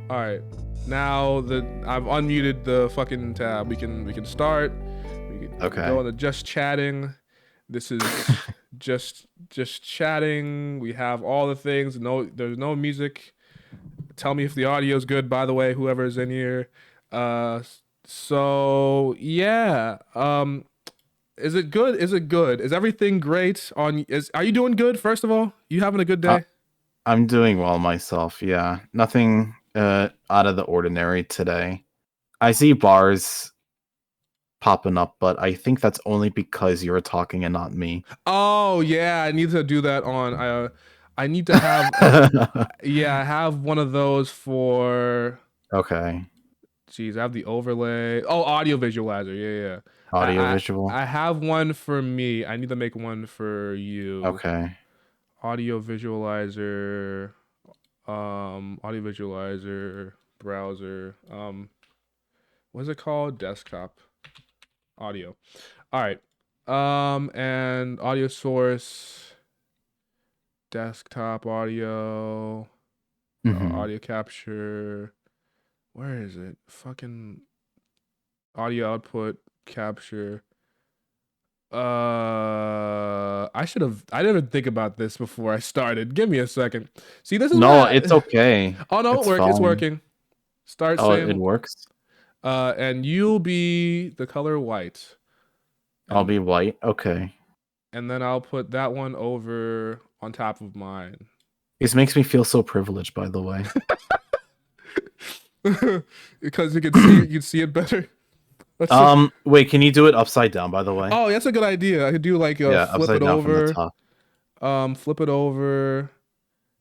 All right. Now that I've unmuted the fucking tab, we can start. We can Okay. go into just chatting. This is just chatting. We have all the things. No, there's no music. Tell me if the audio is good. By the way, whoever's in here. Uh, so yeah. Is it good? Is it good? Is everything great? Are you doing good? First of all, you having a good Uh, day? I'm doing well myself. Yeah. Nothing out of the ordinary today. I see bars popping up, but I think that's only because you're talking and not me. Oh yeah, I need to do that on. I need to have. Yeah, I have one of those for. Okay. Geez, I have the overlay. Oh, audio visualizer. Yeah, yeah. Audio I visual. I have one for me. I need to make one for you. Okay. Audio visualizer. Audio visualizer browser. What's it called? Desktop audio. All right. And audio source. Desktop audio. Hmm. Audio capture. Where is it? Fucking audio output capture. I should have. I didn't think about this before I started. Give me a second. See, this is No, why. it's okay. Oh no, it It's worked. It's fine. working. Start Oh, it same. works. And you'll be the color white, I'll and be white. Okay. then I'll put that one over on top of mine. This makes me feel so privileged, by the way. Because you can see it better. Let's just. Wait, can you do it upside down, by the way? Oh, that's a good idea. I could do like a Yeah, flip upside it down from the over. top. Flip it over.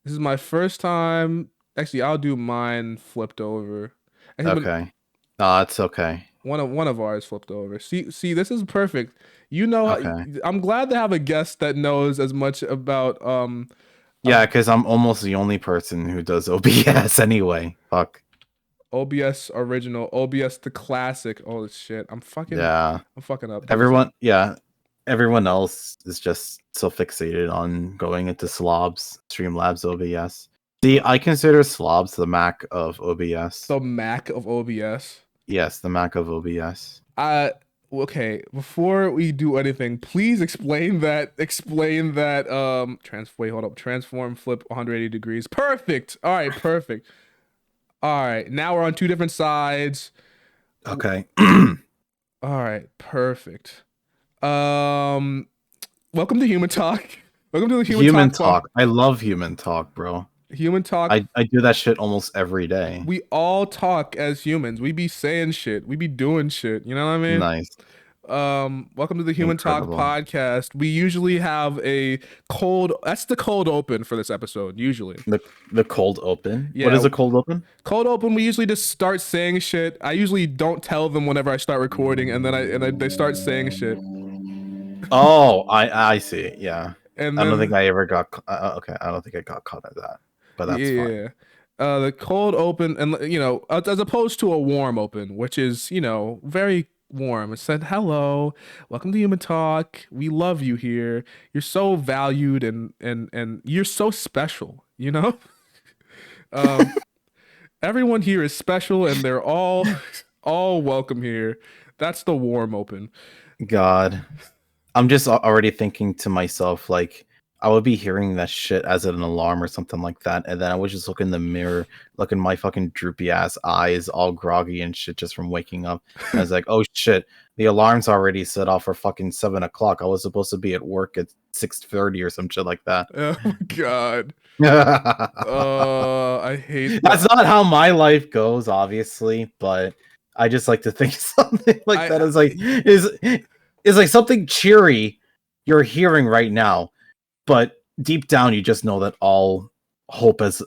This is my first time. Actually, I'll do mine flipped over. Actually, Okay. No, it's okay. one of ours flipped over. See, this is perfect. You know, Okay. I'm glad to have a guest that knows as much about Yeah, because I'm almost the only person who does OBS anyway. Fuck. OBS original, OBS the classic. Oh shit, Yeah. I'm fucking up. Give me a second. Everyone else is just so fixated on going into Slobs, Streamlabs OBS. See, I consider Slobs the Mac of OBS. The Mac of OBS. Yes, the Mac of OBS. Okay, before we do anything, please explain that. Explain that. Wait, hold up. Transform, flip 180 degrees. Perfect. All right, perfect. All right, now we're on two different sides. Okay. All right, perfect. Um, welcome to Human Talk. Welcome to the Human Human Talk talk. I love human talk, bro. Human Talk. I do that shit almost every day. We all talk as humans. We be saying shit. We be doing shit. You know what I mean? Nice. Welcome to the Human Talk Incredible. podcast. We usually have a that's the cold open for this episode, usually. The cold open. What Yeah, is a cold open? cold open, we usually just start saying shit. I usually don't tell them whenever I start recording, and then they start saying shit. Oh, I see. Yeah. And I don't think then I ever got. Okay, I don't think I got caught at that, but that's fine. yeah. The cold open, and as opposed to a warm open, which is, very warm. It said, "Hello, welcome to Human Talk. We love you here. You're so valued, and you're so special, you know?" Um, everyone here is special, and they're all welcome here. That's the warm open. God, I'm just already thinking to myself like I would be hearing that shit as an alarm or something like that, and then I would just look in the mirror, look in my fucking droopy ass eyes, all groggy and shit, just from waking up. And I was like, "Oh shit, the alarm's already set off for fucking 7 o'clock. I was supposed to be at work at 6:30 or some shit like that." Oh my god. I hate That's that. not how my life goes, obviously, but I just like to think something like that I is like something cheery you're hearing right now, but deep down you just know that all hope has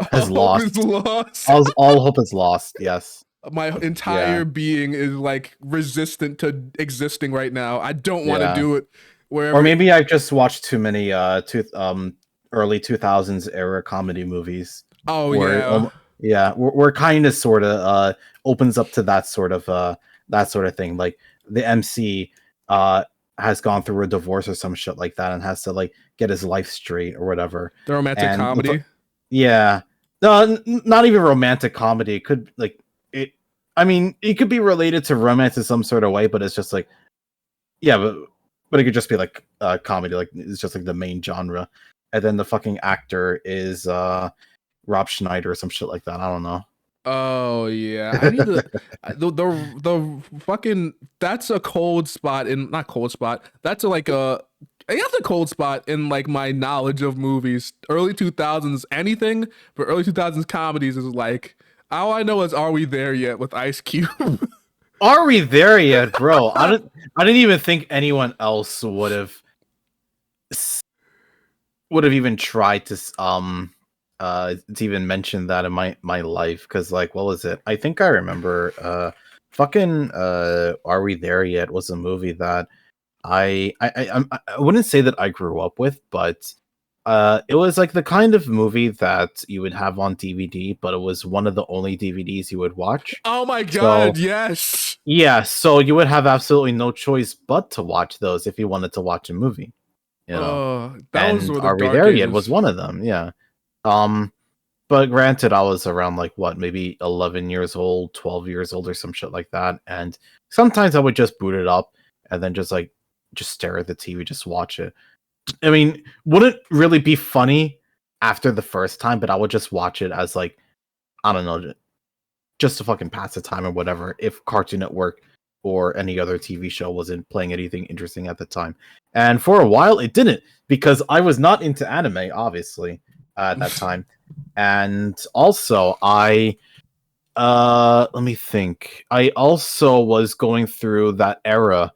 hope is lost. lost. All hope is lost. Yes. My Yeah. entire being is like resistant to existing right now. I don't want to Yeah. do it. Or Wherever. maybe I've just watched too many early 2000s era comedy movies Oh where yeah. yeah, we're kind of sort of opens up to that sort of thing. Like the MC has gone through a divorce or some shit like that and has to like get his life straight or whatever. The romantic And comedy. yeah, Not even romantic comedy. It could like it. I mean, it could be related to romance in some sort of way, but it's just like yeah, but it could just be like comedy. Like it's just like the main genre, and then the fucking actor is Rob Schneider or some shit like that. I don't know. Oh yeah, I need to the fucking that's a cold spot in not cold spot. That's like a I guess a cold spot in like my knowledge of movies. Early 2000s anything, but early 2000s comedies is like all I know is Are We There Yet with Ice Cube. Are we there yet, bro? I didn't even think anyone else would have even tried to even mention that in my life because like what was it? I think I remember fucking Are We There Yet was a movie that I wouldn't say that I grew up with, but it was like the kind of movie that you would have on DVD, but it was one of the only DVDs you would watch. Oh my god, So yes. yeah, so you would have absolutely no choice but to watch those if you wanted to watch a movie, you know. That was And one of the Are We dark There Yet was ages. one of them, yeah. Um, but granted, I was around like what, maybe 11 years old, 12 years old, or some shit like that. And sometimes I would just boot it up and then just stare at the TV, just watch it. I mean, wouldn't really be funny after the first time, but I would just watch it as like, I don't know, just to fucking pass the time or whatever if Cartoon Network or any other TV show wasn't playing anything interesting at the time. And for a while it didn't because I was not into anime obviously at that time. And also I let me think. I also was going through that era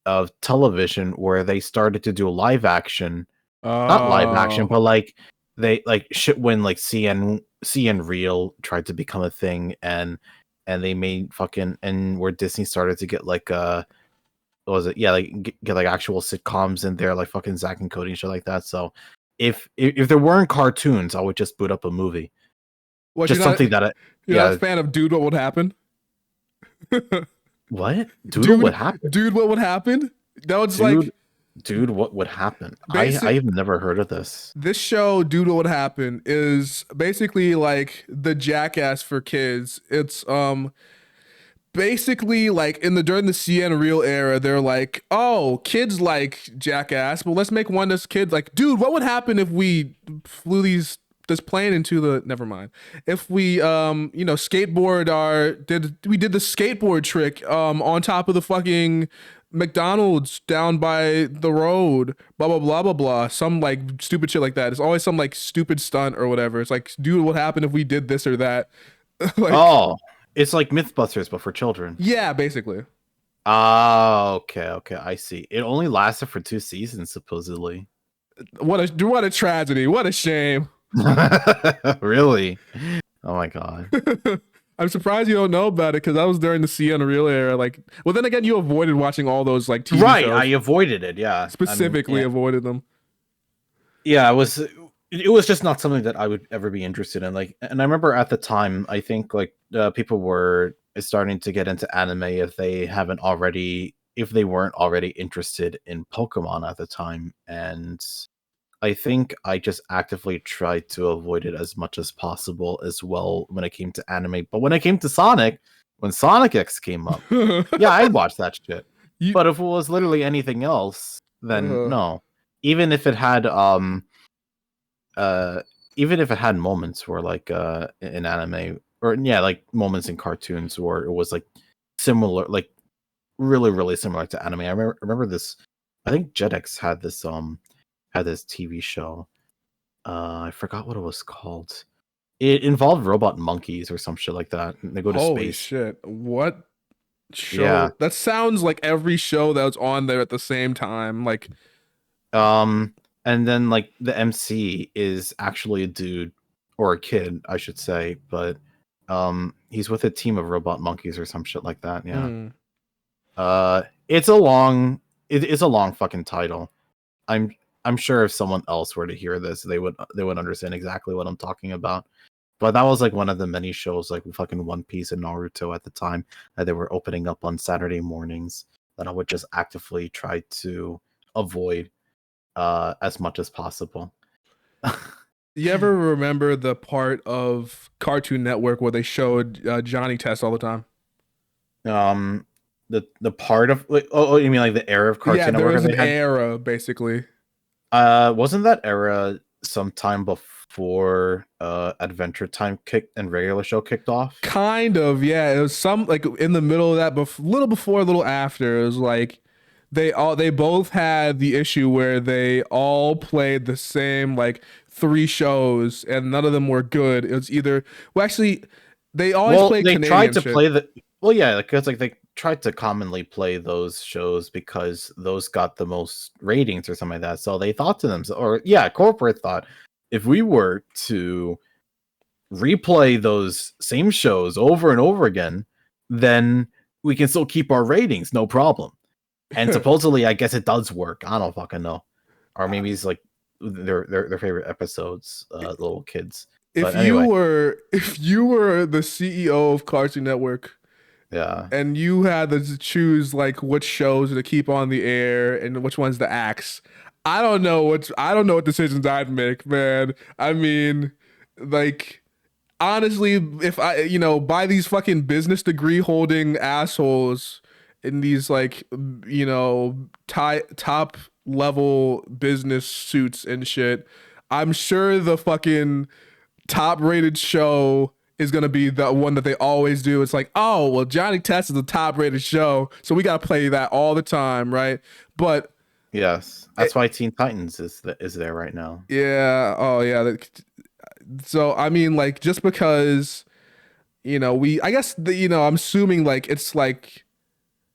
of television where they started to do live action, not live action, Oh. but like they like shit when like CN Real tried to become a thing and they made fucking and where Disney started to get like what was it? Yeah, like get like actual sitcoms in there, like fucking Zack and Cody and shit like that. So if there weren't cartoons, I would just boot up a movie. What Just something that you're not a yeah. fan of Dude What Would Happen? What? Doodle, dude what happened? dude what would happen that was Dude, like dude, what would happen? I basic have never heard of this. this show Dude What Would Happen is basically like the Jackass for kids. It's basically like in the during the CN Real era, they're like, oh, kids like Jackass, but let's make one that's kids like, dude, what would happen if we flew this plane into the never mind. If we skateboard our did the skateboard trick on top of the fucking McDonald's down by the road, blah blah blah blah blah. Some like stupid shit like that. It's always some like stupid stunt or whatever. It's like, dude, what happened if we did this or that? Like, Oh, it's like Mythbusters, but for children. yeah, basically. Ah, okay, okay, I see. It only lasted for 2 seasons, supposedly. What a tragedy. What a shame. Really? Oh my god. I'm surprised you don't know about it because I was during the C Unreal era. Like, well, then again, you avoided watching all those like TV Right, I shows. avoided it. Yeah, I mean, Specifically yeah, avoided them. yeah. It was just not something that I would ever be interested in. Like, and I remember at the time, I think like people were starting to get into anime if they weren't already interested in Pokemon at the time, and I think I just actively tried to avoid it as much as possible as well when it came to anime. But when it came to Sonic, when Sonic X came up, yeah, I'd watch that shit. you But if it was literally anything else, then uh, no. Even if it had uh even if it had moments where like in anime or yeah, like moments in cartoons where it was like similar like really similar to anime. I remember this I think Jetix had this TV show. I forgot what it was called. It involved robot monkeys or some shit like that. And they go to holy space. shit. What Yeah. show? That sounds like every show that was on there at the same time. Like, Um, and then like the MC is actually a dude or a kid, I should say, but he's with a team of robot monkeys or some shit like that. Yeah. mm. It's a long it's a long fucking title. I'm I'm sure if someone else were to hear this, they would understand exactly what I'm talking about. But that was like one of the many shows like fucking One Piece and Naruto at the time that they were opening up on Saturday mornings that I would just actively try to avoid as much as possible. You ever remember the part of Cartoon Network where they showed Johnny Test all the time? Um, the part of like, oh, you mean like the era of Yeah, Cartoon there Network where was an they had? era basically. Wasn't that era sometime before Adventure Time kicked and regular show kicked off? Kind of, yeah. It was some like in the middle of that, little before, little after. It was like they both had the issue where they all played the same like three shows and none of them were good. It was either well, actually, they always Well, played they tried Canadian to shit. play the well, yeah, because like they tried to commonly play those shows because those got the most ratings or something like that. So they thought to themselves, or yeah, corporate thought, if we were to replay those same shows over and over again, then we can still keep our ratings, no problem. And supposedly, I guess it does work. I don't fucking know, or maybe it's like their favorite episodes, little kids. But anyway, If you were the CEO of Cartoon Network yeah. and you had to choose like which shows to keep on the air and which ones to axe, I don't know what decisions I'd make, man. I mean, like honestly, if I by these fucking business degree holding assholes in these like top level business suits and shit, I'm sure the fucking top rated show is gonna be the one that they always do. It's like, oh well, Johnny Test is the top rated show, so we gotta play that all the time, right? But Yes, it, that's why Teen Titans is there right now. yeah, oh yeah. So I mean, like, just because I guess I'm assuming like it's like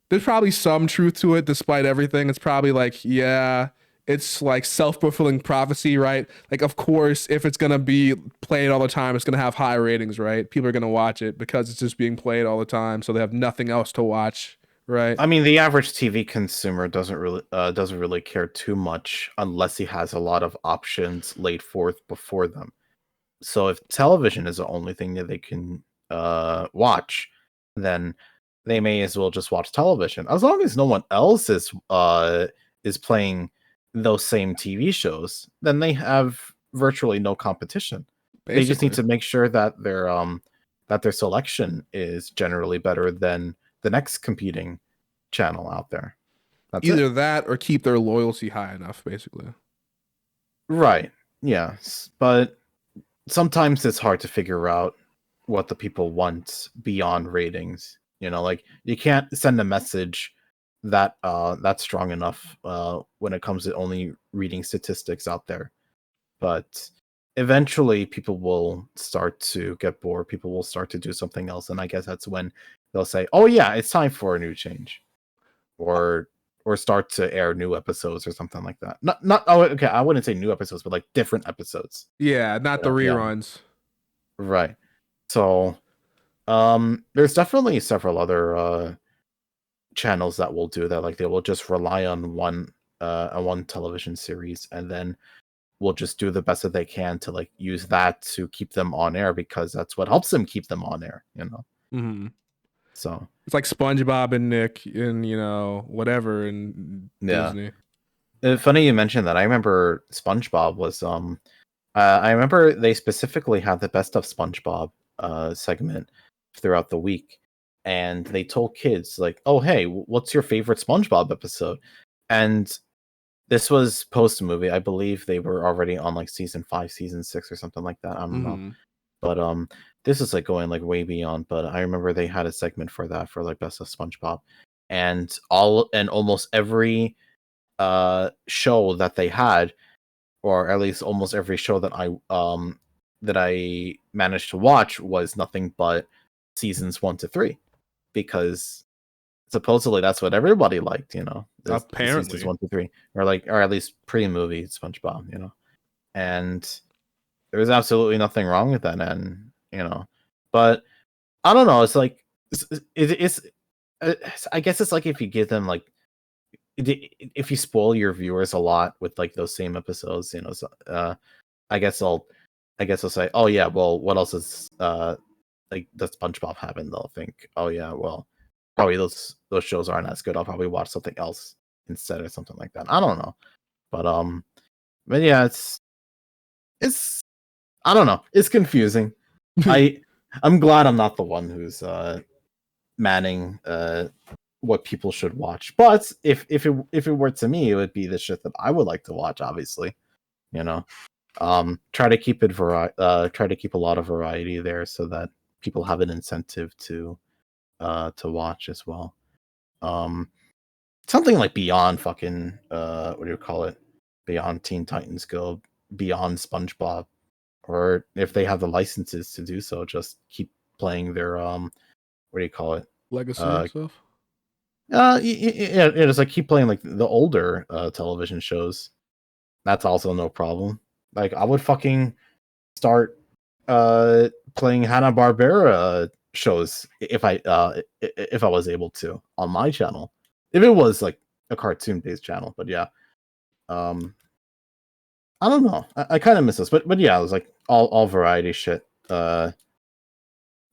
there's probably some truth to it despite everything. It's probably like, yeah, it's like self-fulfilling prophecy, right? Like, of course, if it's gonna be played all the time, it's gonna have high ratings, right? People are gonna watch it because it's just being played all the time, so they have nothing else to watch, right? I mean, the average TV consumer doesn't really care too much unless he has a lot of options laid forth before them. So if television is the only thing that they can watch, then they may as well just watch television. As long as no one else is playing those same TV shows, then they have virtually no competition. They just need Basically. to make sure that their selection is generally better than the next competing channel out there. That's it. Either that or keep their loyalty high enough, basically. Right. Yes. But sometimes it's hard to figure out what the people want beyond ratings. Like you can't send a message that's strong enough when it comes to only reading statistics out there. But eventually people will start to get bored. People will start to do something else. And I guess that's when they'll say, oh yeah, it's time for a new change. Or start to air new episodes or something like that. Not oh okay, I wouldn't say new episodes, but like different episodes. Yeah, not the Yeah. reruns. Right. So, there's definitely several other channels that will do that. Like they will just rely on one television series and then will just do the best that they can to like use that to keep them on air because that's what helps them keep them on air. Hmm. So, It's like SpongeBob and Nick and whatever in yeah. Disney. Funny you mentioned that. I remember SpongeBob was I remember they specifically had the best of SpongeBob segment throughout the week, and they told kids like, "Oh, hey, what's your favorite SpongeBob episode?" And this was post movie. I believe they were already on like season 5, season 6 or something like that. I don't know. Hmm. But this is like going like way beyond, but I remember they had a segment for that for like best of SpongeBob. And almost every show that they had, or at least almost every show that I managed to watch was nothing but seasons 1 to 3 because supposedly that's what everybody liked, the seasons Apparently. 1 to 3 or at least pre-movie SpongeBob. And there was absolutely nothing wrong with that and but I don't know, it's like it's uh, I guess it's like if you give them like if you spoil your viewers a lot with like those same episodes, so, I guess I'll say, oh yeah, well, what else is like does SpongeBob have? And they'll think, oh yeah, well, probably those shows aren't as good. I'll probably watch something else instead or something like that. I don't know, but but yeah, it's I don't know. It's confusing. I I'm glad I'm not the one who's manning what people should watch. But if it were to me, it would be the shit that I would like to watch. Obviously, you know. Try to keep try to keep a lot of variety there so that people have an incentive to watch as well. Um, Something like beyond fucking what do you call it? Beyond Teen Titans Go, beyond SpongeBob, or if they have the licenses to do so, just keep playing their what do you call it? Legacy Uh, stuff. yeah, it's like keep playing like the older television shows. That's also no problem. Like I would fucking start playing Hanna-Barbera shows if I was able to on my channel. If it was like a cartoon-based channel, but yeah. Um I don't know. I kind of miss this, but yeah, it was like all variety shit.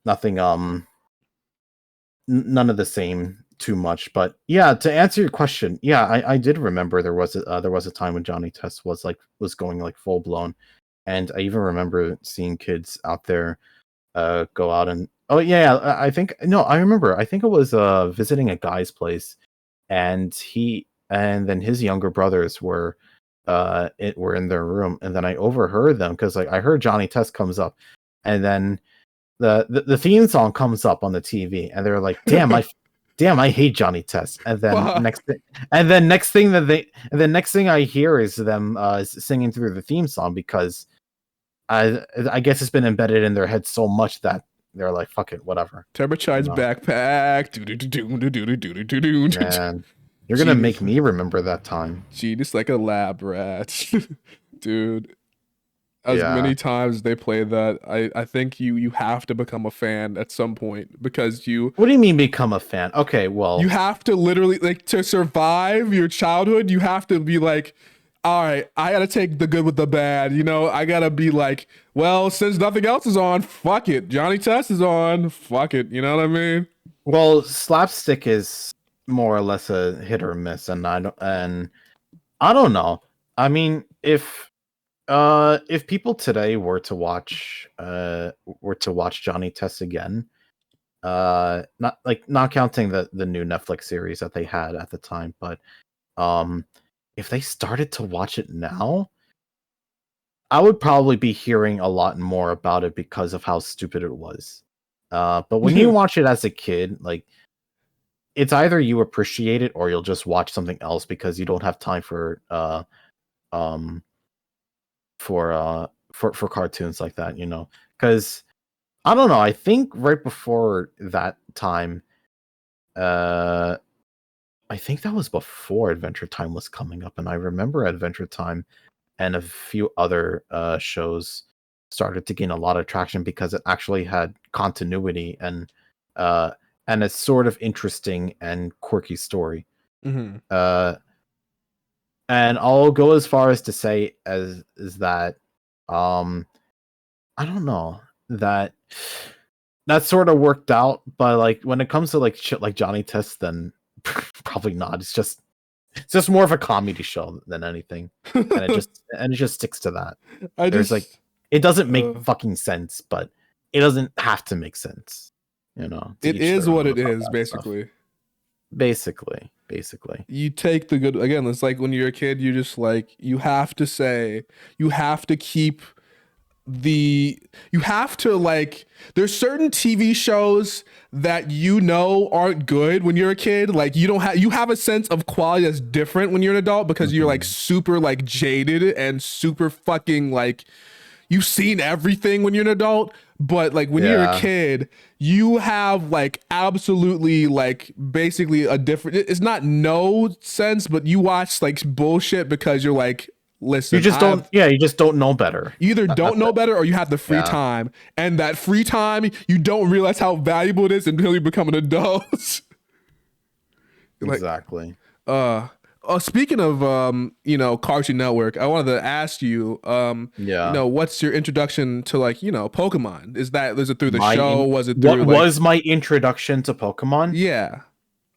Nothing none of the same too much, but yeah, to answer your question, yeah, I did remember there was a time when Johnny Test was going like full blown, and I even remember seeing kids out there go out and oh yeah, I think no, I remember. I think it was visiting a guy's place, and then his younger brothers were in their room, and then I overheard them because like I heard Johnny Test comes up, and then the theme song comes up on the TV, and they're like, damn, I hate Johnny Test. Fuck. And then next thing I hear is them singing through the theme song because I guess it's been embedded in their head so much that they're like, fuck it, whatever. Turbochide's No, backpack. Do-do-do-do-do-do-do-do-do. man, you're gonna make Genius. me remember that time. Genius like a lab rat. Dude, as Yeah. many times as they play that, I think you have to become a fan at some point because What do you mean become a fan? Okay, you well, have to literally like to survive your childhood, you have to be like, all right, I gotta take the good with the bad. I gotta be like, well, since nothing else is on, fuck it. Johnny Test is on, fuck it. You know what I mean? slapstick is more or less a hit or miss, and I don't know. I mean, if people today were to watch Johnny Test again, not counting the new Netflix series that they had at the time, but um if they started to watch it now, I would probably be hearing a lot more about it because of how stupid it was. But when you watch it as a kid, like it's either you appreciate it or you'll just watch something else because you don't have time um for cartoons like that, because I don't know. I think right before that time, uh, I think that was before Adventure Time was coming up, and I remember Adventure Time and a few other shows started to gain a lot of traction because it actually had continuity uh, and a sort of interesting and quirky story. Hmm. Uh, and I'll go as far as to say as is that um, I don't know that sort of worked out, but like when it comes to like shit like Johnny Test, then probably not. It's just more of a comedy show than anything, and it just sticks to that. I There's like just, it doesn't make uh, fucking sense, but it doesn't have to make sense. To it each is their what own it about is, that stuff. basically. Basically. You take the good, again, it's like when you're a kid, you just like, you have to keep the you have to like there's certain TV shows that aren't good when you're a kid. Like you have a sense of quality that's different when you're an adult because you're like Mhm. super like jaded and super fucking like you've seen everything when you're an adult. But like when you're a Yeah. kid, you have like absolutely like basically a different, it's not no sense, but you watch like bullshit because you're like, You listen, just don't. Yeah, you just don't know better. you either don't That's know it. better or you have the free Yeah. time, and that free time you don't realize how valuable it is until you become an adult. You're like, Exactly. uh speaking of Cartoon Network, I wanted to ask you, Yeah. what's your introduction to like, Pokemon? Is it through the My show? in Was it What through like, was my introduction to Pokemon? yeah,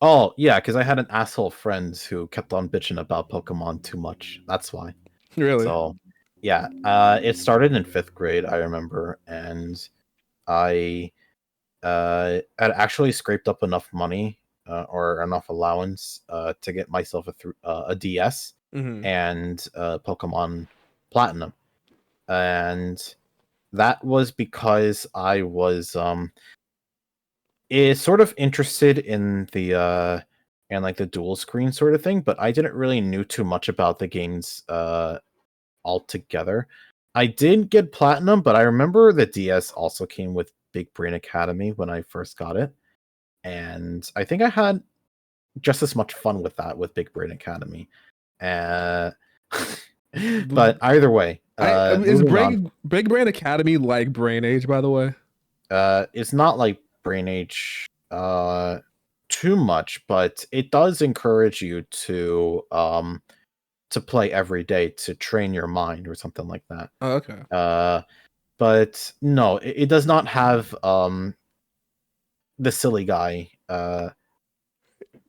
Oh, yeah, because I had an asshole friend who kept on bitching about Pokemon too much. That's why. really? So, Yeah, it started in 5th grade, I remember, and I had actually scraped up enough money or enough allowance to get myself a DS Hmm. and Pokemon Platinum, and that was because I was is sort of interested in the and like the dual screen sort of thing, but I didn't really knew too much about the games altogether. I did get Platinum, but I remember the DS also came with Big Brain Academy when I first got it, and I think I had just as much fun with that with Big Brain Academy. Uh, but either way, I mean, is moving on. Big Brain Academy like Brain Age, by the way? It's not like Brain Age too much, but it does encourage you to play every day to train your mind or something like that. Oh, okay. But no, it does not have the silly guy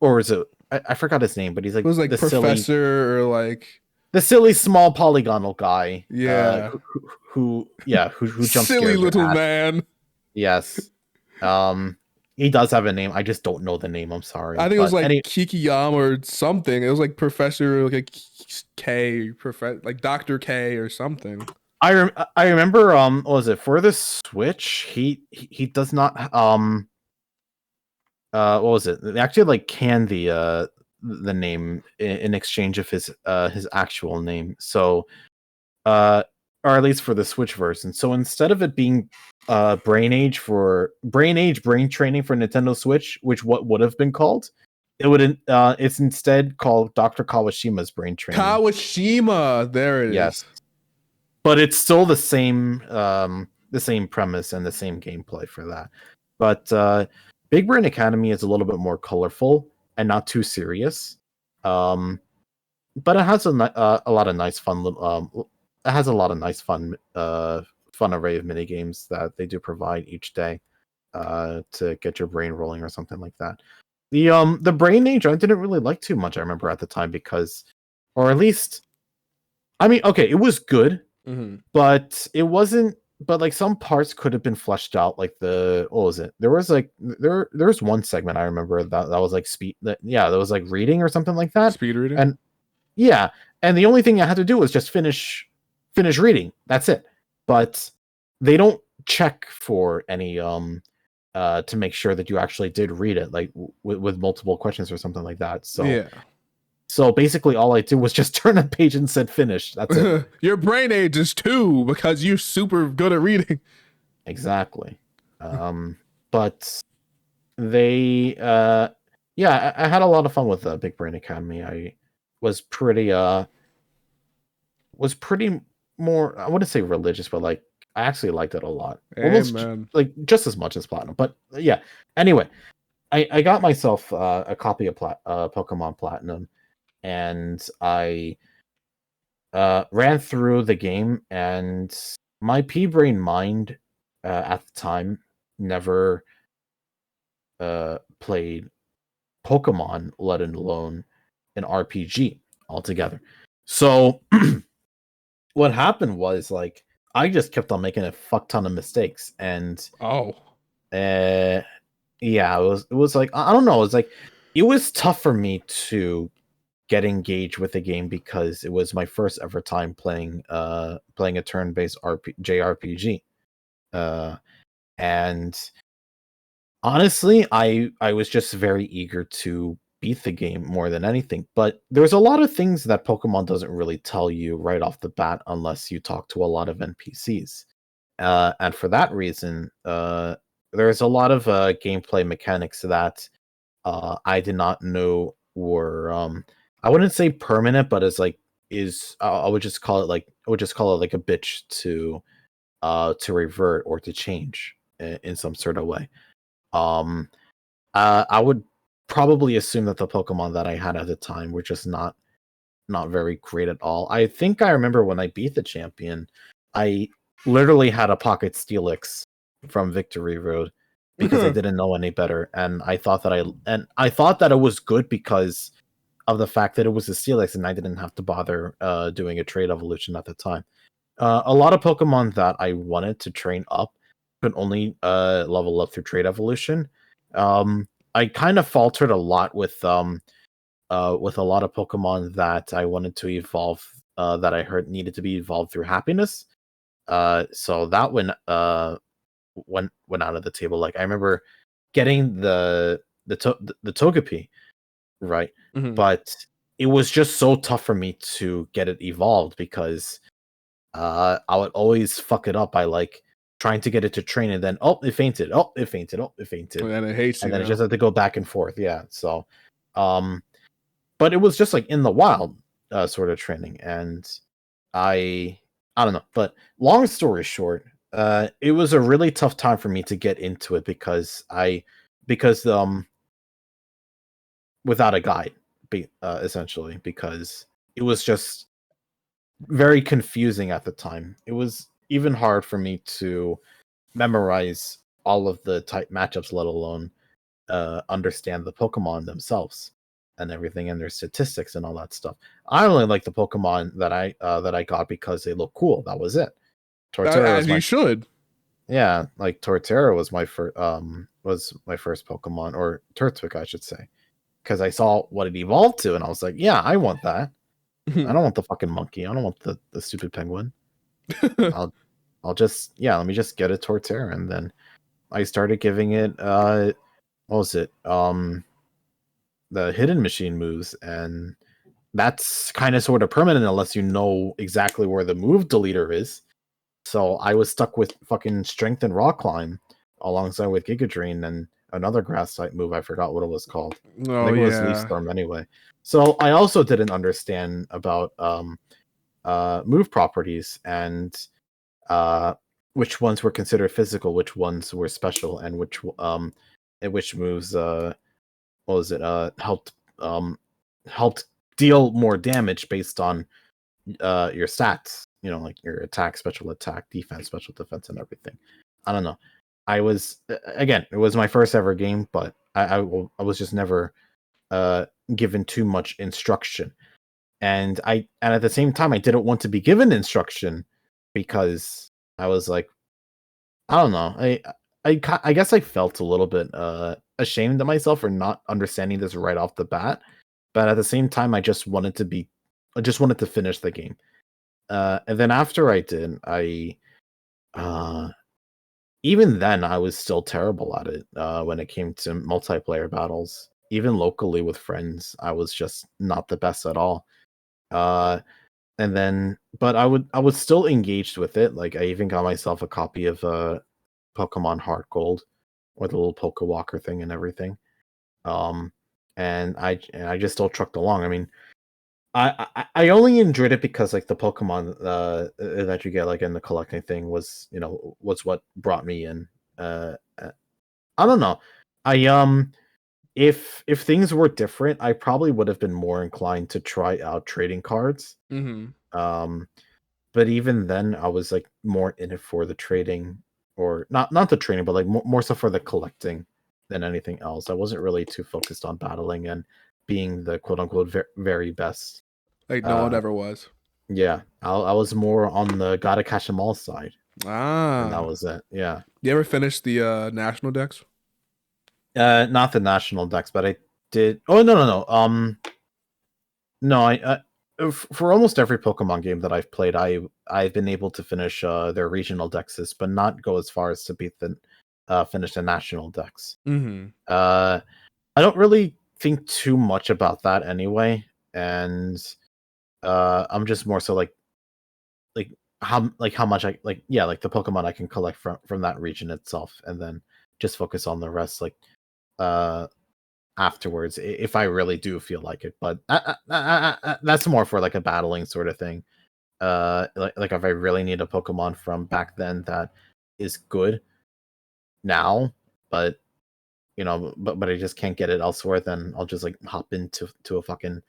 or is it I forgot his name, but he's It like was like Professor or like, the silly small polygonal guy yeah, who jump silly scares your little ass. man. Yes. Um he does have a name. I just don't know the name. I'm I sorry. think it was But like Kikiyama or something. It was like Professor like K, like Doctor K or something. I remember what was it for the Switch? He does not what was it? They actually like canned the name in exchange of his actual name. So uh or at least for the Switch version. So instead of it being Brain Age Brain Training for Nintendo Switch, which what would have been called, it's instead called Dr. Kawashima's Brain Training. Kawashima. There it Yes. is. But it's still the same premise and the same gameplay for that. But Big Brain Academy is a little bit more colorful and not too serious. But it has a lot of nice fun it has a lot of nice fun array of mini games that they do provide each day to get your brain rolling or something like that. The Brain Age I didn't really like too much, I remember at the time, because or at least I mean, okay, it was good, Hmm. but it wasn't, but like some parts could have been fleshed out, like what was it, there was like there was one segment I remember that was like that was like reading or something like that. Speed reading. And yeah, and the only thing I had to do was just finish reading, that's it. But they don't check for any to make sure that you actually did read it, like with multiple questions or something like that. Yeah. So basically all I did was just turn a page and said finish, that's it. Your brain age is 2 because you're super good at reading. Exactly. But they yeah, I had a lot of fun with Big Brain Academy. I was pretty was pretty more, I wouldn't say religious, but like I actually liked it a lot. Almost Amen. like just as much as Platinum. But yeah. Anyway, I got myself a copy of Pokemon Platinum, and I ran through the game, and my pea brain mind at the time never played Pokemon, let alone an RPG altogether. So what happened was, like, I just kept on making a fuck ton of mistakes, and Oh. uh yeah, it was like, I don't know, it was like it was tough for me to get engaged with the game because it was my first ever time playing a turn-based JRPG. Uh and honestly, I was just very eager to beat the game more than anything, but there's a lot of things that Pokemon doesn't really tell you right off the bat unless you talk to a lot of NPCs. And for that reason, there's a lot of gameplay mechanics that I did not know were I wouldn't say permanent, but as like is I would just call it like a bitch to revert or to change in some sort of way. Um, I would probably assume that the Pokemon that I had at the time were just not very great at all. I think I remember when I beat the champion, I literally had a pocket Steelix from Victory Road because I didn't know any better, and I thought that it was good because of the fact that it was a Steelix and I didn't have to bother doing a trade evolution at the time. A lot of Pokemon that I wanted to train up could only level up through trait evolution. I kind of faltered a lot with a lot of Pokemon that I wanted to evolve that I heard needed to be evolved through happiness. So that went out of the table. Like I remember getting the Togepi, right? Hmm. But it was just so tough for me to get it evolved because I would always fuck it up by like trying to get it to train and then it fainted, it fainted, it fainted, And it hates and you then it now. just had to go back and forth. Yeah, so um, but it was just like in the wild sort of training, and I I don't know. But long story short, it was a really tough time for me to get into it because without a guide, essentially because it was just very confusing at the time. It was even hard for me to memorize all of the type matchups, let alone understand the Pokemon themselves and everything and their statistics and all that stuff. I only like the Pokemon that I got because they look cool. That was it. Torterra As was you my should. yeah, like Torterra was my first Pokemon, or Turtwig I should say, because I saw what it evolved to and I was like, yeah, I want that. I don't want the fucking monkey. I don't want the stupid penguin. I'll I'll just let me just get a Torterra, and then I started giving it what was it? The hidden machine moves, and that's kind of sort of permanent unless you know exactly where the move deleter is. So I was stuck with fucking strength and rock climb alongside with Giga Drain and another grass type move. I forgot what it was called. I Oh think it was Leaf yeah. Storm anyway. So I also didn't understand about move properties and uh which ones were considered physical, which ones were special, and which moves what was it um helped deal more damage based on your stats, like your attack, special attack, defense, special defense, and everything. I don't know. I was again, it was my first ever game, but I was just never uh given too much instruction, and at the same time I didn't want to be given instruction because I was like, I don't know. I guess I felt a little bit ashamed of myself for not understanding this right off the bat, but at the same time I just wanted to finish the game. And then after I did, I uh even then I was still terrible at it when it came to multiplayer battles. Even locally with friends, I was just not the best at all. Uh and then but I was still engaged with it. Like I even got myself a copy of Pokemon Heart Gold with a little Poke Walker thing and everything. Um, and I just still trucked along. I mean, I only enjoyed it because like the Pokemon that you get like in the collecting thing was what brought me in. I don't know. I if things were different, I probably would have been more inclined to try out trading cards. Hmm. Um, but even then I was like more in it for the trading, or not the trading, but like more so for the collecting than anything else. I wasn't really too focused on battling and being the quote unquote very best. Like no one uh ever was. yeah, I was more on the gotta catch 'em all side, and that Ah. was it. Yeah. You ever finish the national decks? Not the national decks, but I did. Oh, no. No, for almost every Pokemon game that I've played, I've been able to finish their regional dexes, but not go as far as to beat the finish the national dex. Hmm. Uh, I don't really think too much about that anyway, and I'm just more so like how much I like, yeah, like the Pokemon I can collect from that region itself, and then just focus on the rest like uh afterwards if I really do feel like it. But that's more for like a battling sort of thing. Like if I really need a Pokemon from back then that is good now, but but I just can't get it elsewhere, then I'll just like hop into a fucking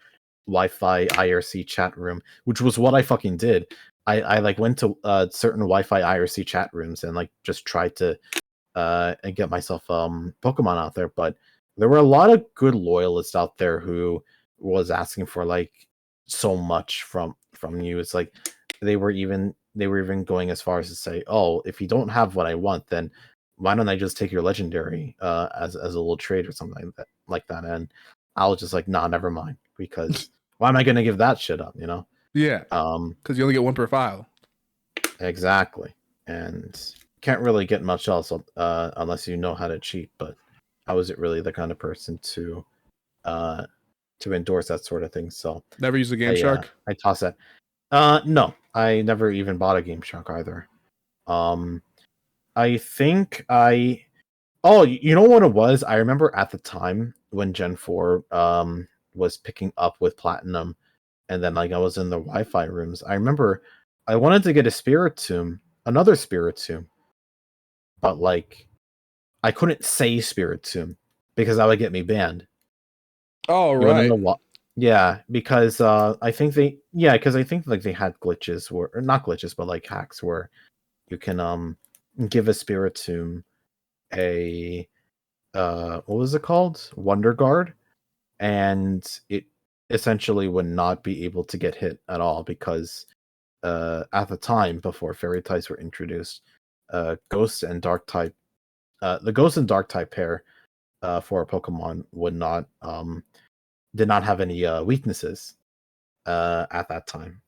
Wi-Fi IRC chat room, which was what I fucking did. I like went to certain Wi-Fi IRC chat rooms and like just tried to and get myself Pokemon out there. But there were a lot of good loyalists out there who was asking for like so much from you. It's like they were even they were even going as far as to say, "Oh, if you don't have what I want, then why don't I just take your legendary as a little trade or something like that?" And I was just like, "Nah, never mind, because why am I gonna give that shit up?" You know? Yeah, Um, because you only get one per file. exactly, and can't really get much else unless you know how to cheat. But I wasn't really the kind of person uh to endorse that sort of thing, so Never use a Game Shark. I toss that. No, I never even bought a Game Shark either. Um, I think I. Oh, you know what it was? I remember at the time when Gen 4 was picking up with Platinum, and then like I was in the Wi-Fi rooms. I remember I wanted to get a Spirit Tomb, another Spirit Tomb, but like I couldn't say Spirit Tomb because that would get me banned. Oh You want to right. know what? Yeah, because I think because I think like they had glitches or not glitches, but like hacks where you can give a Spirit Tomb a what was it called? Wonder Guard, and it essentially would not be able to get hit at all because at the time before fairy types were introduced, ghost and dark type the ghost and dark type pair for a Pokemon would not did not have any weaknesses at that time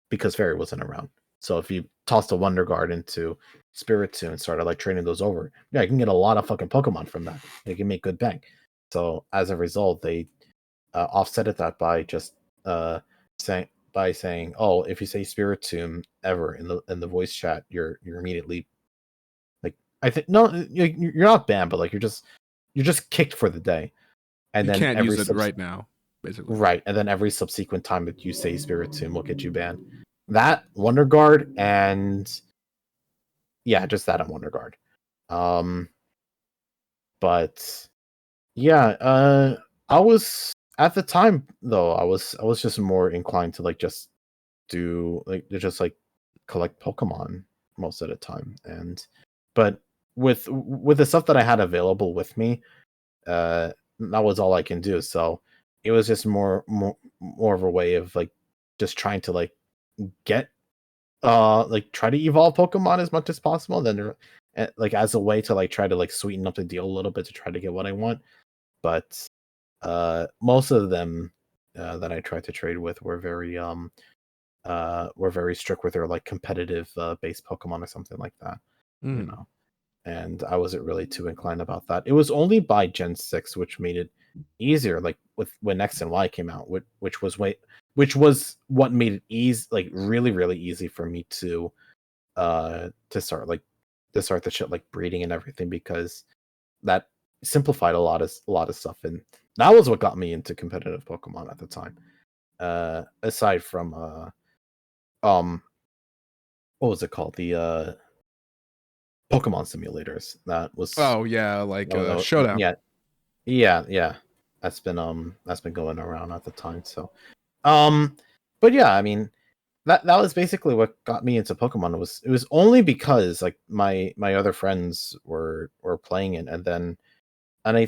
because fairy wasn't around. So if you tossed a Wonder Guard into Spiritomb and started like training those over, yeah, you can get a lot of fucking Pokemon from that. You can make good bank. So as a result, they offsetted that by just saying, "Oh, if you say Spiritomb ever in the voice chat, you're immediately like I think no, you're not banned, but like you're just kicked for the day." And You then can't use it right now, basically. right, and then every subsequent time that you say Spiritomb will get you banned. That Wonder Guard and yeah, just that on Wonder Guard. Um, but yeah, I was at the time though. I was just more inclined to like just do like to just like collect Pokemon most of the time, and but with the stuff that I had available with me, that was all I can do. So it was just more of a way of like just trying to like get like try to evolve Pokemon as much as possible. Then like as a way to like try to like sweeten up the deal a little bit to try to get what I want. But most of them that I tried to trade with were very strict with their like competitive based Pokemon or something like that. You Mm. know, and I wasn't really too inclined about that. It was only by Gen 6 which made it easier, like with when X and Y came out, which was what made it easy, like really, really easy for me to start like to start the shit like breeding and everything because that simplified a lot of stuff, and that was what got me into competitive Pokemon at the time. Aside from um what was it called? The Pokemon simulators. Oh yeah, like Showdown. Yeah, yeah. That's been going around at the time. So but yeah, I mean that was basically what got me into Pokemon. It was only because like my other friends were playing it, and then and I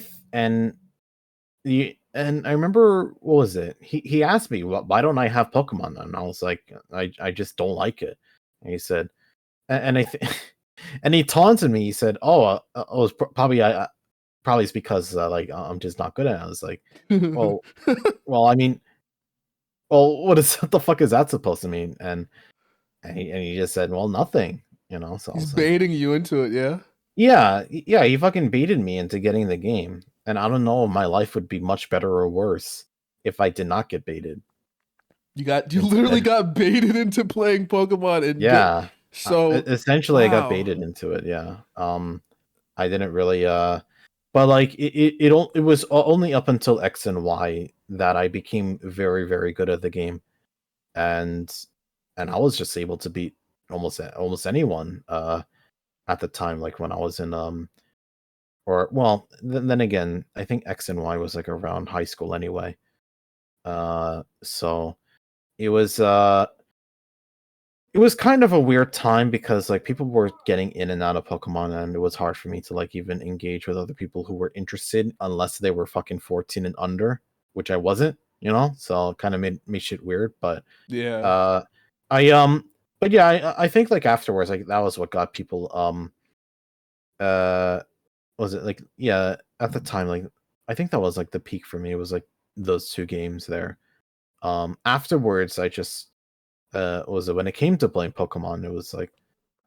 th- and I remember what was it? He asked me why don't I have Pokemon? And I was like I just don't like it. And he said and I and he taunted me. He said, "Oh, it was probably it's because like I'm just not good at it." I was like, "Well, I mean, well, what the fuck is that supposed to mean?" And he just said, "Well, nothing," you know. So I He's was like, baiting you into it, yeah. "Yeah, yeah." He fucking baited me into getting the game, and I don't know if my life would be much better or worse if I did not get baited You literally instead. got baited into playing Pokemon and get Yeah, so essentially, I got wow. baited into it. Yeah. I didn't really but like it was only up until X and Y that I became very very good at the game, and I was just able to beat almost anyone at the time, like when I was in or well then again I think X and Y was like around high school anyway. So it was uh it was kind of a weird time because like people were getting in and out of Pokemon, and it was hard for me to like even engage with other people who were interested unless they were fucking 14 and under, which I wasn't, you know. So it kind of made shit weird. But Yeah. uh I but yeah, I think like afterwards, like that was what got people uh was it like yeah, at the time, like I think that was like the peak for me. It was like those two games there. Afterwards I just was it when it came to playing Pokemon, it was like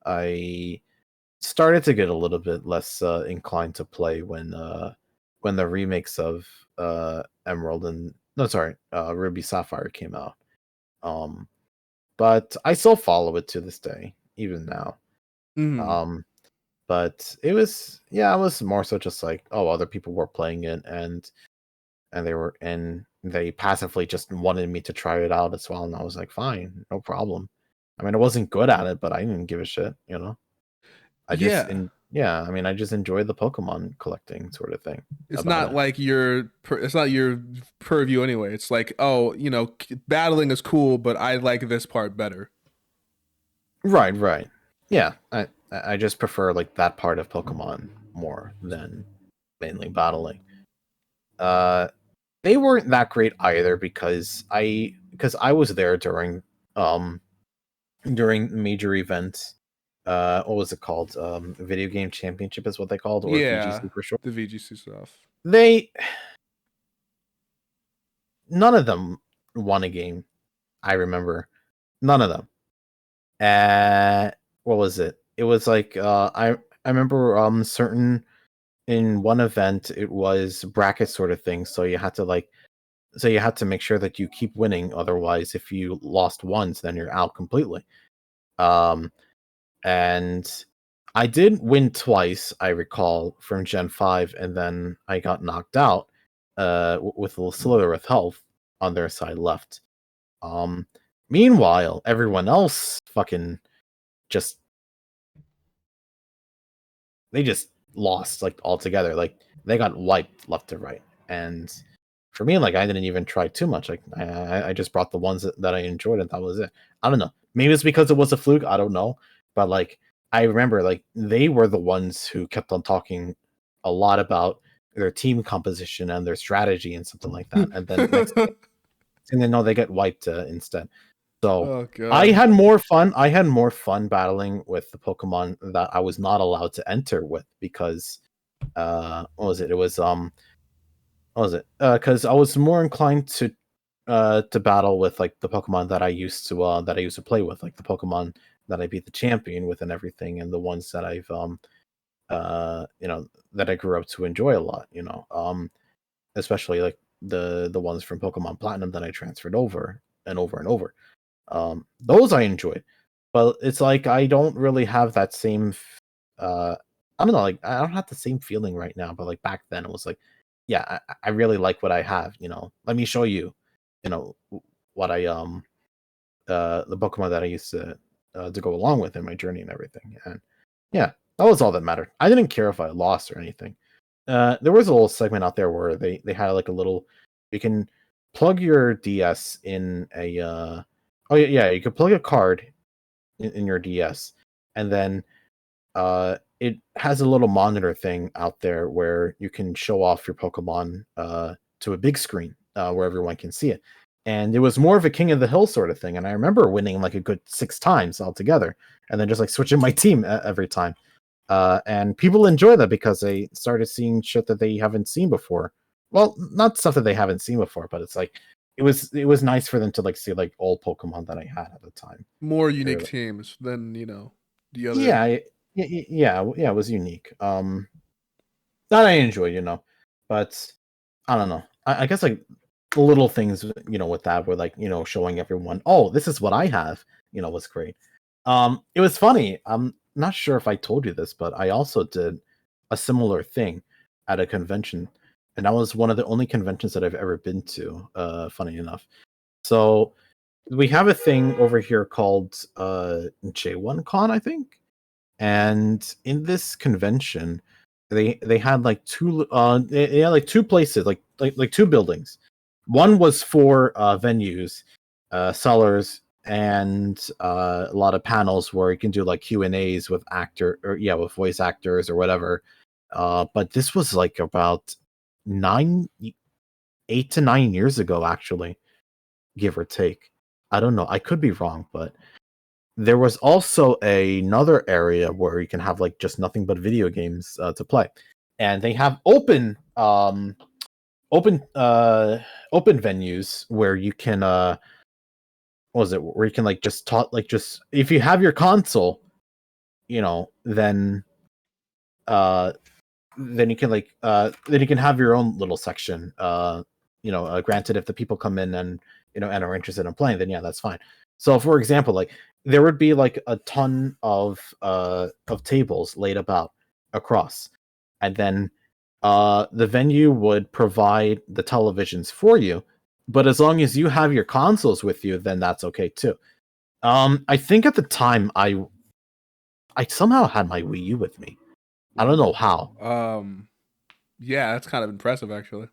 I started to get a little bit less inclined to play when the remakes of Emerald and no sorry, Ruby Sapphire came out. Um but I still follow it to this day, even now. Mm. Um but it was yeah, I was more so just like, oh, other people were playing it and they passively just wanted me to try it out as well, and I was like, fine, no problem. I mean, I wasn't good at it, but I didn't give a shit, you know. Yeah. Yeah, I mean, I just enjoyed the Pokemon collecting sort of thing It's about not it. like it's not your purview anyway. It's like, oh, battling is cool, but I like this part better. Right, right. Yeah, I just prefer like that part of Pokemon more than mainly battling. Uh, they weren't that great either because I was there um during major events. What was it called? Video Game Championship is what they called, or Yeah, VGC for short. the VGC stuff. They none of them won a game. I remember none of them. Uh, what was it? It was like I remember certain in one event it was bracket sort of thing, so you had to make sure that you keep winning, otherwise if you lost once then you're out completely. Um and I did win twice, I recall, from Gen 5, and then I got knocked out with a little slither of health on their side left. Um Meanwhile, everyone else fucking just they just lost like altogether. Like they got wiped left to right. And for me, like I didn't even try too much. Like I just brought the ones that I enjoyed, and that was it. I don't know. Maybe it's because it was a fluke. I don't know. But like I remember, like they were the ones who kept on talking a lot about their team composition and their strategy and something like that. And then thing they know, they get wiped instead. So Oh God. I had more fun battling with the Pokemon that I was not allowed to enter with because what was it? It was what was it? Because I was more inclined to battle with like the Pokemon that I used to play with, like the Pokemon that I beat the champion with and everything, and the ones that I've that I grew up to enjoy a lot, especially like the ones from Pokemon Platinum that I transferred over and over and over. Those I enjoyed, but it's like I don't really have that same. I don't know, like I don't have the same feeling right now. But like back then, it was like, yeah, I really like what I have. Let me show you, what I the Pokemon that I used to go along with in my journey and everything. And yeah, that was all that mattered. I didn't care if I lost or anything. There was a little segment out there where they had like a little, you can plug your DS in a oh yeah, you could plug a card in your DS, and then it has a little monitor thing out there where you can show off your Pokemon to a big screen where everyone can see it. And it was more of a King of the Hill sort of thing. And I remember winning like a good 6 times altogether, and then just like switching my team every time. And people enjoy that because they started seeing shit that they haven't seen before. Well, not stuff that they haven't seen before, but it's like it was nice for them to like see like old Pokemon that I had at the time. More They unique were teams than, the other. yeah, yeah, it was unique. That I enjoy, but I don't know. I guess like little things, with that were like, showing everyone, oh, this is what I have, was great. It was funny. I'm not sure if I told you this, but I also did a similar thing at a convention, and that was one of the only conventions that I've ever been to. Funny enough, so we have a thing over here called J1 Con, I think. And in this convention, they had like they had like two places, like two buildings. One was for venues, sellers, and a lot of panels where you can do like Q&As with with voice actors or whatever. But this was like about 8 to 9 years ago, actually, give or take. I don't know. I could be wrong, but there was also another area where you can have like just nothing but video games to play, and they have open open venues where you can what was it, where you can like just talk, like just if you have your console, then uh then you can then you can have your own little section. Granted, if the people come in and and are interested in playing, then yeah, that's fine. So for example, like there would be like a ton of tables laid about across, and then the venue would provide the televisions for you, but as long as you have your consoles with you, then that's okay too. I think at the time I somehow had my Wii U with me. I don't know how. Yeah, that's kind of impressive, actually.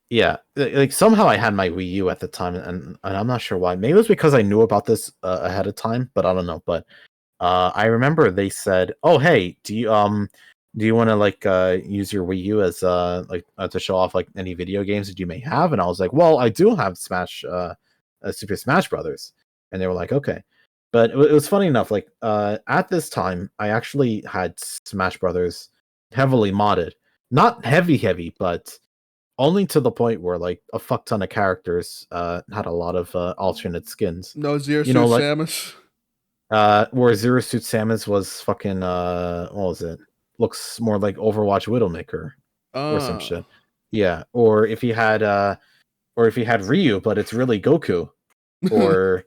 Yeah, like somehow I had my Wii U at the time, and I'm not sure why. Maybe it was because I knew about this ahead of time, but I don't know. But I remember they said, "Oh, hey, do you want to like use your Wii U as to show off like any video games that you may have?" And I was like, "Well, I do have Super Smash Brothers," and they were like, "Okay." But it was funny enough. Like at this time, I actually had Smash Brothers heavily modded, not heavy, but only to the point where like a fuck ton of characters had a lot of alternate skins. No Zero You know, Suit like Samus. where Zero Suit Samus was fucking what was it? Looks more like Overwatch Widowmaker or some Uh. shit. Yeah. Or if he had Ryu, but it's really Goku. Or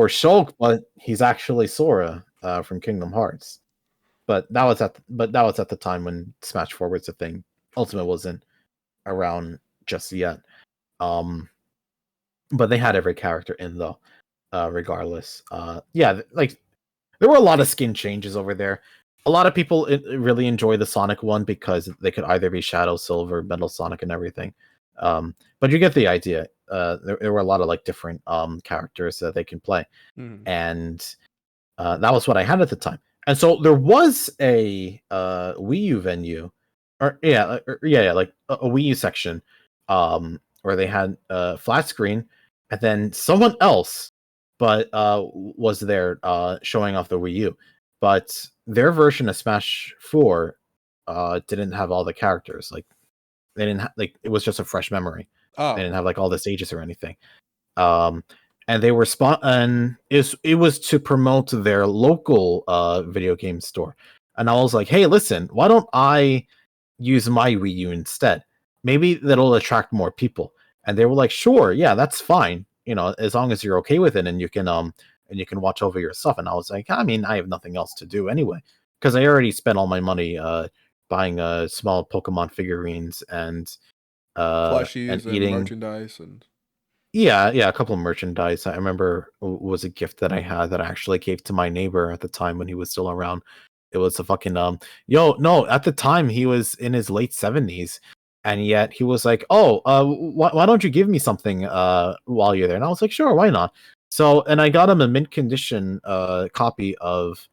Shulk, but he's actually Sora from Kingdom Hearts. But that was at the time when Smash 4 was a thing. Ultimate wasn't around just yet. But they had every character in though, regardless. Yeah, like there were a lot of skin changes over there. A lot of people really enjoy the Sonic one because they could either be Shadow, Silver, Metal Sonic, and everything. But you get the idea. There were a lot of like different characters that they can play, Mhm. and that was what I had at the time. And so there was a Wii U venue, or like a Wii U section, where they had flat screen, and then someone else, but was there showing off the Wii U, but their version of Smash 4 didn't have all the characters. Like they didn't like it was just a fresh memory. They didn't Oh. have like all the stages or anything. Um, and they were and it was to promote their local video game store. And I was like, hey, listen, why don't I use my Wii U instead? Maybe that'll attract more people. And they were like, sure, yeah, that's fine. As long as you're okay with it and you can watch over your stuff. And I was like, I mean, I have nothing else to do anyway. Because I already spent all my money buying small Pokemon figurines and Plushies and eating. merchandise and Yeah, a couple of merchandise. I remember was a gift that I had that I actually gave to my neighbor at the time when he was still around. It was a fucking no, at the time he was in his late 70s, and yet he was like, "Oh, why don't you give me something while you're there?" And I was like, "Sure, why not?" So, and I got him a mint condition copy of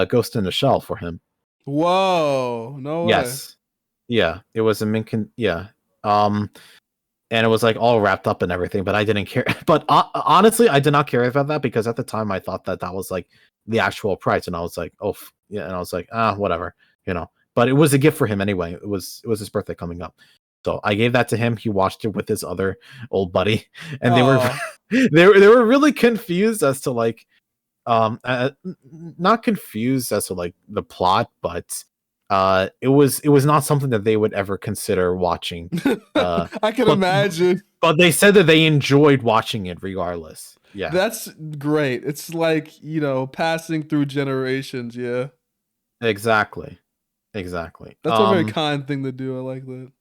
Ghost in the Shell for him. whoa, no way. Yes. Yeah, it was a yeah. Um and it was like all wrapped up and everything, but I didn't care. But honestly, I did not care about that because at the time I thought that was like the actual price, and I was like, oh yeah, and I was like, whatever. But it was a gift for him anyway. It was his birthday coming up, so I gave that to him. He watched it with his other old buddy, and they were Oh. they were really confused as to like not confused as to like the plot, but it was not something that they would ever consider watching. I can But imagine. but they said that they enjoyed watching it regardless. Yeah, That's great. It's like, passing through generations, yeah. exactly. Exactly. That's a very kind thing to do. I like that.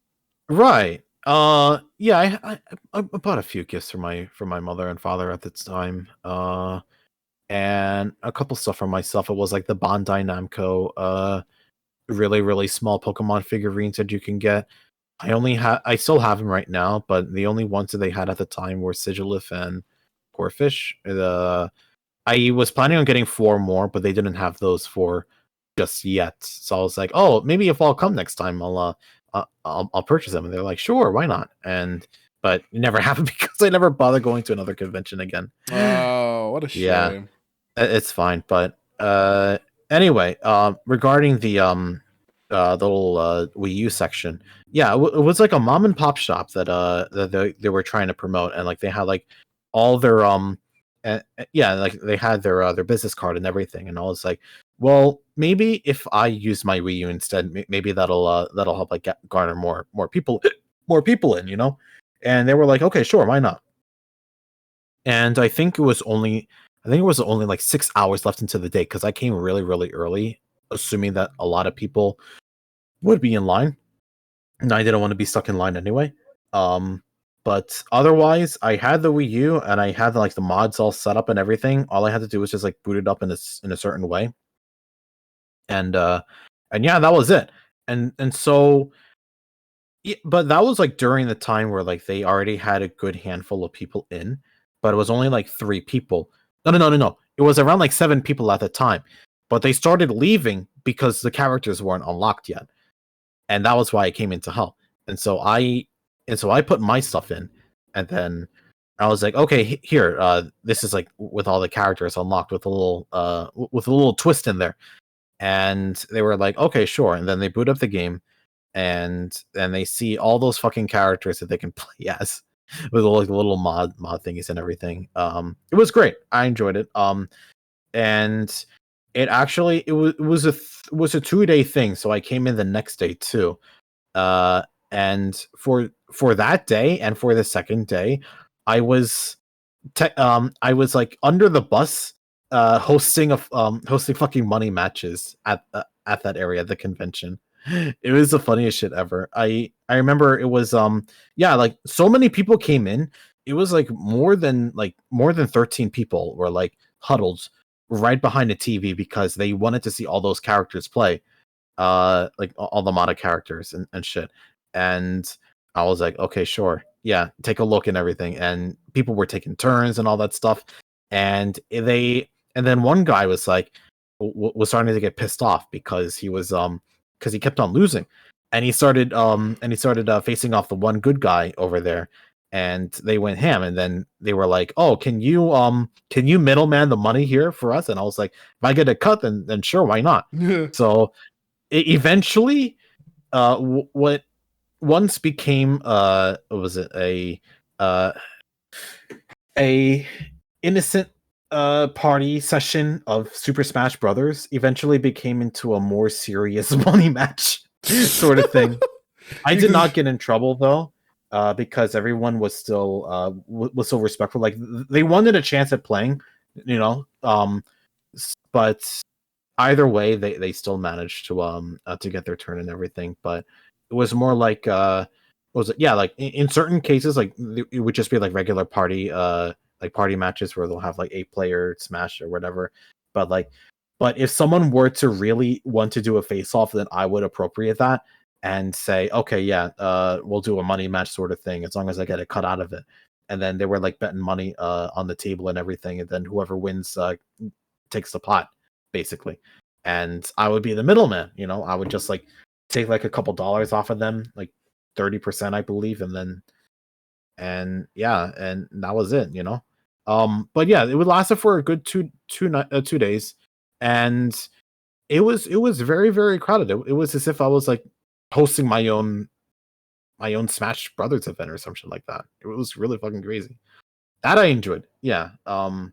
Right. Yeah, I bought a few gifts for my mother and father at the time. And a couple stuff for myself. It was like the Bandai Namco really really small Pokemon figurines that you can get. I still have them right now, but the only ones that they had at the time were Sigilif and Corfish. I was planning on getting 4 more, but they didn't have those 4 just yet. So I was like, "Oh, maybe if I'll come next time, I'll purchase them." And they're like, "Sure, why not?" But it never happened because I never bothered going to another convention again. Oh, what a Yeah. shame. It's fine, but anyway, regarding the little Wii U section, yeah, it was like a mom and pop shop that they were trying to promote, and like they had like all their yeah, like they had their business card and everything, and I was like, well, maybe if I use my Wii U instead, maybe that'll help like garner more people more people in, you know. And they were like, okay, sure, why not? And I think it was only like 6 hours left into the day because I came really early, assuming that a lot of people would be in line, and I didn't want to be stuck in line anyway. Um, but otherwise, I had the Wii U and I had like the mods all set up and everything. All I had to do was just like boot it up in a certain way, and yeah, that was it. And so, yeah, but that was like during the time where like they already had a good handful of people in, but it was only like 3 people. No. It was around like 7 people at the time, but they started leaving because the characters weren't unlocked yet, and that was why I came into hell. And so I put my stuff in, and then I was like, okay, here, this is like with all the characters unlocked with a little with a little twist in there, and they were like, okay, sure, and then they boot up the game and then they see all those fucking characters that they can play as with all like the little mod thingies and everything. It was great. I enjoyed it. And it actually was a 2-day thing, so I came in the next day too. And for that day and for the second day, I was I was like under the bus hosting fucking money matches at that area at the convention. It was the funniest shit ever. I remember it was yeah, like so many people came in. It was like more than 13 people were like huddled right behind the TV because they wanted to see all those characters play. Like all the modded characters and shit. And I was like, okay, sure. Yeah, take a look and everything. And people were taking turns and all that stuff. And then one guy was like was starting to get pissed off because he kept on losing. And he started facing off the one good guy over there, and they went ham. And then they were like, "Oh, can you middleman the money here for us?" And I was like, "If I get a cut, then sure, why not?" So eventually, what once became what was it, uh a innocent party session of Super Smash Brothers eventually became into a more serious money match sort of thing. I did not get in trouble though, because everyone was still was so respectful. Like they wanted a chance at playing, you know. But either way, they still managed to get their turn and everything. But it was more like was it, yeah, like in certain cases, like it would just be like regular party matches where they'll have like 8 player smash or whatever. But like, but if someone were to really want to do a face off, then I would appropriate that and say, okay, yeah, we'll do a money match sort of thing as long as I get a cut out of it. And then they were like betting money on the table and everything, and then whoever wins takes the pot basically. And I would be the middleman, you know. I would just like take like a couple dollars off of them, like 30%, I believe, and yeah, and that was it, you know. But yeah, it would lasted for a good 2 days, and it was very crowded. It was as if I was like hosting my own Smash Brothers event or something like that. It was really fucking crazy. That I enjoyed. Yeah. But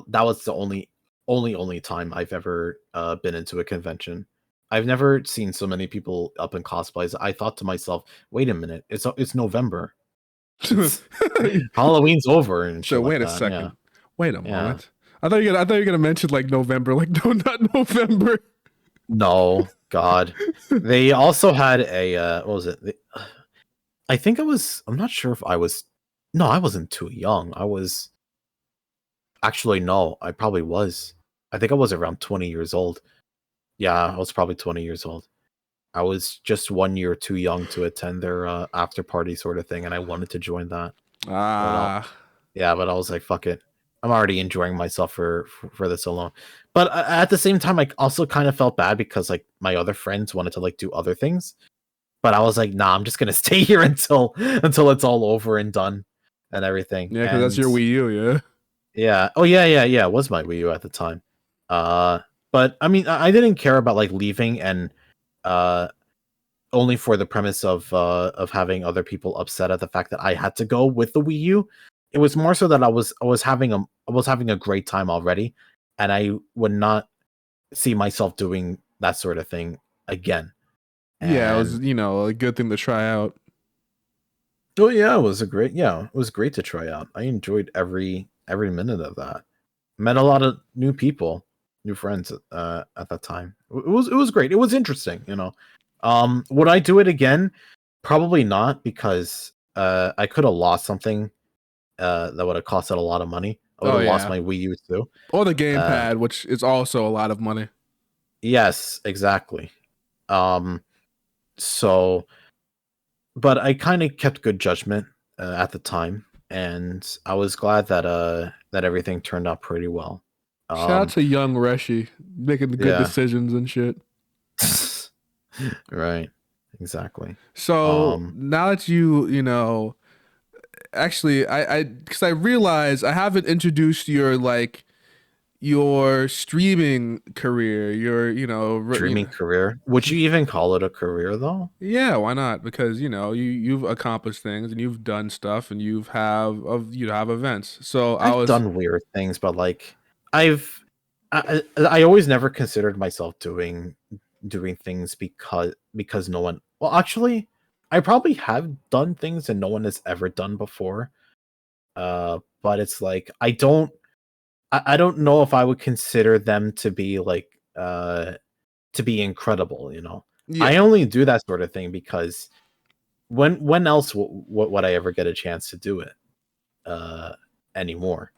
that was the only time I've ever been into a convention. I've never seen so many people up in cosplays. I thought to myself, "Wait a minute, it's November. It's Halloween's over and So shit like wait a that." Yeah, second. Wait a yeah. moment. I thought you were gonna mention like November. Like no, not November. No, God. They also had a what was it? I think I was. I'm not sure if I was. No, I wasn't too young. I was actually no. I probably was. I think I was around 20 years old. Yeah, I was probably 20 years old. I was just 1 year too young to attend their after party sort of thing, and I wanted to join that. But Ah. yeah, but I was like, fuck it. I'm already enjoying myself for this alone. But at the same time, I also kind of felt bad because like my other friends wanted to like do other things, but I was like, nah, I'm just gonna stay here until it's all over and done and everything. Yeah, because that's And your Wii U, yeah. Yeah. Oh yeah. It was my Wii U at the time. Uh, but I mean, I didn't care about like leaving and uh only for the premise of having other people upset at the fact that I had to go with the Wii U. It was more so that I was having a great time already, and I would not see myself doing that sort of thing again. Yeah, it was, And a good thing to try out. oh yeah, it was great to try out. I enjoyed every minute of that. Met a lot of new people, new friends at that time. It was great. It was interesting. Would I do it again? Probably not, because I could have lost something that would have costed a lot of money. I would Oh have lost yeah. my Wii U too. Or the Uh, gamepad, which is also a lot of money. yes, exactly. Um, so, but I kind of kept good judgment at the time, and I was glad that everything turned out pretty well. Shout out Um, to young Reshii making the good yeah, decisions and shit. right, exactly. So Um, now that actually, because I realize I haven't introduced your streaming career, Dreaming career. Would you even call it a career though? yeah, why not? Because you've accomplished things and you've done stuff and you have events. So I I've was done weird things, but like I've I always never considered myself doing things because no one. Well, actually, I probably have done things that no one has ever done before. But it's like I don't know if I would consider them to be incredible. I yeah. only do that sort of thing because when else would I ever get a chance to do it uh anymore?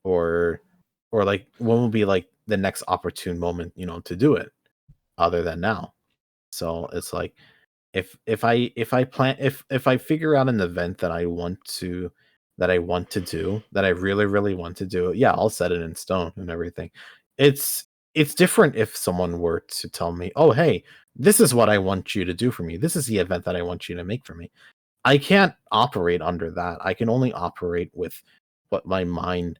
or or like when will be like the next opportune moment to do it other than now? So it's like if I figure out an event that I want to do, that I really want to do, yeah, I'll set it in stone and everything. It's different if someone were to tell me, oh hey, this is what I want you to do for me, this is the event that I want you to make for me. I can't operate under that. I can only operate with what my mind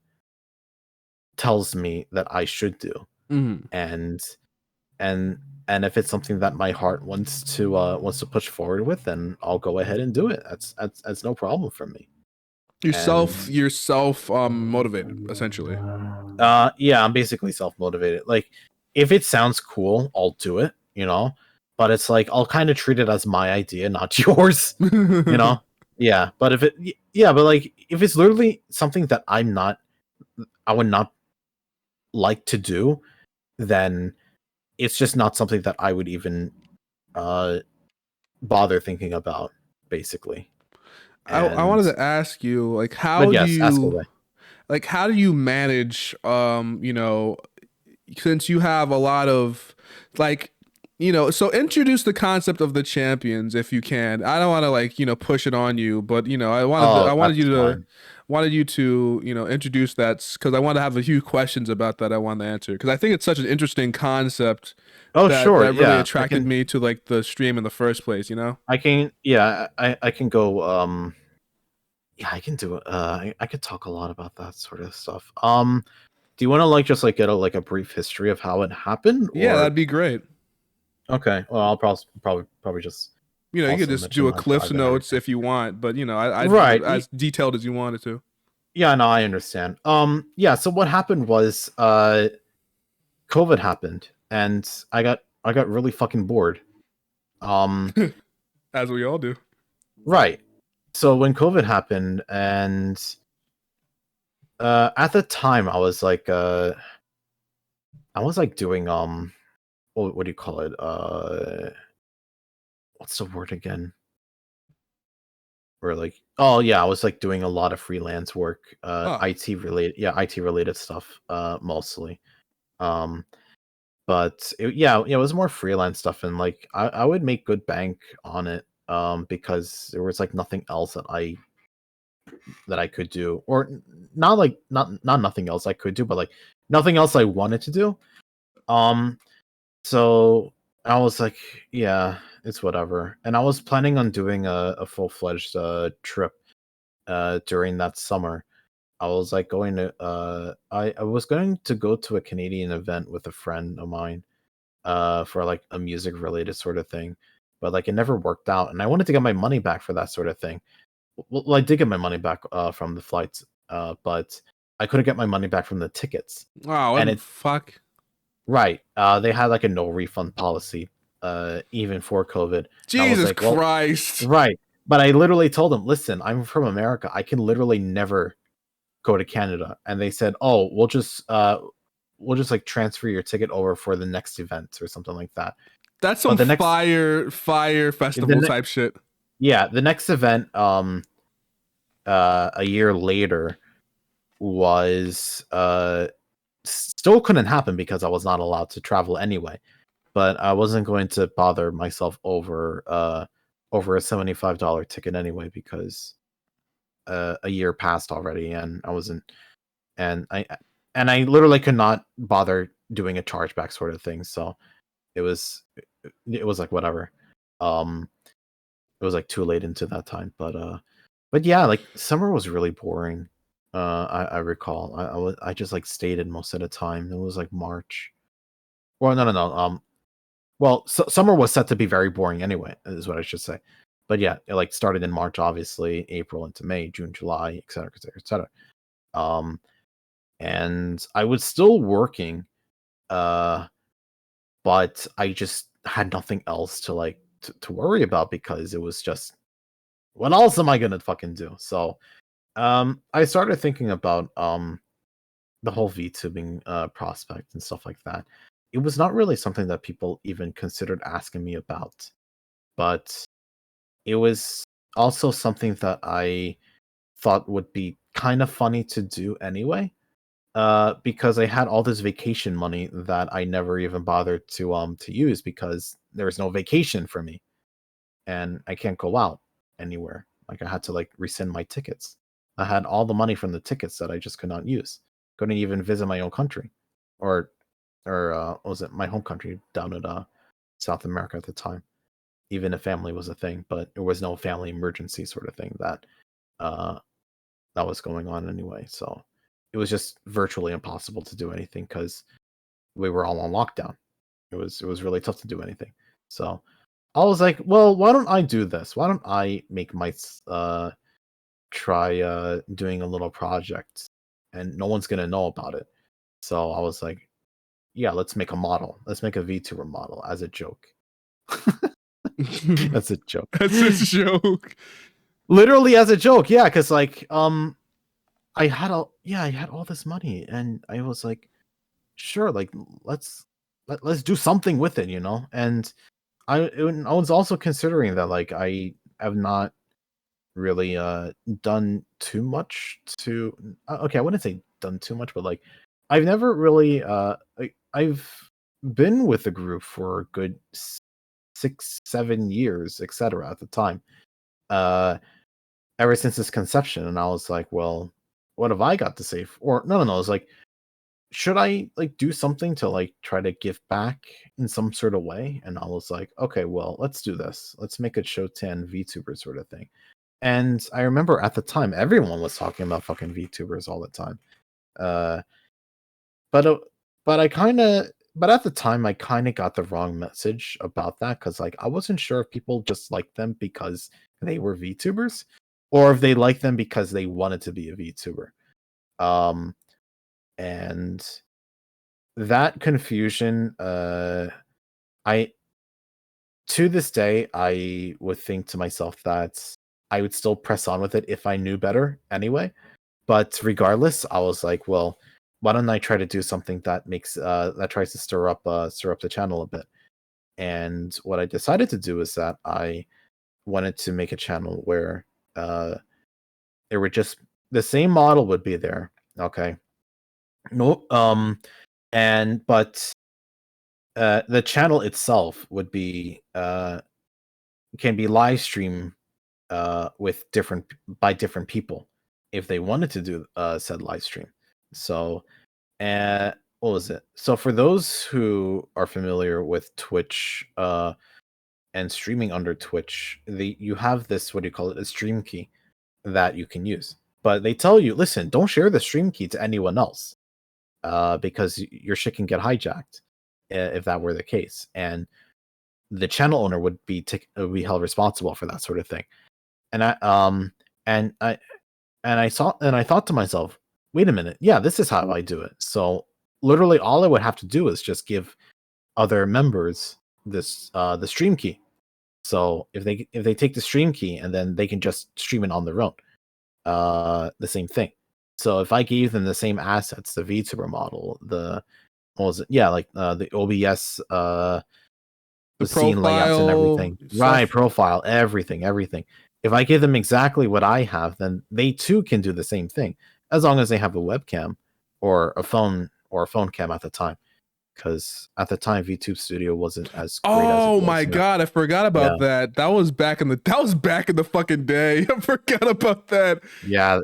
tells me that I should do. Mhm. And and and if it's something that my heart wants to push forward with, then I'll go ahead and do it. That's no problem for me. And You're self motivated essentially. yeah, I'm basically self-motivated. Like if it sounds cool, I'll do it. But it's like I'll kind of treat it as my idea, not yours, you know? Yeah, but yeah, but like if it's literally something that I would not like to do, then it's just not something that I would even uh bother thinking about, basically. I wanted And to ask you but yes, ask away. how do you manage since you have a lot of like so introduce the concept of the champions if you can. I don't want to push it on you, but Oh, that's fine. wanted you to introduce that because I want to have a few questions about that I want to answer because I think it's such an interesting concept Oh, that sure. really Yeah, attracted me to like the stream in the first place. I can. Yeah, I can go. Yeah, I can do it. I could talk a lot about that sort of stuff. Do you want to like just like get a brief history of how it happened, Yeah, or that'd be great. okay? Well, I'll probably just You could also just mention do a my Cliff's drive and notes everything. if you want, but I'd give it Right. as detailed as you wanted to. Yeah. No, I understand. Yeah. So what happened was, COVID happened, and I got really fucking bored. Um, As we all do. right. So when COVID happened, and at the time I was like doing what do you call it? What's the word again? Where like oh yeah, I was like doing a lot of freelance work, Oh, IT related stuff, mostly. Um, but yeah, it was more freelance stuff, and like I would make good bank on it, because there was like nothing else that I could do, or not like not nothing else I could do, but like nothing else I wanted to do. Um, so I was like, yeah, it's whatever. And I was planning on doing a full fledged trip during that summer. I was like going to I was going to go to a Canadian event with a friend of mine for like a music related sort of thing, but like it never worked out, and I wanted to get my money back for that sort of thing. Well, I did get my money back from the flights, but I couldn't get my money back from the tickets. Wow, what And the it fuck? right, they had like a no refund policy, even for COVID, and I was Jesus like, well, Christ. right, but I literally told them, listen, I'm from America, I can literally never go to Canada, and they said, oh, we'll just like transfer your ticket over for the next event or something like that. That's But some fire the festival ne- type shit. yeah, the next event, a year later was still couldn't happen because I was not allowed to travel anyway. But I wasn't going to bother myself over a $75 ticket anyway because a year passed already and I wasn't and I literally could not bother doing a chargeback sort of thing. So it was it was like whatever. Um it was like too late into that time. But yeah, like summer was really boring. I recall. I just like stayed in most of the time. It was like March. Well, no. Well, summer was set to be very boring anyway, is what I should say. But yeah, it like started in March, obviously, April into May, June, July, etc., etc., etc. Um, and I was still working, uh, but I just had nothing else to like to worry about because it was just what else am I gonna fucking do? So I started thinking about the whole VTubing prospect and stuff like that. It was not really something that people even considered asking me about, but it was also something that I thought would be kind of funny to do anyway. Because I had all this vacation money that I never even bothered to use because there was no vacation for me and I can't go out anywhere. Like I had to like rescind my tickets. I had all the money from the tickets that I just could not use. Couldn't even visit my own country, or what was it my home country down at South America at the time. Even if family was a thing, but there was no family emergency sort of thing uh that was going on anyway. So it was just virtually impossible to do anything because we were all on lockdown. It was really tough to do anything. So I was like, well, why don't I do this? Why don't I make my try doing a little project and no one's gonna know about it. So I was like, yeah, let's make a model. Let's make a VTuber model as a joke. That's a joke. That's a joke. Literally as a joke, yeah, because like I had all this money and I was like, sure, like let's do something with it, you know? And I was also considering that like I have not really done too much to okay, I wouldn't say done too much, but like I've never really like I've been with the group for a good 6 7 years, etc. at the time, uh ever since its conception. And I was like, well, what have I got to say or no, it's like, should I like do something to like try to give back in some sort of way? And I was like, okay, well, let's do this. Let's make a Showtan VTuber sort of thing. And I remember at the time, everyone was talking about fucking VTubers all the time. Uh, but but I kind of, but at the time, I kind of got the wrong message about that because like I wasn't sure if people just liked them because they were VTubers, or if they liked them because they wanted to be a VTuber. Um, and that confusion, I to this day, I would think to myself that I would still press on with it if I knew better anyway. But regardless, I was like, well, why don't I try to do something that makes that tries to stir up the channel a bit. And what I decided to do is that I wanted to make a channel where it would just the same model would be there. Okay. No and but the channel itself would be can be live stream with different by different people if they wanted to do said live stream. So what was it? So for those who are familiar with Twitch and streaming under Twitch, the you have this, what do you call it, a stream key that you can use. but they tell you, listen, don't share the stream key to anyone else, because your shit can get hijacked if that were the case, and the channel owner would be held responsible for that sort of thing. And and I I thought to myself, wait a minute, yeah, this is how I do it. So literally, all I would have to do is just give other members the stream key. So if they take the stream key and then they can just stream it on their own, the same thing. So if I gave them the same assets, the VTuber model, the what was it? Yeah, like the OBS, The the scene layouts and profile everything, right? stuff. Profile, everything. If I give them exactly what I have, then they too can do the same thing, as long as they have a webcam or a phone cam at the time. Because at the time, VTube Studio wasn't as great as it Oh my was now. god, I forgot Yeah. about that. That was back in the fucking day. I forgot about that. Yeah.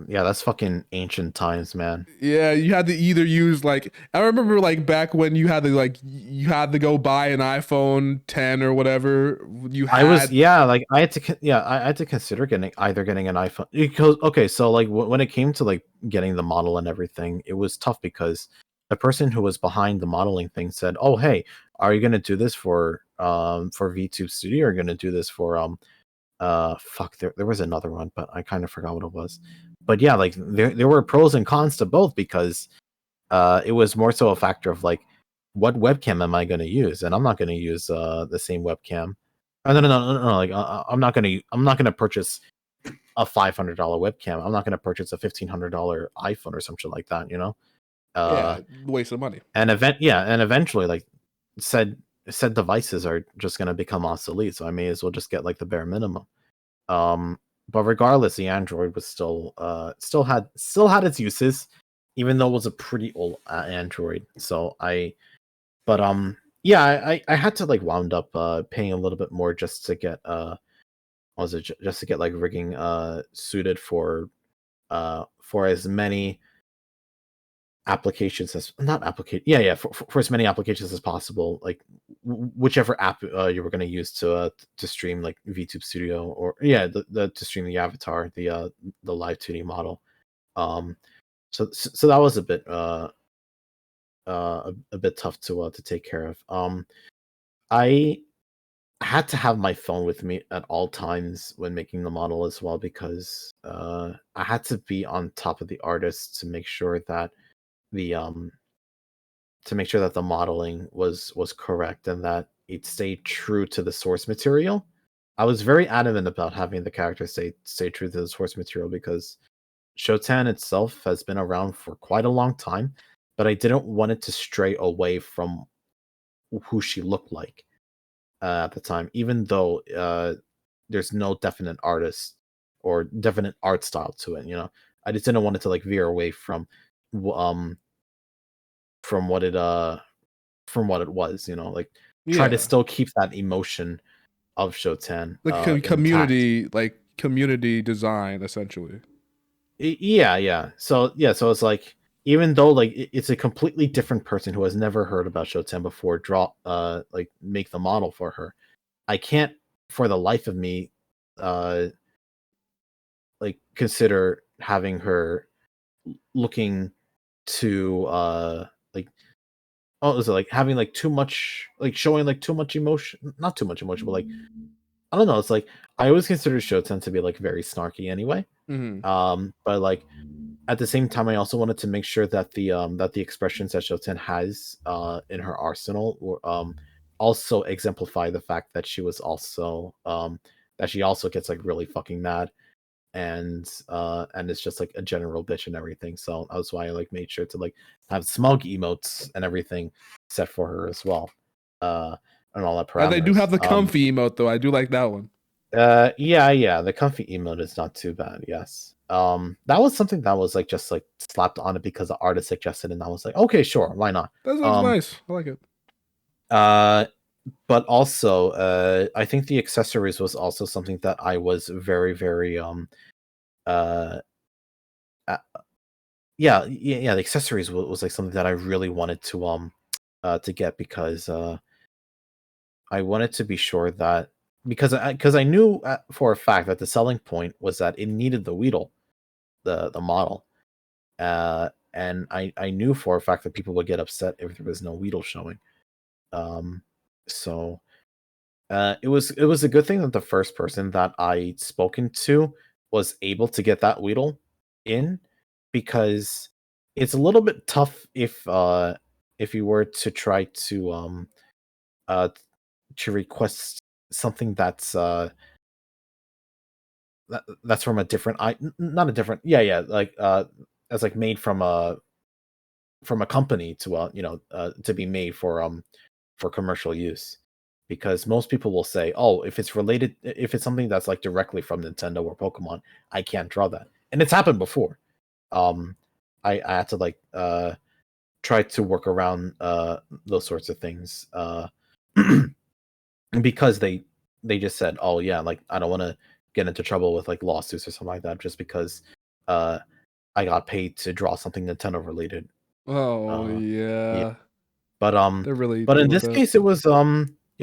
That's fucking ancient times, man. Yeah, you had to either use like I remember like back when you had to go buy an iPhone 10 or whatever. You I was had like I had to consider getting an iPhone because okay, so like when it came to like getting the model and everything, it was tough because the person who was behind the modeling thing said, "Oh, hey, are you gonna do this for VTube Studio? Or are you gonna do this for fuck there was another one, but I kind of forgot what it was." But yeah, like there were pros and cons to both because it was more so a factor of like, what webcam am I going to use? And I'm not going to use the same webcam. No. Like I'm not gonna purchase a $500 webcam. I'm not gonna purchase a $1,500 iPhone or something like that. You know. Uh, yeah, waste of money. and eventually, like said said devices are just gonna become obsolete. So I may as well just get like the bare minimum. Um, but regardless, the Android was still had its uses, even though it was a pretty old Android. So but yeah, I had to like wound up paying a little bit more just to get what was it just to get like rigging suited for as many applications as not application yeah for as many applications as possible, like whichever app you were going to use to stream like VTube Studio or yeah the to stream the avatar, the live 2D model. um so that was a bit a bit tough to take care of. I had to have my phone with me at all times when making the model as well because I had to be on top of the artist the um to make sure that the modeling was correct and that it stayed true to the source material. I was very adamant about having the character stay true to the source material because Showtan itself has been around for quite a long time, but I didn't want it to stray away from who she looked like at the time, even though there's no definite artist or definite art style to it. You know, I just didn't want it to like veer away w- um from from what it was. You know, like try to Yeah. still keep that emotion of Shoten Like intact. community design essentially. So it's like even though like it's a completely different person who has never heard about Shoten before, like make the model for her. I can't for the life of me uh like consider having her looking to like oh is it like having like too much like showing like too much emotion, not too much emotion, but like I don't know, it's like I always consider Shoten to be like very snarky anyway. Hmm. But like at the same time I also wanted to make sure that the expressions that Shoten has in her arsenal were also exemplify the fact that she was also that she also gets like really fucking mad and it's just like a general bitch and everything. So that's why I like made sure to like have smug emotes and everything set for her as well. Uh and all that And they do have parameters. the comfy emote though. I do like that one. Yeah, the comfy emote is not too bad, yes. That was something that was like just like slapped on it because the artist suggested and I was like, okay, sure, why not? That looks Um nice. I like it. uh but also I think the accessories was also something that I was very uh yeah, the accessories was like something that I really wanted to get because I wanted to be sure that because I knew for a fact that the selling point was that it needed the Weedle. the model. And I knew for a fact that people would get upset if there was no Weedle showing. So it was a good thing that the first person that I spoken to was able to get that Weedle in, because it's a little bit tough if you were to try uh to request something that's from a different not a different, yeah, like that's like made from a company to to be made for commercial use, because most people will say, oh, if it's something that's like directly from Nintendo or Pokemon, I can't draw that. And it's happened before. um I had to like try to work around those sorts of things, because they just said, oh yeah, like I don't want to get into trouble with like lawsuits or something like that just because uh I got paid to draw something Nintendo related. Oh Yeah. yeah, But they're really but good in with this that. case it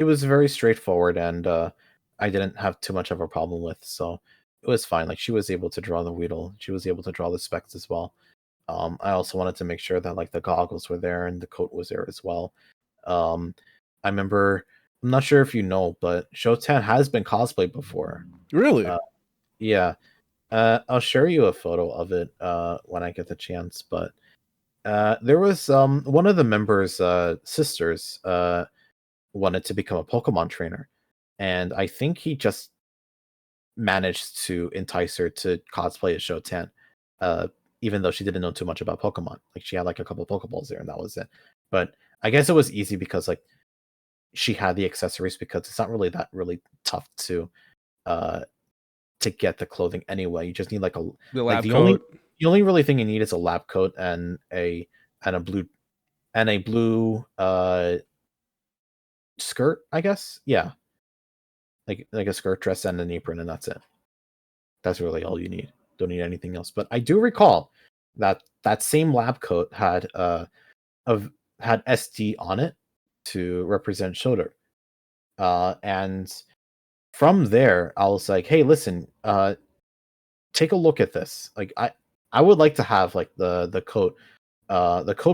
was very straightforward, and I didn't have too much of a problem with, so it was fine. Like she was able to draw the Weedle, she was able to draw the specs as well. I also wanted to make sure that like the goggles were there and the coat was there as well. Um I remember, I'm not sure if you know, but Showtan has been cosplayed before. Really? Uh yeah. I'll share you a photo of it when I get the chance, but there was one of the members' sisters wanted to become a Pokemon trainer, and I think he just managed to entice her to cosplay as Shotan, uh, even though she didn't know too much about Pokemon. Like she had like a couple of Pokeballs there, and that was it. But I guess it was easy because like she had the accessories, because it's not really that really tough uh to get the clothing anyway. You just need like The like lab coat. the only really thing you need is a lab coat and a blue skirt, I guess. Yeah, like a skirt, dress, and an apron, and that's it. That's really all you need. Don't need anything else. But I do recall that that same lab coat of had SD on it to represent shoulder. And from there, I was like, hey, listen, take a look at this. Like I would like to have like the coat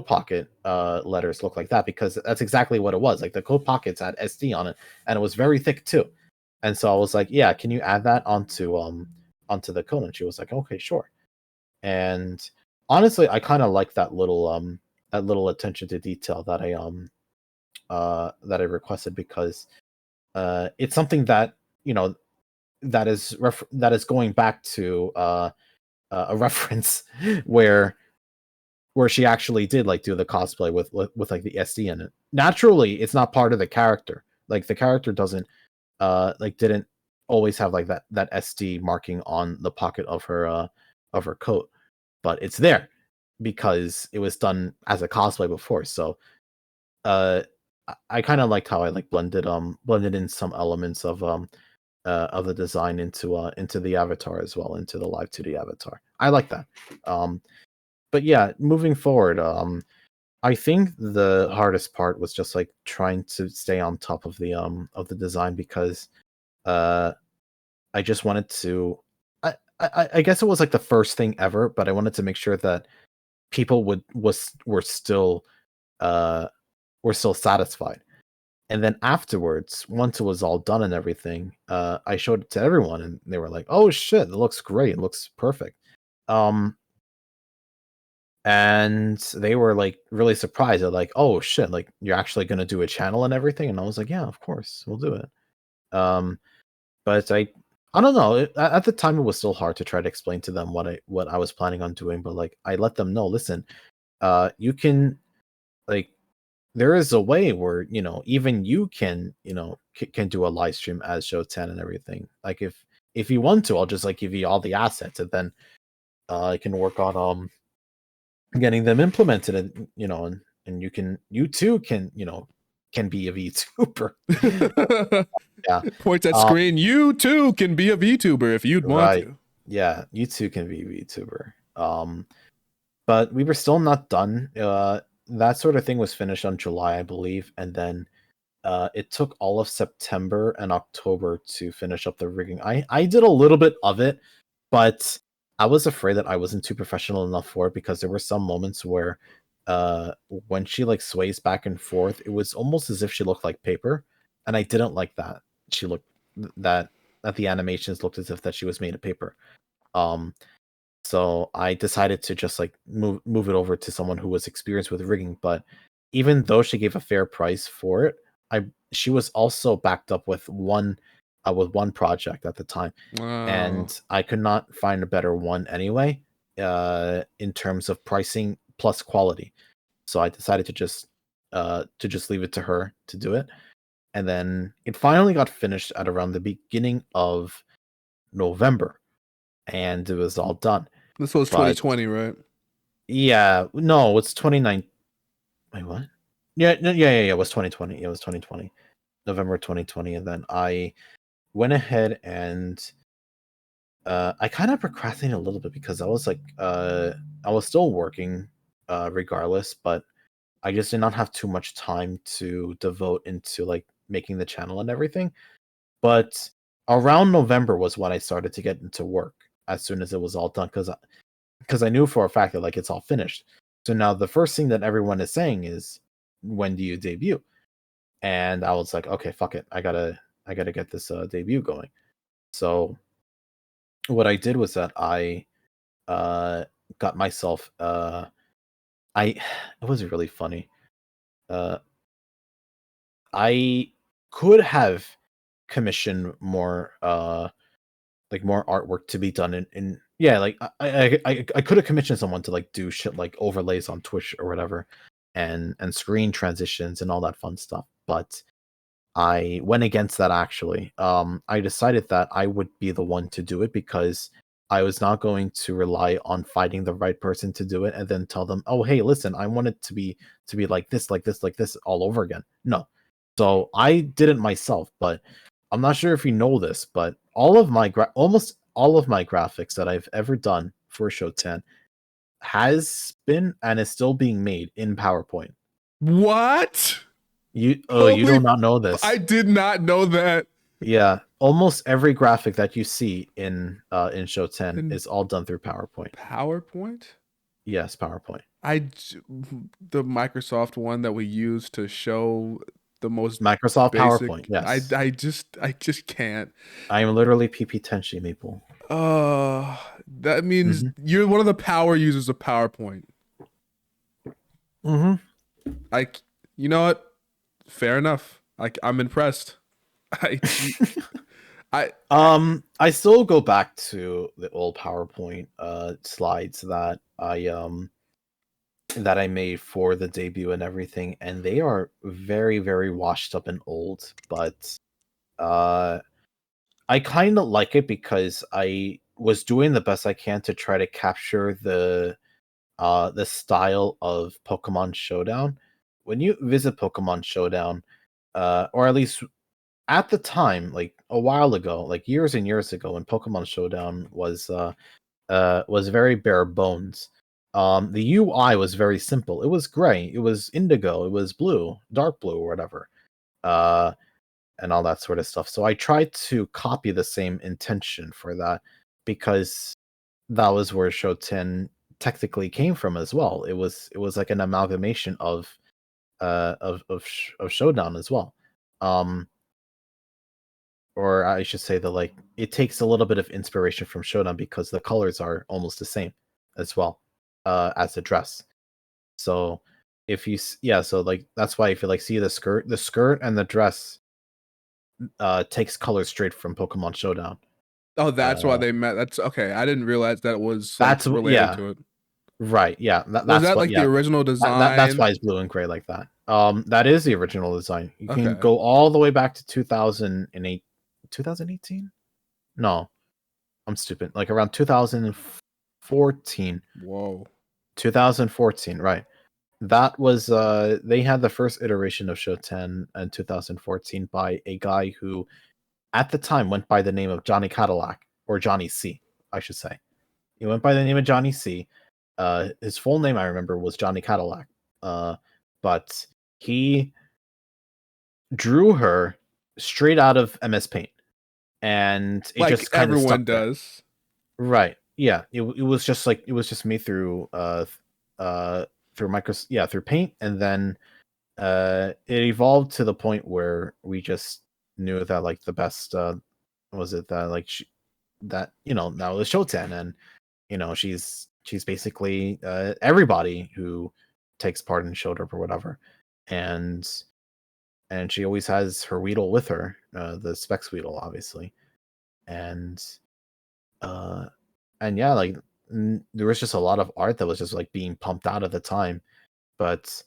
pocket letters look like that, because that's exactly what it was. Like the coat pockets had SD on it, and it was very thick too. And so I was like, yeah, can you add that onto the coat? And she was like, okay, sure. And honestly, I kind of like that little attention to detail that I requested, because it's something that, you know, that is going back to a reference where she actually did like do the cosplay with like the SD in it. Naturally, it's not part of the character. Like the character doesn't like didn't always have like that SD marking on the pocket of her coat, but it's there because it was done as a cosplay before. So uh I kind of liked how I like blended in some elements of the design into the avatar as well, into the live 2D avatar. I like that. But yeah, moving forward, I think the hardest part was just like trying to stay on top of the design, because uh I just wanted to I guess it was like the first thing ever, but I wanted to make sure that people uh were still satisfied. And then afterwards, once it was all done and everything, I showed it to everyone, and they were like, "Oh shit, it looks great. It looks perfect." Um and they were like really surprised. They're like, "Oh shit, like you're actually going to do a channel and everything?" And I was like, "Yeah, of course. We'll do it." Um but I don't know. At the time, it was still hard to try to explain to them what I was planning on doing. But like, I let them know, listen, you can like there is a way where even you can can do a live stream as Showtan and everything. Like if you want to, I'll just like give you all the assets, and then I can work on getting them implemented, and you too can can be a VTuber. Yeah. Point at Um, screen. You too can be a VTuber if you'd want right. to. Yeah, you too can be a VTuber. But we were still not done. That sort of thing was finished on July, I believe, and then it took all of September and October to finish up the rigging. I did a little bit of it, but I was afraid that I wasn't too professional enough for it because there were some moments where when she like sways back and forth, it was almost as if she looked like paper, and I didn't like that. She looked that that the animations looked as if that she was made of paper. Um so I decided to just like move it over to someone who was experienced with rigging, but even though she gave a fair price for it, I she was also backed up with one project at the time, Oh, and I could not find a better one anyway, in terms of pricing plus quality. So I decided to just leave it to her to do it. And then it finally got finished at around the beginning of November, and it was all done. this was But 2020, right? yeah, no, it's 29. Wait, what? Yeah, no, yeah. It was 2020. Yeah, it was 2020, November 2020, and then I went ahead and I kind of procrastinated a little bit because I was still working regardless, but I just did not have too much time to devote into like making the channel and everything. But around November was when I started to get into work as soon as it was all done because I knew for a fact that like it's all finished. So now the first thing that everyone is saying is, when do you debut? And I was like, okay, fuck it, I gotta get this debut going. So what I did was that I uh got myself I it was really funny. Uh I could have commissioned more like more artwork to be done in yeah, like I could have commissioned someone to like do shit like overlays on Twitch or whatever, and screen transitions and all that fun stuff. But I went against that actually. I decided that I would be the one to do it because I was not going to rely on finding the right person to do it and then tell them, "Oh, hey, listen, I want it to be like this, like this, like this all over again." No. So I did it myself, but I'm not sure if you know this, but all of my almost all of my graphics that I've ever done for Showtan has been and is still being made in PowerPoint. What? You Holy! do not know I this. did not know that. Yeah, almost every graphic that you see in Show 10 In is all done through PowerPoint. PowerPoint, Yes, PowerPoint. I the Microsoft one that we use to show the most Microsoft PowerPoint. basic. Yes. I just can't. I am literally PP Tenshi Maple. That means Mhm. you're one of the power users of PowerPoint. Mhm. I, you know what? Fair enough. I'm impressed. I, I, I still go back to the old PowerPoint slides that I made for the debut and everything, and they are very, very washed up and old, but uh I kind of like it because I was doing the best I can to try to capture the style of Pokemon Showdown. When you visit Pokemon Showdown, or at least at the time, like a while ago, like years and years ago, when Pokemon Showdown was very bare bones. The UI was very simple. It was gray, it was indigo, it was blue, dark blue, or whatever. Uh, and all that sort of stuff. So I tried to copy the same intention for that because that was where Shoten technically came from as well. It was like an amalgamation of Showdown as well. Um or I should say that like it takes a little bit of inspiration from Showdown because the colors are almost the same as well as the dress. So if you yeah, so like that's why if you like see the skirt and the dress takes colors straight from Pokemon Showdown. oh, that's why Uh, they met. That's okay. I didn't realize that was like that's related yeah, to it. right, yeah. Was That's that what like the yeah. original That's design? why it's blue and gray like that. That is the original design. You can Okay. go all the way back to 2008, 2018. No, I'm stupid. Like around 2014, Whoa. 2014, right? That was they had the first iteration of Shoten in 2014 by a guy who at the time went by the name of Johnny Cadillac or Johnny C, I should say. He went by the name of Johnny C. His full name I remember was Johnny Cadillac. Uh, but he drew her straight out of MS Paint, and it Like just kind of everyone stuck there. does. Right. yeah, it was just like it was just me through through through Paint, and then it evolved to the point where we just knew that like the best was it that like that now the Showtan, and she's basically everybody who takes part in Showdope or whatever, and she always has her Weedle with her, the Specs Weedle, obviously, and uh yeah, like there was just a lot of art that was just like being pumped out at the time. But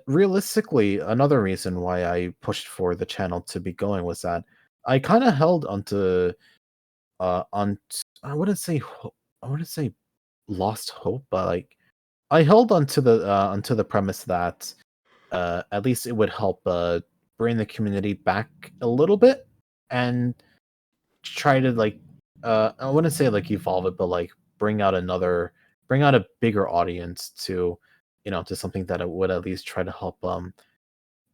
realistically, another reason why I pushed for the channel to be going was that I kind of held onto on I wouldn't say I wouldn't say lost hope, but like I held onto the premise that at least it would help bring the community back a little bit, and try to like I wouldn't say like evolve it, but like bring out a bigger audience to to something that it would at least try to help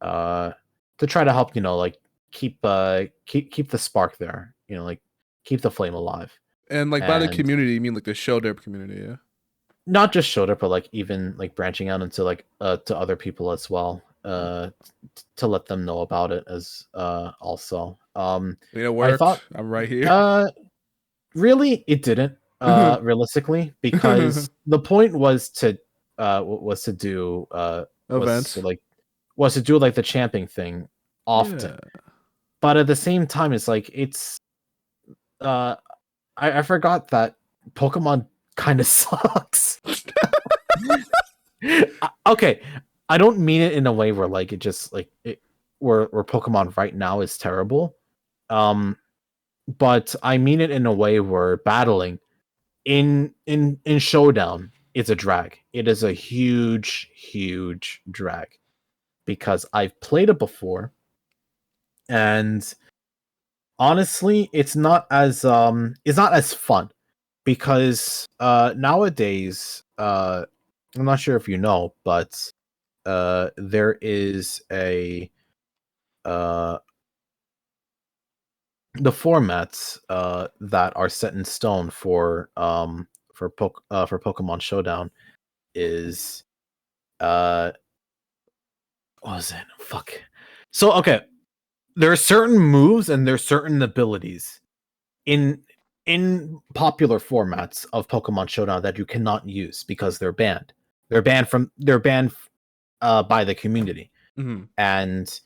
uh to try to help like keep the spark there, like keep the flame alive. And like by the And community, you mean like the show derp community, yeah? not just Shota, but like even like branching out into like to other people as well, to let them know about it as also. It I thought worked. I'm right here. uh really, it didn't, realistically, because the point was to do Events. was to do like the champing thing Yeah. often. But at the same time, it's like uh I forgot that Pokemon kind of sucks. Okay, I don't mean it in a way where like it just like it where Pokemon right now is terrible. Um but I mean it in a way where battling in Showdown, it's a drag. It is a huge drag because I've played it before, and honestly, it's not as fun because nowadays I'm not sure if you know, but there is a uh the formats that are set in stone for Pokemon Showdown is uh what was it? Fuck. So okay, there are certain moves and there's certain abilities in popular formats of Pokemon Showdown that you cannot use because they're banned. They're banned by the community. Hmm. And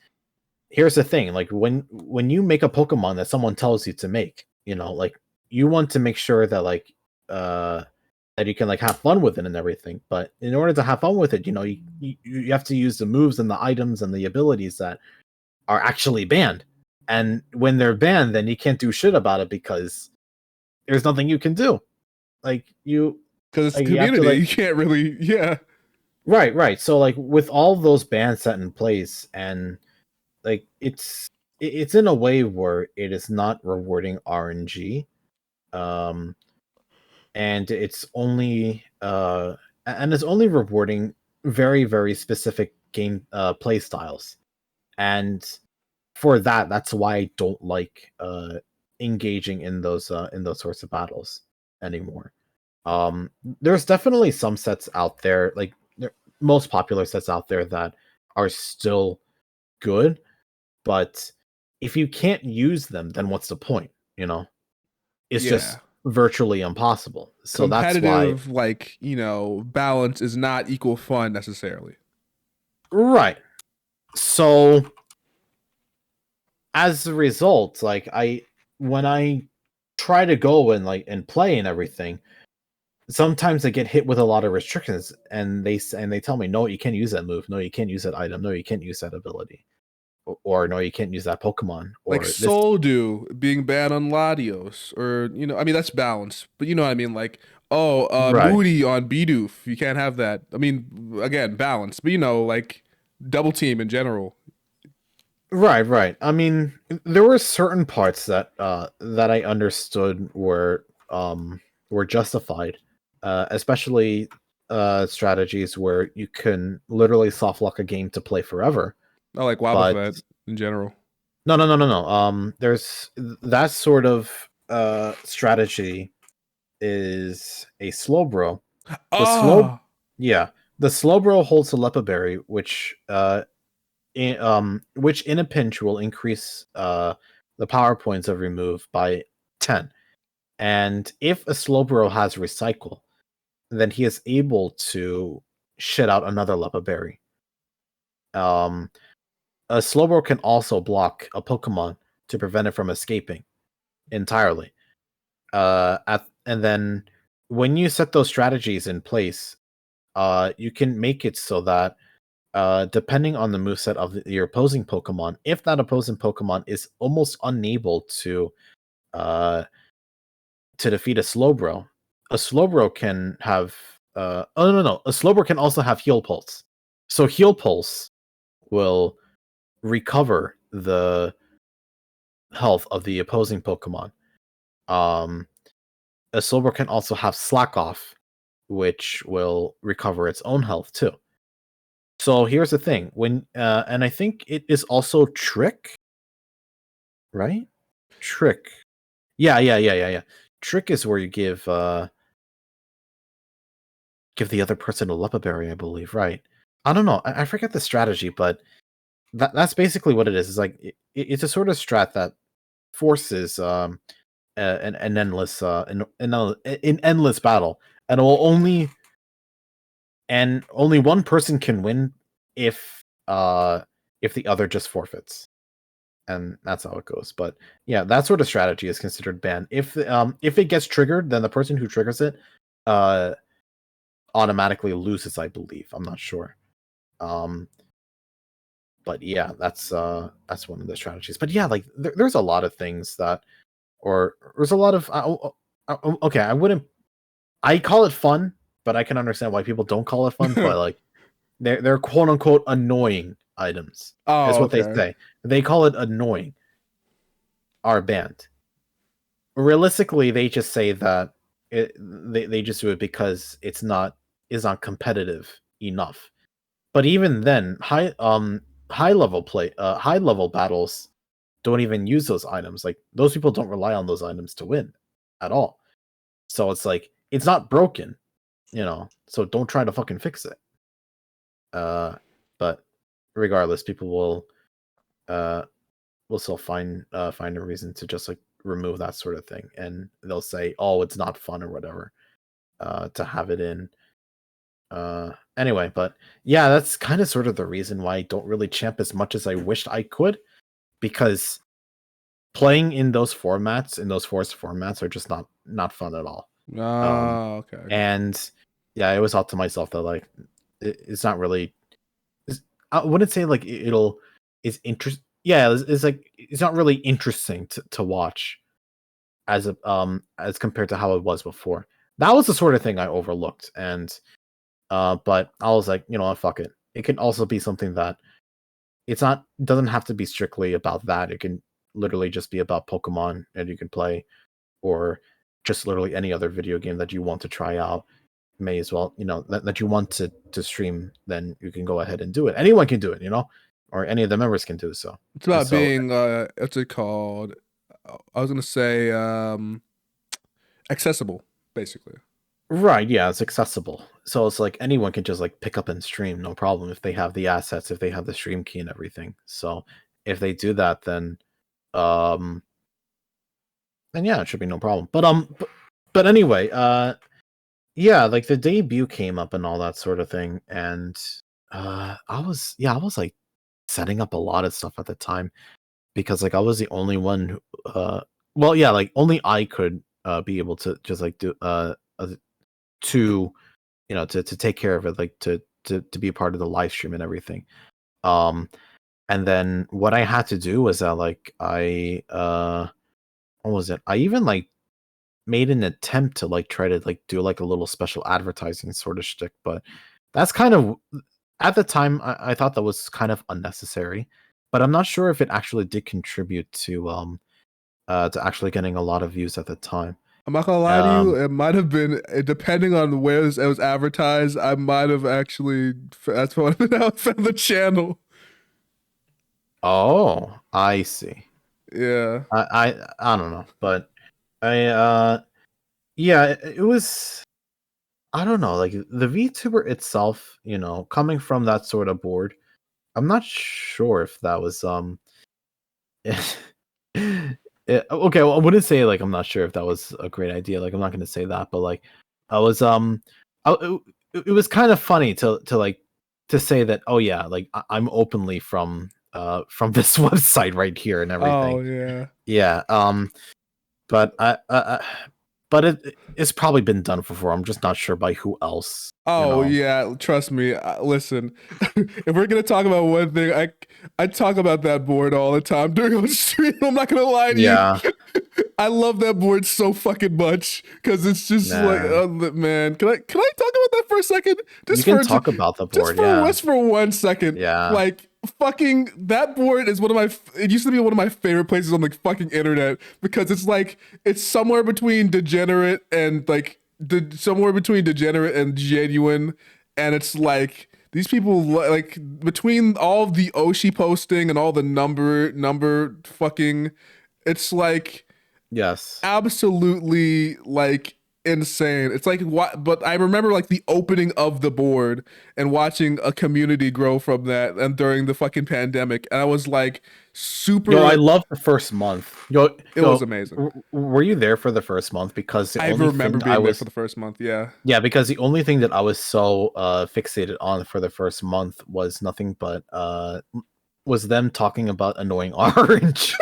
here's the thing, like when you make a Pokemon that someone tells you to make, like you want to make sure that like uh that you can like have fun with it and everything. But in order to have fun with it, you have to use the moves and the items and the abilities that are actually banned. And when they're banned, then you can't do shit about it because there's nothing you can do. Like Because it's you have to community. like You can't really, yeah. right. So like with all those bans set in place, and like it's in a way where it is not rewarding RNG. Um and it's only rewarding very specific game play styles. And for that's why I don't like engaging in those sorts of battles anymore. There's definitely some sets out there, like most popular sets out there that are still good, but if you can't use them, then what's the point? It's Yeah. just virtually impossible. So that's why, Competitive, like, balance is not equal fun necessarily. right. So as a result, like when I try to go and like and play and everything, sometimes I get hit with a lot of restrictions, and they tell me, no, you can't use that move, no, you can't use that item, no, you can't use that ability, or no, you can't use that Pokemon, Like or this. Soldew being bad on Latios, or I mean that's balance, but you know what I mean. Like, oh, Right, Moody on Bidoof, you can't have that. I mean, again, balance, but like double team in general. right. I mean, there were certain parts that I understood were justified, especially strategies where you can literally soft lock a game to play forever. I like But Wobbuffet in general. no. There's that sort of strategy is a Slowbro. The slow, Oh, yeah, the Slowbro holds a Leppa Berry, which in a pinch will increase the power points of remove by 10. And if a Slowbro has recycle, then he is able to shit out another Leppa Berry. Um, a Slowbro can also block a Pokemon to prevent it from escaping entirely. And then when you set those strategies in place, you can make it so that depending on the moveset of your opposing Pokemon, if that opposing Pokemon is almost unable uh, to defeat a Slowbro can have oh no, a Slowbro can also have Heal Pulse. So Heal Pulse will recover the health of the opposing Pokemon. Um, a Slowbro can also have Slack Off, which will recover its own health too. So here's the thing: when and I think it is also Trick, right? Trick. Yeah. Trick is where you give the other person a Leppa Berry, I believe, right? I don't know. I forget the strategy, but that's basically what it is. It's like it's a sort of strat that forces an endless an endless battle, and it will only one person can win if the other just forfeits. And that's how it goes. But yeah, that sort of strategy is considered banned. If it gets triggered, then the person who triggers it uh automatically loses, I believe. I'm not sure. Um but yeah, that's one of the strategies. But yeah, like there's a lot of things that or there's a lot of okay, I call it fun, but I can understand why people don't call it fun, but like they're quote unquote annoying items is oh, what they okay. say. They call it annoying, are banned. Realistically, they just say that they just do it because is not competitive enough. But even then, high level battles don't even use those items. Like those people don't rely on those items to win at all. So it's like it's not broken, So don't try to fucking fix it. But regardless, people uh will still find a reason to just like remove that sort of thing, and they'll say, "Oh, it's not fun" or whatever, to have it in. Anyway, but yeah, that's kind of sort of the reason why I don't really champ as much as I wished I could, because playing in those formats, in those forced formats, are just not fun at all. Um, Oh, okay. I got you. and yeah, I always thought to myself that like it's not really. I wouldn't say like it's interest. Yeah, it's like it's not really interesting to watch as compared to how it was before. That was the sort of thing I overlooked, and but I was like, you know what, fuck it. It can also be something that doesn't have to be strictly about that. It can literally just be about Pokemon and you can play, or just literally any other video game that you want to try out. May as well, that you want to stream, then you can go ahead and do it. Anyone can do it, or any of the members can do so. It's about So being what's it called? I was gonna say accessible, basically. right, yeah, it's accessible. So it's like anyone can just like pick up and stream, no problem, if they have the assets, if they have the stream key and everything. So if they do that, um then yeah, it should be no problem. But anyway, yeah, like the debut came up and all that sort of thing, and I was like setting up a lot of stuff at the time because like I was the only one who, well, yeah, like only I could be able to just like do to to take care of it, like to be a part of the live stream and everything. Um and then what I had to do was that like what was it? I even like made an attempt to like try to like do like a little special advertising sort of shtick, but that's kind of at the time I thought that was kind of unnecessary. But I'm not sure if it actually did contribute to actually getting a lot of views at the time. I'm not gonna lie to you. Um, It might have been depending on where it was advertised. I might have actually that's what I found the channel. oh, I see. Yeah. I don't know, but I yeah, it was. I don't know, like the VTuber itself, coming from that sort of board. I'm not sure if that was okay, well, I wouldn't say like I'm not sure if that was a great idea. Like I'm not going to say that, but like I was it was kind of funny to like to say that, oh yeah, like I'm openly from this website right here and Oh everything. yeah. Yeah, but but it's probably been done before. I'm just not sure by who else, you Oh know. yeah, trust me. Listen, if we're gonna talk about one thing, I talk about that board all the time during the stream. I'm not gonna lie to you. Yeah, I love that board so fucking much because it's just like, nah. man. Can I talk about that for a second? You Just can for talk about the just board, for yeah. just for 1 second. Yeah. Like fucking that board is one of my. It used to be one of my favorite places on the fucking internet because it's like it's somewhere between degenerate and like somewhere between degenerate and genuine, and it's like these people like between all of the Oshi posting and all the number fucking, it's like Yes. absolutely like insane. It's like what, but I remember like the opening of the board and watching a community grow from that and during the fucking pandemic. And I was like Yo, I super, love the first month. Yo, it was yo, amazing. were you there for the first month? Because the I only remember thing I being there for was, the first month. Yeah. yeah, because the only thing that I was so fixated on for the first month was nothing but was them talking about annoying orange.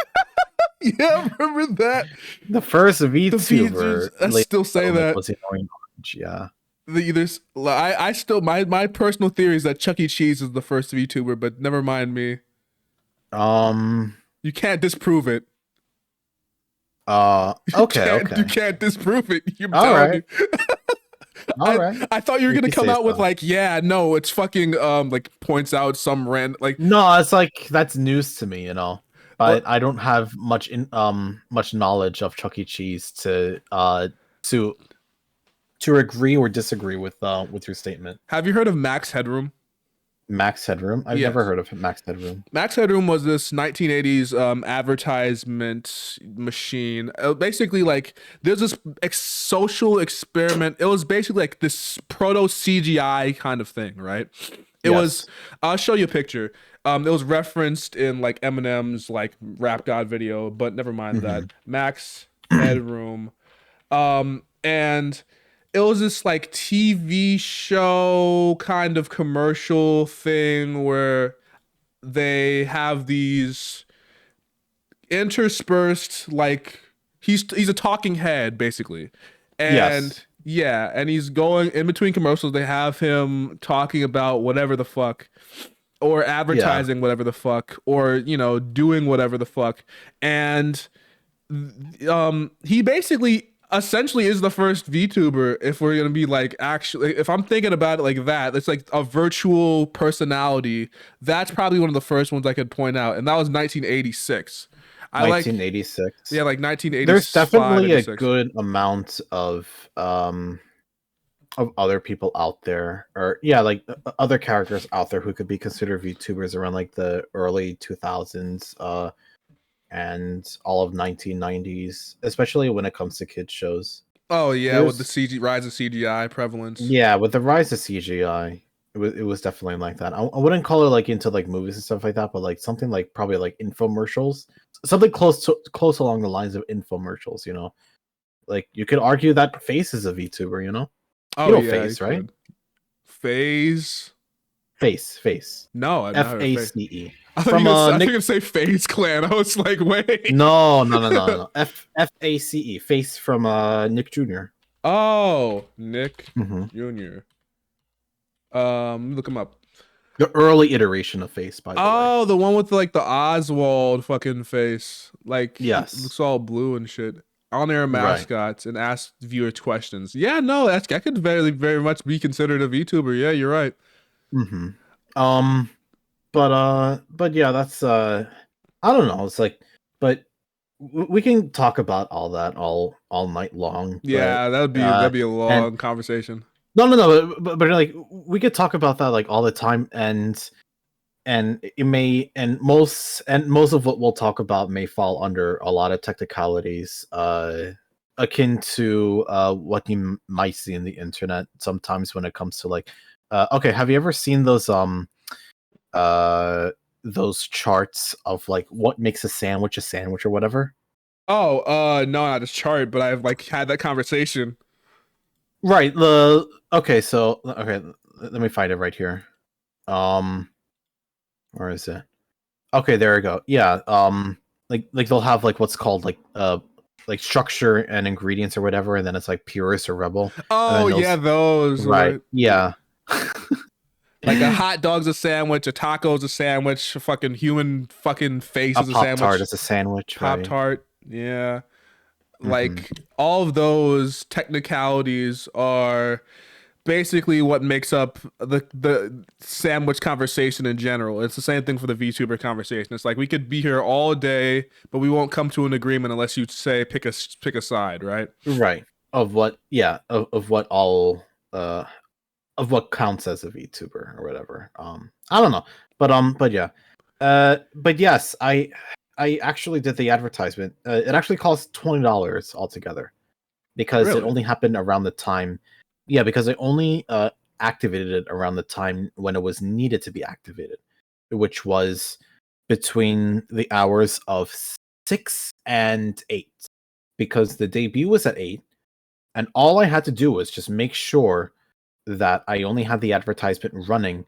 Yeah, I remember that. The first The VTuber features, I late still say development that. was annoying orange. Yeah. There's, I still, my personal theory is that Chuck E. Cheese is the first VTuber, but never mind me. Um. You can't disprove it. Okay. You Okay. can't disprove it. I'm All telling right. you. All I right. I thought you were If gonna you come say out with so. like, yeah, no, it's fucking like points out some random like No, it's like that's news to me, or But I don't have much knowledge of Chuck E. Cheese to to agree or disagree with your statement. have you heard of Max Headroom? Max Headroom? I've never Yes. heard of Max Headroom. Max Headroom was this 1980s advertisement machine. Basically, like there's this social experiment. It was basically like this proto CGI kind of thing, right? It was. Yes. I'll show you a picture. It was referenced in like Eminem's like Rap God video, but never mind that. Hmm. Max Headroom. And it was this like TV show kind of commercial thing where they have these interspersed like he's a talking head basically, and Yes. yeah, and he's going in between commercials. They have him talking about whatever the fuck, or Yeah. advertising whatever the fuck, or doing whatever the fuck, and he basically essentially is the first VTuber. If we're gonna be like, actually, if I'm thinking about it like that, it's like a virtual personality. That's probably one of the first ones I could point out, and that was 1986. I like, yeah, 1986. like There's 1985, definitely a 86. good amount of other people out there, or yeah, like other characters out there who could be considered VTubers around like the early 2000s and all of 1990s, especially when it comes to kids shows. Oh yeah, with the There's CG rise of CGI prevalence. Yeah, with the rise of CGI, it was definitely like that. I wouldn't call it like into like movies and stuff like that, but like something like probably like infomercials, something close along the lines of infomercials. Like you could argue that Face is a VTuber. You Oh know yeah, you Face, right? could. Phase. Face, No, I've not heard of Phase. FACE I thought you from were gonna, I thought you Nick. were gonna say Phase Clan. I was like, wait. No, no, no, no, no, no. FACE Face from Nick Jr. Oh, Nick Hmm. Jr. Look him up. The early iteration of Face, by the way. Oh, the one with like the Oswald fucking face. Like he Yes, looks all blue and shit. On air right. mascots and ask viewer questions. Yeah, no, that could very, very much be considered a VTuber. Yeah, you're right. Hmm. Um, but yeah, that's I don't know. It's like, but we can talk about all that all night long. But Yeah, that'd be a and long conversation. no, no, no. But like we could talk about that like all the time, and it may and most of what we'll talk about may fall under a lot of technicalities. akin to what you might see in the internet sometimes when it comes to like okay, have you ever seen those charts of like what makes a sandwich or whatever? Oh, no, not this chart, but I've like had that conversation. Right. The okay, so okay, let me find it right here. Um, where is it? Okay, there we go. Yeah. Like they'll have like what's called like structure and ingredients or whatever, and then it's like purist or rebel, and Oh then yeah, those those right. like Yeah. like a hot dog's a sandwich, a taco's a sandwich, a fucking human fucking face A is a Pop Tart sandwich, is a sandwich, Pop right? Tart, yeah. Mm-hmm. Like all of those technicalities are basically what makes up the sandwich conversation in general. It's the same thing for the VTuber conversation. It's like we could be here all day, but we won't come to an agreement unless you say pick a side, right? Right. Of what? Yeah. Of what all uh of what counts as a VTuber or whatever. I don't know, but yeah, but yes, I actually did the advertisement. It actually cost $20 altogether because it Really? only happened around the time. Yeah, because I only activated it around the time when it was needed to be activated, which was between the hours of 6 and 8, because the debut was at 8, and all I had to do was just make sure that I only had the advertisement running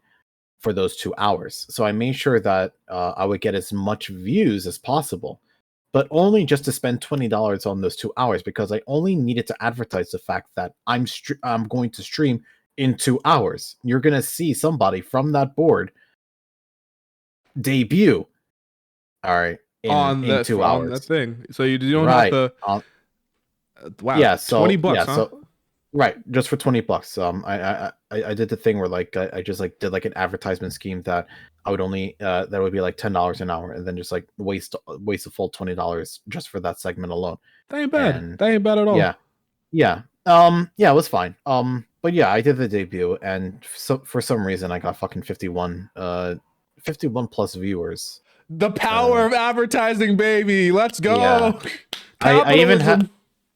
for those 2 hours. So I made sure that I would get as much views as possible, but only just to spend $20 on those 2 hours, because I only needed to advertise the fact that I'm going to stream in 2 hours. You're gonna see somebody from that board debut. All right, in two On that hours, thing. So you don't have right? to. Wow, Yeah. 20 So bucks, yeah. huh? So right, just for $20. I did the thing where like I just like did like an advertisement scheme that I would only that would be like $10 an hour, and then just like waste a full $20 just for that segment alone. That ain't bad. And That ain't bad at all. yeah, yeah, yeah, it was fine. But yeah, I did the debut, and so for some reason I got fucking 51 plus viewers. The Uh, power of advertising, baby. Let's yeah, go. I even had Capitalism.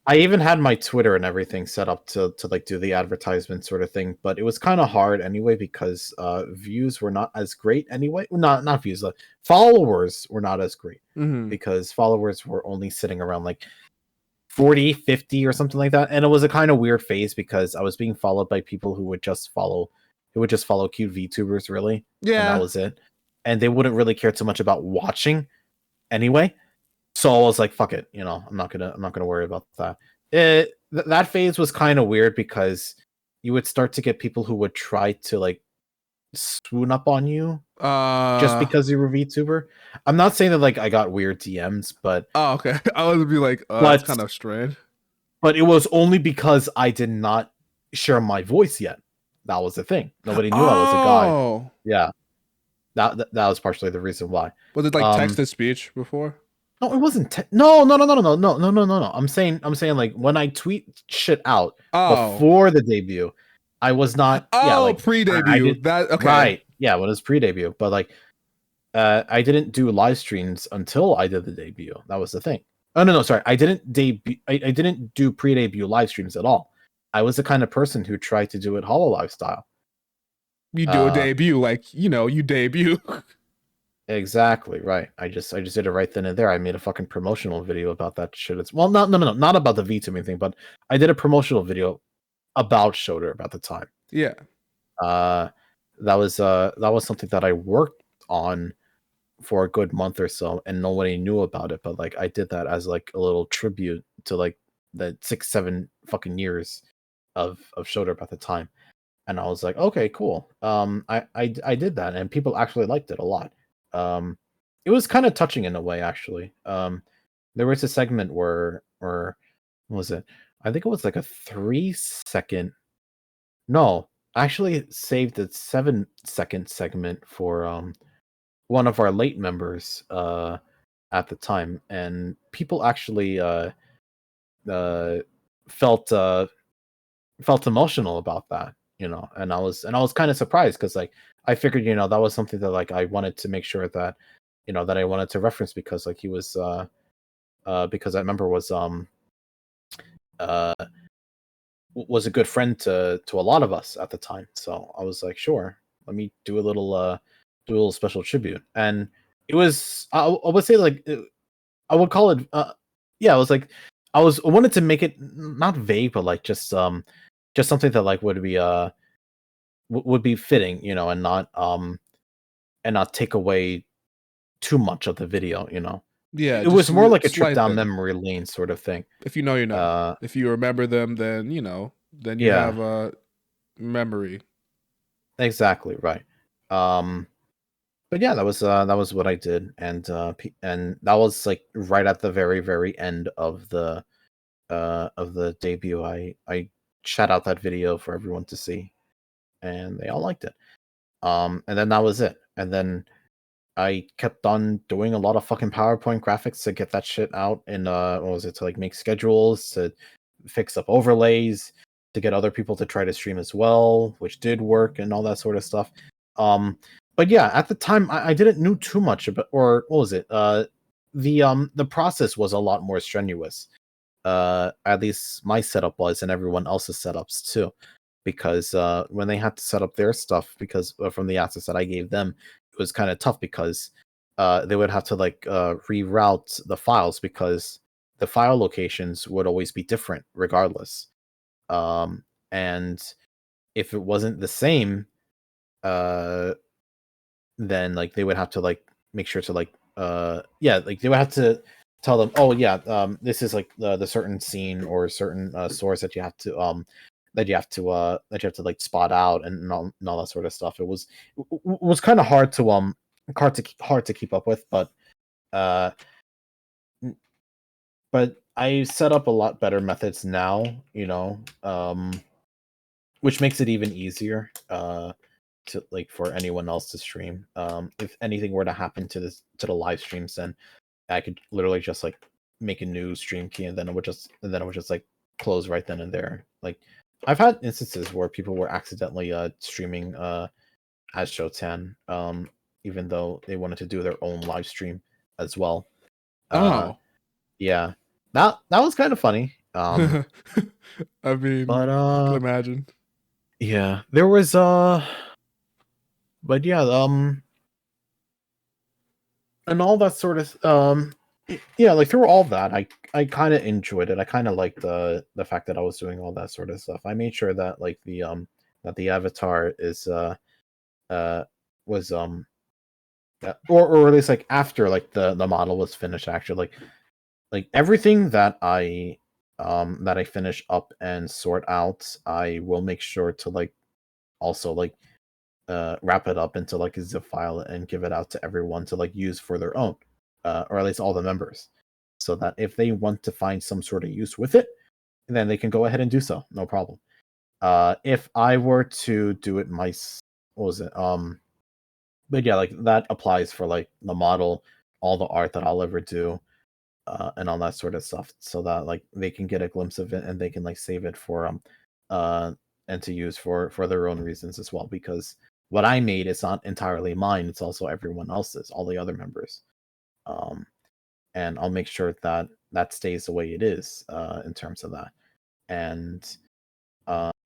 I even had my Twitter and everything set up to like do the advertisement sort of thing, but it was kind of hard anyway because views were not as great anyway. Not views, followers were not as great Hmm. because followers were only sitting around like 40, 50 or something like that. And it was a kind of weird phase because I was being followed by people who would just follow cute VTubers really, and that Yeah. was it. And they wouldn't really care too much about watching anyway. So I was like, "Fuck it," I'm not gonna worry about that. That phase was kind of weird because you would start to get people who would try to like swoon up on you just Uh. because you're a VTuber. I'm not saying that like I got weird DMs, Oh, okay. I would be like, that's but kind of strange. but it was only because I did not share my voice yet. That was the thing. Nobody knew I was a guy. Oh, Yeah, that was partially the reason why. was it like text Um, to speech before? No, it wasn't. No. I'm saying like when I tweet shit out Oh, before the debut, I was not. Yeah, oh, like I pre-debut. did That okay. right. Yeah, when it was pre-debut, but like I didn't do live streams until I did the debut. That was the thing. Oh no, sorry, I didn't debut. I didn't do pre-debut live streams at all. I was the kind of person who tried to do it hollow lifestyle. You do a Uh, debut, like you debut. Exactly right. I just did it right then and there. I made a fucking promotional video about that shit. It's well, not no no no, not about the VTubing thing, but I did a promotional video about Shoulder about the time. Yeah. Uh, that was something that I worked on for a good month or so, and nobody knew about it. But like I did that as like a little tribute to like the 6 7 fucking years of Shoulder about the time, and I was like, okay, cool. I did that, and people actually liked it a lot. It was kind of touching in a way, actually. There was a segment where what was it? I think it was like a 3 second. No, I actually saved a 7 second segment for one of our late members at the time, and people actually uh felt felt emotional about that, and I was kind of surprised because like I figured, that was something that like I wanted to make sure that that I wanted to reference because like he was because that member was uh was a good friend to a lot of us at the time. So I was like, sure, let me do a little special tribute. And it was I would say like I would call it yeah, I was like I wanted to make it not vague, but like just something that like would be fitting, and not take away too much of the video, Yeah, It just was more like a trip slight down thing. memory lane sort of thing. If you know, you know. Uh If you remember them, then you know. Then you yeah, have a memory. exactly, right. Um but yeah, that was what I did, and that was like right at the very very end of the debut. I shot out that video for everyone to see, and they all liked it. And then that was it. And then I kept on doing a lot of fucking PowerPoint graphics to get that shit out, and what was it, to like make schedules, to fix up overlays, to get other people to try to stream as well, which did work and all that sort of stuff. Um, but yeah, at the time I didn't know too much about, or what was it? The process was a lot more strenuous. At least my setup was, and everyone else's setups too, because when they had to set up their stuff, because from the access that I gave them, it was kind of tough because they would have to like reroute the files because the file locations would always be different regardless. And if it wasn't the same, uh, then like they would have to like make sure to like yeah, like they would have to tell them, oh yeah, this is like the certain scene or certain source that you have to that you have to like spot out, and all that sort of stuff. It was kind of hard to keep up with, uh but I set up a lot better methods now, which makes it even easier to like for anyone else to stream. If anything were to happen to the live streams, then I could literally just like make a new stream key, and then it would just like close right then and there. Like I've had instances where people were accidentally streaming as Showtan, even though they wanted to do their own live stream as well. Uh Oh. yeah. That was kind of funny. I mean, But I can imagine. yeah, there was but yeah, and all that sort of yeah, like through all that, I kind of enjoyed it. I kind of liked the fact that I was doing all that sort of stuff. I made sure that like the avatar is uh was or at least like after like the model was finished, actually like everything that I finish up and sort out, I will make sure to like also like wrap it up into like a zip file and give it out to everyone to like use for their own, or at least all the members, so that if they want to find some sort of use with it, then they can go ahead and do so, no problem. If I were to do it what was it? But yeah, like that applies for like the model, all the art that I'll ever do, and all that sort of stuff, so that like they can get a glimpse of it and they can like save it for uh and to use for their own reasons as well, because what I made is not entirely mine, it's also everyone else's, all the other members. um and I'll make sure that that stays the way it is in terms of that. And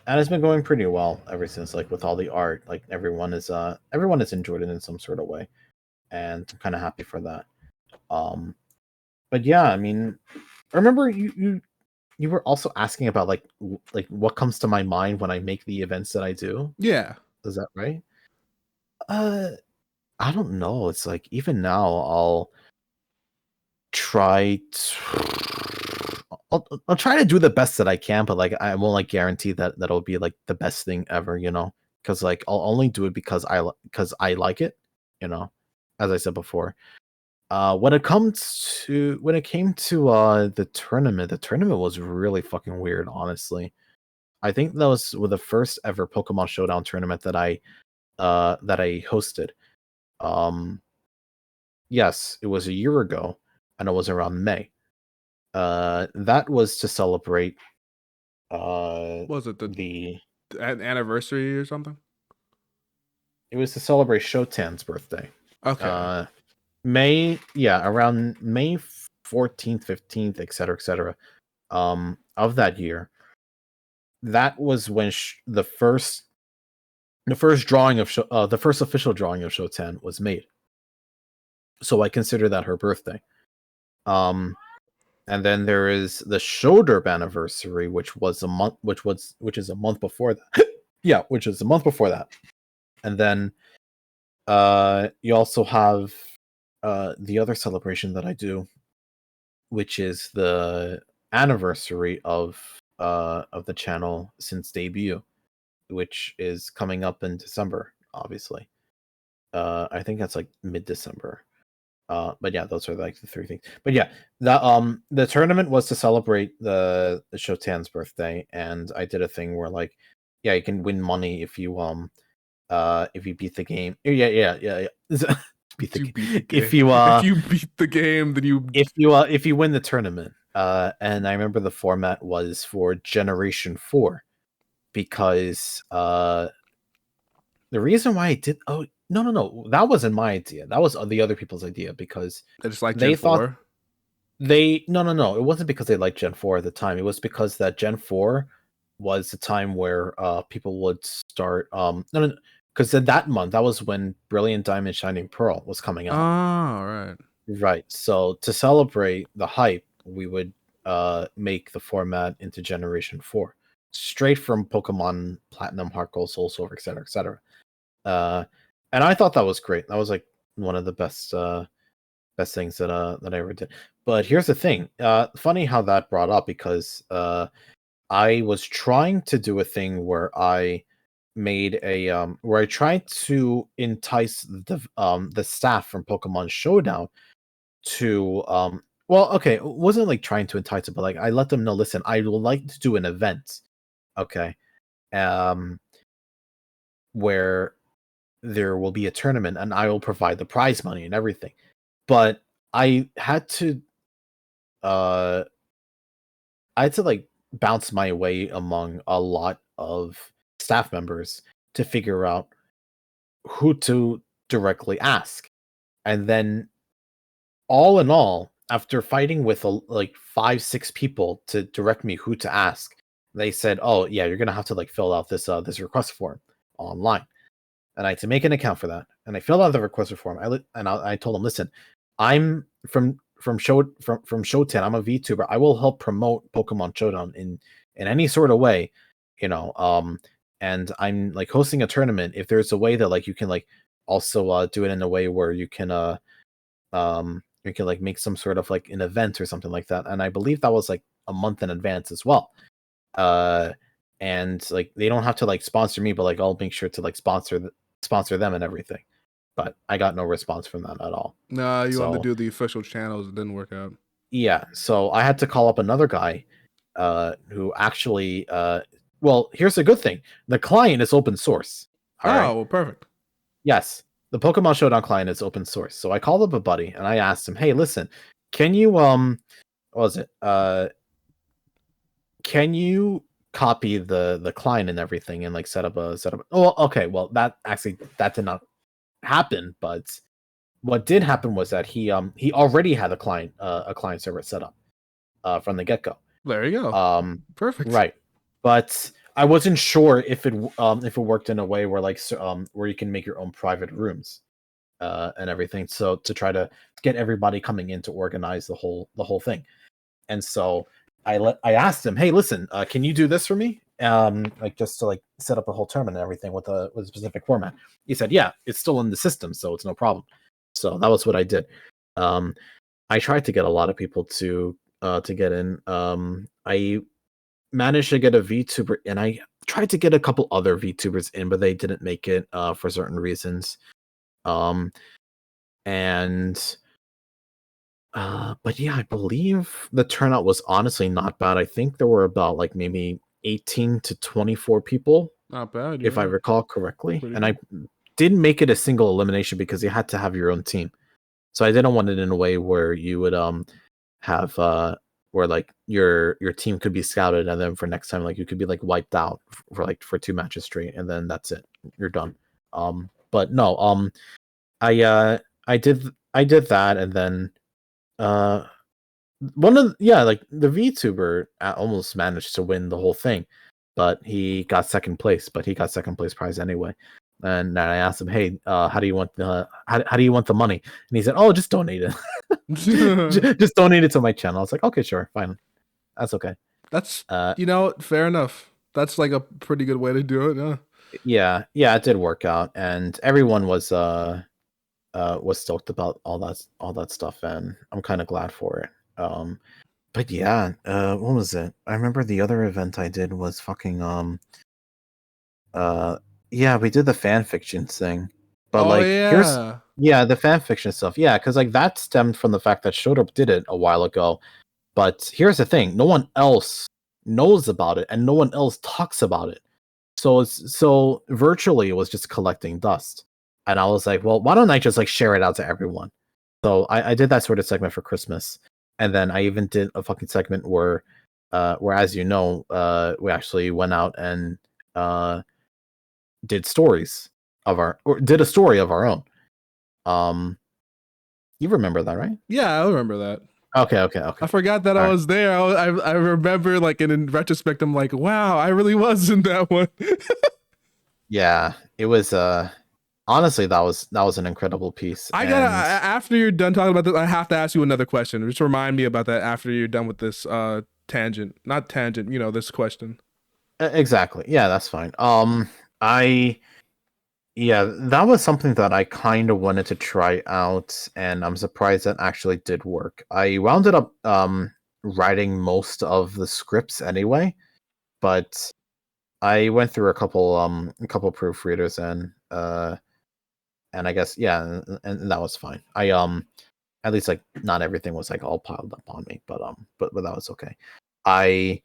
it's been going pretty well ever since, like with all the art, like everyone has enjoyed it in some sort of way, and I'm kind of happy for that. But yeah, I mean, I remember you were also asking about like what comes to my mind when I make the events that I do. Yeah. Is that right? Uh, I don't know. It's like even now I'll try I'll try to do the best that I can, but like I won't like guarantee that that'll be like the best thing ever, because like I'll only do it because because I like it, you know, as I said before. When it came to the tournament was really fucking weird, honestly. I think that was with the first ever Pokemon Showdown tournament that I hosted. Um yes, it was a year ago, and it was around May. That was to celebrate Was it the the anniversary or something? it was to celebrate Shotan's birthday. Okay. Uh May, yeah, around May 14th, 15th, etc., etc. of that year, that was when the first drawing of the first official drawing of Showtan was made. So I consider that her birthday. And then there is the Shoulder anniversary, which is a month before that. Yeah, which is a month before that. And then you also have the other celebration that I do, which is the anniversary of the channel since debut, which is coming up in December, obviously. I think that's like mid-December. But yeah, those are like the three things. But yeah, the tournament was to celebrate the Shotan's birthday, and I did a thing where like, yeah, you can win money if you beat the game. Yeah. Beat the You game. beat the game. If you if you beat the game, then you if you win the tournament. And I remember the format was for Generation 4 because the reason why I did no, that wasn't my idea. That was the other people's idea because I just like they Gen thought 4. no, it wasn't because they liked Gen 4 at the time. It was because that Gen 4 was the time where people would start no, because in that month that was when Brilliant Diamond Shining Pearl was coming Oh, out. right. Right. So to celebrate the hype, we would make the format into Generation 4. Straight from Pokemon Platinum, Heart Gold, Soul Silver, etc., etc. And I thought that was great. That was like one of the best things that I ever did. But here's the thing. Funny how that brought up because I was trying to do a thing where I made a where I tried to entice the staff from Pokemon Showdown to well, okay, it wasn't like trying to entice them, but like I let them know, listen, I would like to do an event, okay, um, where there will be a tournament and I will provide the prize money and everything. But I had to uh like bounce my way among a lot of staff members to figure out who to directly ask. And then all in all, after fighting with like 5-6 people to direct me who to ask, they said, "Oh yeah, you're gonna have to like fill out this request form online." And I had to make an account for that. And I filled out the request form. I told them, "Listen, I'm from Showtan. I'm a VTuber. I will help promote Pokemon Showdown in any sort of way, you know. And I'm like hosting a tournament. If there's a way that like you can like also do it in a way where you can like make some sort of like an event or something like that." And I believe that was like a month in advance as well. uh and like they don't have to like sponsor me, but like I'll make sure to like sponsor them and everything. But I got no response from that at all. Nah, you wanted to So do the official channels. It didn't work out. yeah, so I had to call up another guy who actually well, here's the good thing. The client is open source. All right. Oh, well, perfect. Yes, the Pokemon Showdown client is open source. So I called up a buddy and I asked him, "Hey, listen, can you what was it? Can you copy the client and everything and like set up oh okay, well that did not happen, but what did happen was that he already had a client server set up from the get-go. There you go. Perfect. Right. But I wasn't sure if it worked in a way where like where you can make your own private rooms and everything, so to try to get everybody coming in to organize the whole thing. And so I asked him, "Hey, listen, can you do this for me? Like just to like set up a whole tournament and everything with a specific format." He said, "Yeah, it's still in the system, so it's no problem." So that was what I did. I tried to get a lot of people to get in. I managed to get a VTuber, and I tried to get a couple other VTubers in, but they didn't make it for certain reasons. Um, and but yeah, I believe the turnout was honestly not bad. I think there were about like maybe 18 to 24 people, Not bad. if I Yeah. recall correctly. Pretty And I good. didn't make it a single elimination because you had to have your own team. So I didn't want it in a way where you would have where like your team could be scouted and then for next time like you could be like wiped out for like for 2 matches straight and then that's it. You're done. But no, I did that and then uh like the VTuber almost managed to win the whole thing, but he got second place. But he got second place prize anyway. And then I asked him, "Hey, how do you want the how do you want the money?" And he said, "Oh, just donate it. Just donate it to my channel." I was like, "Okay, sure, fine, that's okay." That's, Uh, fair enough. That's like a pretty good way to do it. Yeah. yeah, it did work out, and everyone was stoked about all that stuff, and I'm kind of glad for it. But yeah, what was it? I remember the other event I did was fucking uh yeah, we did the fan fiction thing. But Oh like here's yeah. yeah, the fan fiction stuff. Yeah, cuz like that stemmed from the fact that Showtan did it a while ago. But here's the thing, no one else knows about it and no one else talks about it. So virtually it was just collecting dust. And I was like, well, why don't I just like share it out to everyone? So I did that sort of segment for Christmas. And then I even did a fucking segment where as you know, we actually went out and uh did stories or did a story of our own. Um you remember that, right? Yeah, I remember that. Okay. I forgot that All I right. was there. I remember, like, and in retrospect, I'm like, wow, I really was in that one. Yeah, it was honestly that was an incredible piece. I gotta, And after you're done talking about this, I have to ask you another question. Just remind me about that after you're done with this tangent, not tangent, this question. exactly. Yeah, that's fine. I yeah, that was something that I kind of wanted to try out, and I'm surprised that actually did work. I wound up writing most of the scripts anyway, but I went through a couple proofreaders and I guess yeah, and that was fine. I at least like not everything was like all piled up on me, but that was okay. I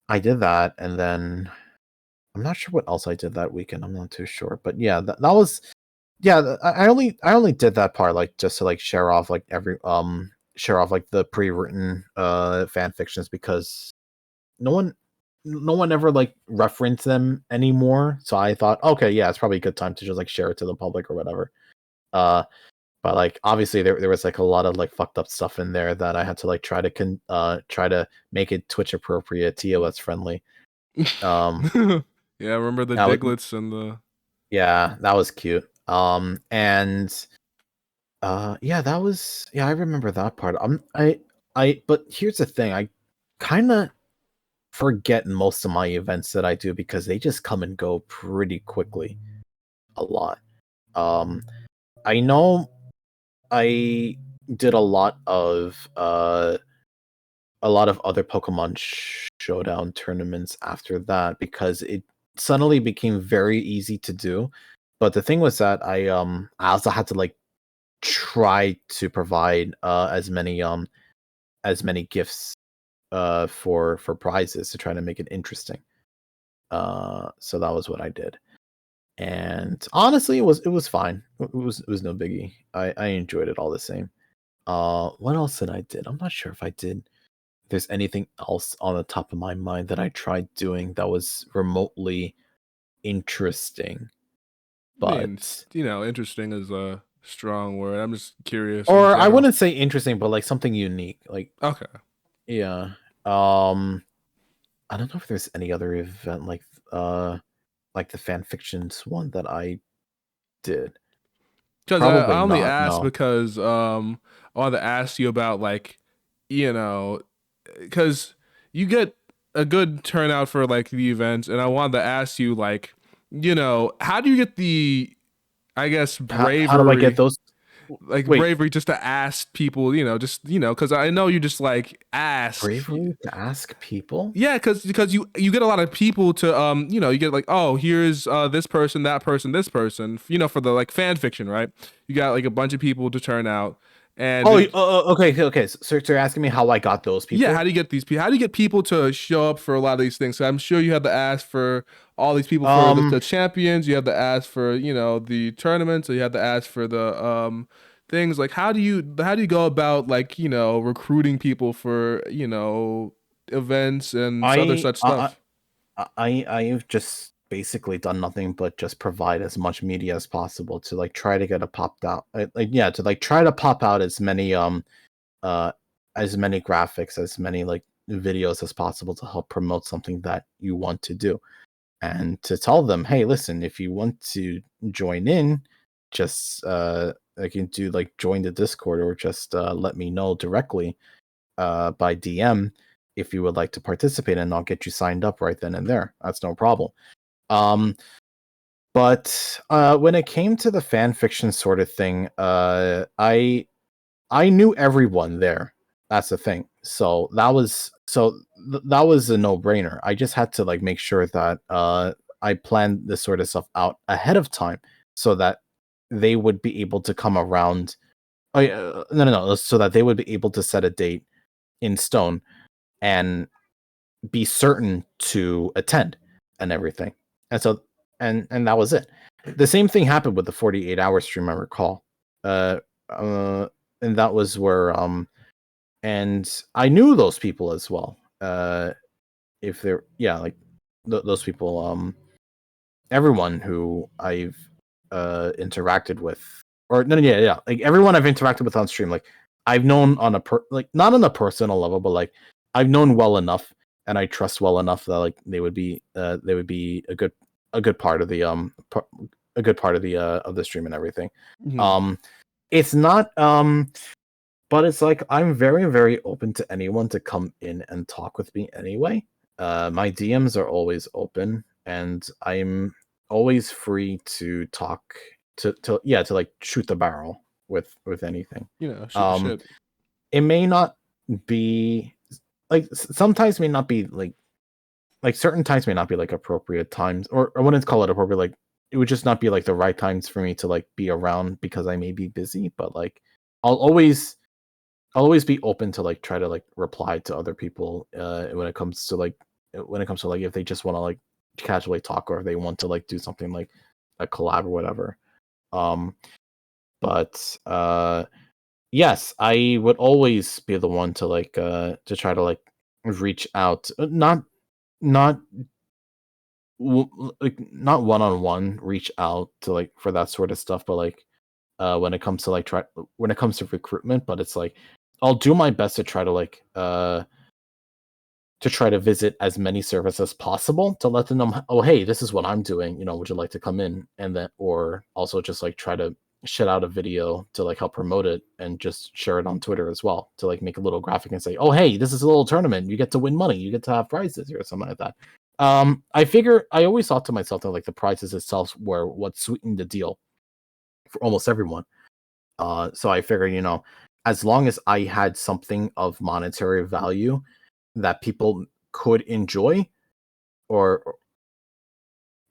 I did that, and then I'm not sure what else I did that weekend. I'm not too sure, but yeah, that was yeah. I only did that part like just to like share off like the pre-written fan fictions because no one no one ever like referenced them anymore. So I thought, okay, yeah, it's probably a good time to just like share it to the public or whatever. Uh, but like obviously there was like a lot of like fucked up stuff in there that I had to like try to make it Twitch appropriate, TOS friendly. Um, Yeah, I remember the that was, Diglets and the. yeah, that was cute. And yeah, that was yeah, I remember that part. But here's the thing, I kind of forget most of my events that I do because they just come and go pretty quickly. A lot. Um, I know I did a lot of other Pokemon Showdown tournaments after that because it suddenly became very easy to do. But the thing was that I also had to like try to provide as many gifts for prizes to try to make it interesting. So that was what I did. And honestly it was fine. It was no biggie. I enjoyed it all the same. What else did I did? I'm not sure if I did if there's anything else on the top of my mind that I tried doing that was remotely interesting. I mean, But interesting is a strong word. I'm just curious in or I general. wouldn't say interesting, but like something unique. Like Okay. yeah. Um I don't know if there's any other event like the fan fictions one that I did. Because I Probably only not, asked no. because I wanted to ask you about, like, you know because you get a good turnout for like the events, and I wanted to ask you, like, how do you get the, I guess, How do I get bravery, those? like Wait, bravery just to ask people, just because I know you just like ask. bravery to ask people? Yeah, because you get a lot of people to you get like, oh, here's this person, that person, this person, for the like fan fiction, right? You got like a bunch of people to turn out, and Oh, it, okay. So you're asking me how I got those yeah, how people? do you get these people? How do you get people to show up for a lot of these things? So I'm sure you have to ask for all these people for the Um, champions. You have to ask for the tournaments. So you have to ask for the things. Like, how do you go about, like, recruiting people for events and other I such stuff? I've just basically done nothing but just provide as much media as possible to like try to get a popped out, like yeah, to like try to pop out as many uh as many graphics, as many like videos as possible to help promote something that you want to do, and to tell them, hey, listen, if you want to join in, just I can do like join the Discord, or just let me know directly by DM if you would like to participate, and I'll get you signed up right then and there. That's no problem. Um, but when it came to the fan fiction sort of thing, I knew everyone there. That's the thing. So that was a no brainer. I just had to like make sure that I planned this sort of stuff out ahead of time, so that they would be able to come around. Oh, yeah, no, so that they would be able to set a date in stone and be certain to attend and everything. And so and that was it. The same thing happened with the 48-hour stream, I recall. Uh, uh, and that was where and I knew those people as well. If they're yeah, like those people, everyone who I've interacted with, or no, yeah, like everyone I've interacted with on stream, like I've known on a like not on a personal level, but like I've known well enough, and I trust well enough that like they would be a good part of the a good part of the stream and everything. Mhm. Um, it's not but it's like I'm very, very open to anyone to come in and talk with me anyway. My DMs are always open, and I'm always free to talk to like shoot the barrel with anything. Shoot the Um, shit. it may not be like sometimes may not be like certain times may not be like appropriate times, or I wouldn't call it appropriate. Like it would just not be like the right times for me to like be around because I may be busy. But like I'll always I'll always be open to like try to like reply to other people when it comes to like if they just want to like casually talk, or if they want to like do something like a collab or whatever. Um but yes, I would always be the one to like to try to like reach out, not like not one on one reach out to like for that sort of stuff, but like when it comes to like when it comes to recruitment, but it's like I'll do my best to try to visit as many servers as possible to let them know, oh hey, this is what I'm doing, would you like to come in, and then or also just like try to shit out a video to like help promote it, and just share it on Twitter as well, to like make a little graphic and say, oh hey, this is a little tournament, you get to win money, you get to have prizes or something like that. I always thought to myself that like the prizes itself were what sweetened the deal for almost everyone. So I figured, as long as I had something of monetary value that people could enjoy, or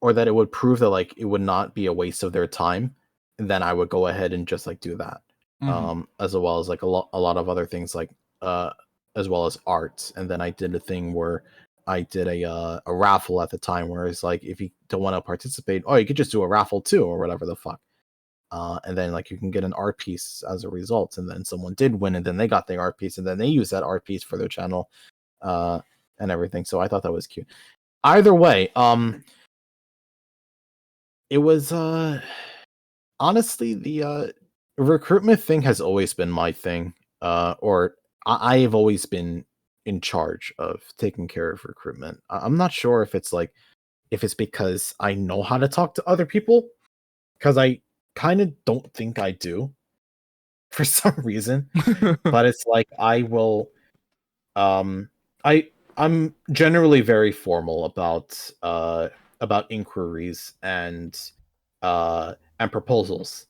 or that it would prove that like it would not be a waste of their time, then I would go ahead and just like do that. Mhm. As well as like a lot of other things, like uh as well as arts. And then I did a thing where I did a raffle at the time, where it's like, if you don't want to participate, oh, you could just do a raffle too, or whatever the fuck. And then like you can get an art piece as a result, and then someone did win, and then they got the art piece, and then they use that art piece for their channel, uh, and everything. So I thought that was cute. Either way, it was honestly the recruitment thing has always been my thing, or I've always been in charge of taking care of recruitment. I'm not sure if it's like if it's because I know how to talk to other people, because I kind of don't think I do for some reason. But it's like I will um I'm generally very formal about inquiries and proposals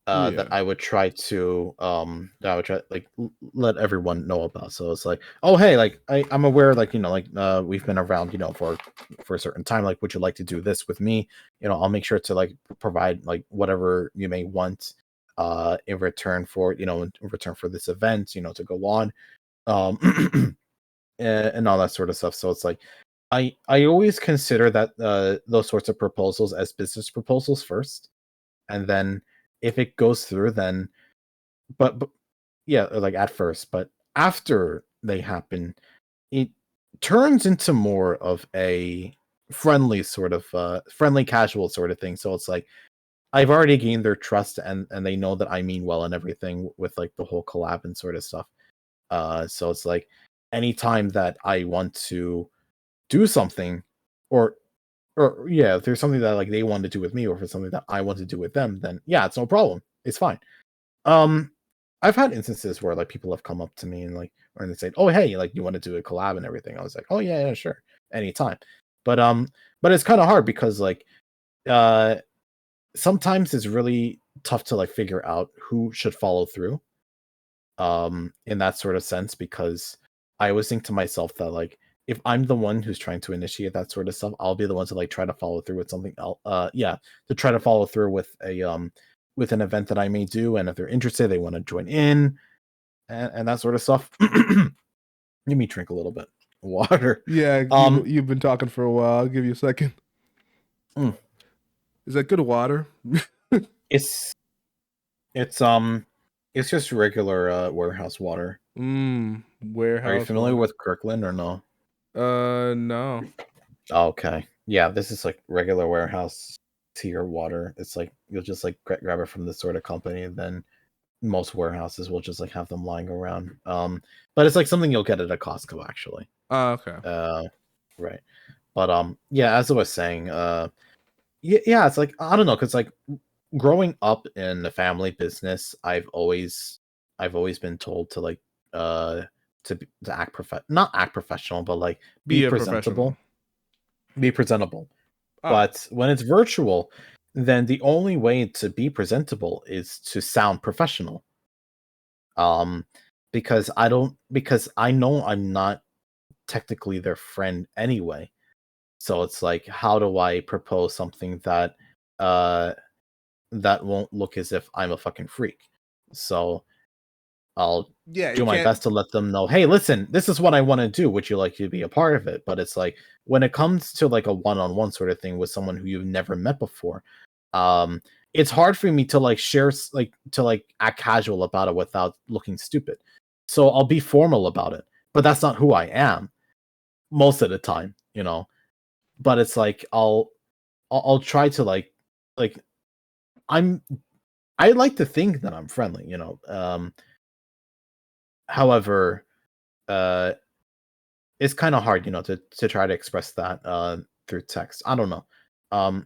that Yeah. I would try to that I would try like let everyone know about. So it's like, oh hey, like I'm aware, like like we've been around for a certain time, like would you like to do this with me? I'll make sure to like provide like whatever you may want in return for in return for this event, to go on, um and all that sort of stuff. So it's like I always consider that those sorts of proposals as business proposals first, and then if it goes through, then but yeah, like at first, but after they happen, it turns into more of a friendly casual sort of thing. So it's like I've already gained their trust, and they know that I mean well and everything with like the whole collab and sort of stuff. So it's like anytime that I want to do something, or yeah, if there's something that like they want to do with me, or if it's something that I want to do with them, then yeah, it's no problem. It's fine. Um, I've had instances where like people have come up to me and like, or they say, "Oh, hey, like you want to do a collab and everything." I was like, "Oh yeah, yeah, sure, anytime." But but it's kind of hard because like uh sometimes it's really tough to like figure out who should follow through in that sort of sense, because I always think to myself that like if I'm the one who's trying to initiate that sort of stuff, I'll be the one to like try to follow through with something else. Yeah, to try to follow through with an event that I may do, and if they're interested, they want to join in and that sort of stuff. Let me drink a little bit of water. Yeah, Um, you've been talking for a while. I'll give you a second. mm, Is that good water? it's it's it's just regular warehouse water. Are you Warehouse familiar water. with Kirkland or no? No. Okay. Yeah, this is like regular warehouse tier water. It's like you'll just like grab it from this sort of company, and then most warehouses will just like have them lying around. But it's like something you'll get at a Costco actually. Oh, okay. Uh, right. But yeah, as I was saying, yeah, yeah, it's like I don't know, because like growing up in the family business, I've always been told to like uh to act not act professional, but like be Be a professional. be presentable. Ah, But when it's virtual, then the only way to be presentable is to sound professional. Um, because I know I'm not technically their friend anyway. So it's like, how do I propose something that uh that won't look as if I'm a fucking freak? So I'll yeah. You do my can't. best to let them know, hey, listen, this is what I want to do. Would you like to be a part of it? But it's like when it comes to like a one-on-one sort of thing with someone who you've never met before, um, it's hard for me to like share like to like act casual about it without looking stupid. So I'll be formal about it, but that's not who I am most of the time, you know. But it's like I'll try to like I'm I like to think that I'm friendly, you know. However, uh it's kind of hard, you know, to try to express that through text. I don't know. Um,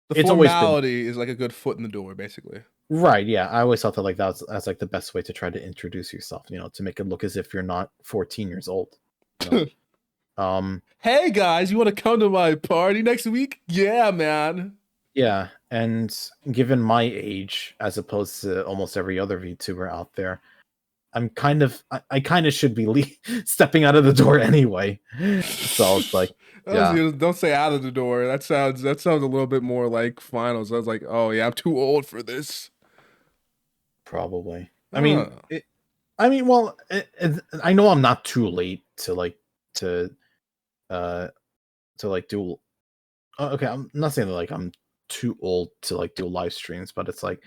The it's always been formality is like a good foot in the door, basically. right. Yeah, I always thought that like that's like the best way to try to introduce yourself. You know, to make it look as if you're not 14 years old. You know. Um, Hey guys, you want to come to my party next week? Yeah, man. yeah, and given my age, as opposed to almost every other VTuber out there, I kind of should be stepping out of the door anyway. So it's like, yeah, Don't say out of the door. That sounds a little bit more like finals. I was like, oh yeah, I'm too old for this. probably. Oh, I mean, well, I know I'm not too late to uh to like do. Okay, I'm not saying that like I'm too old to like do live streams, but it's like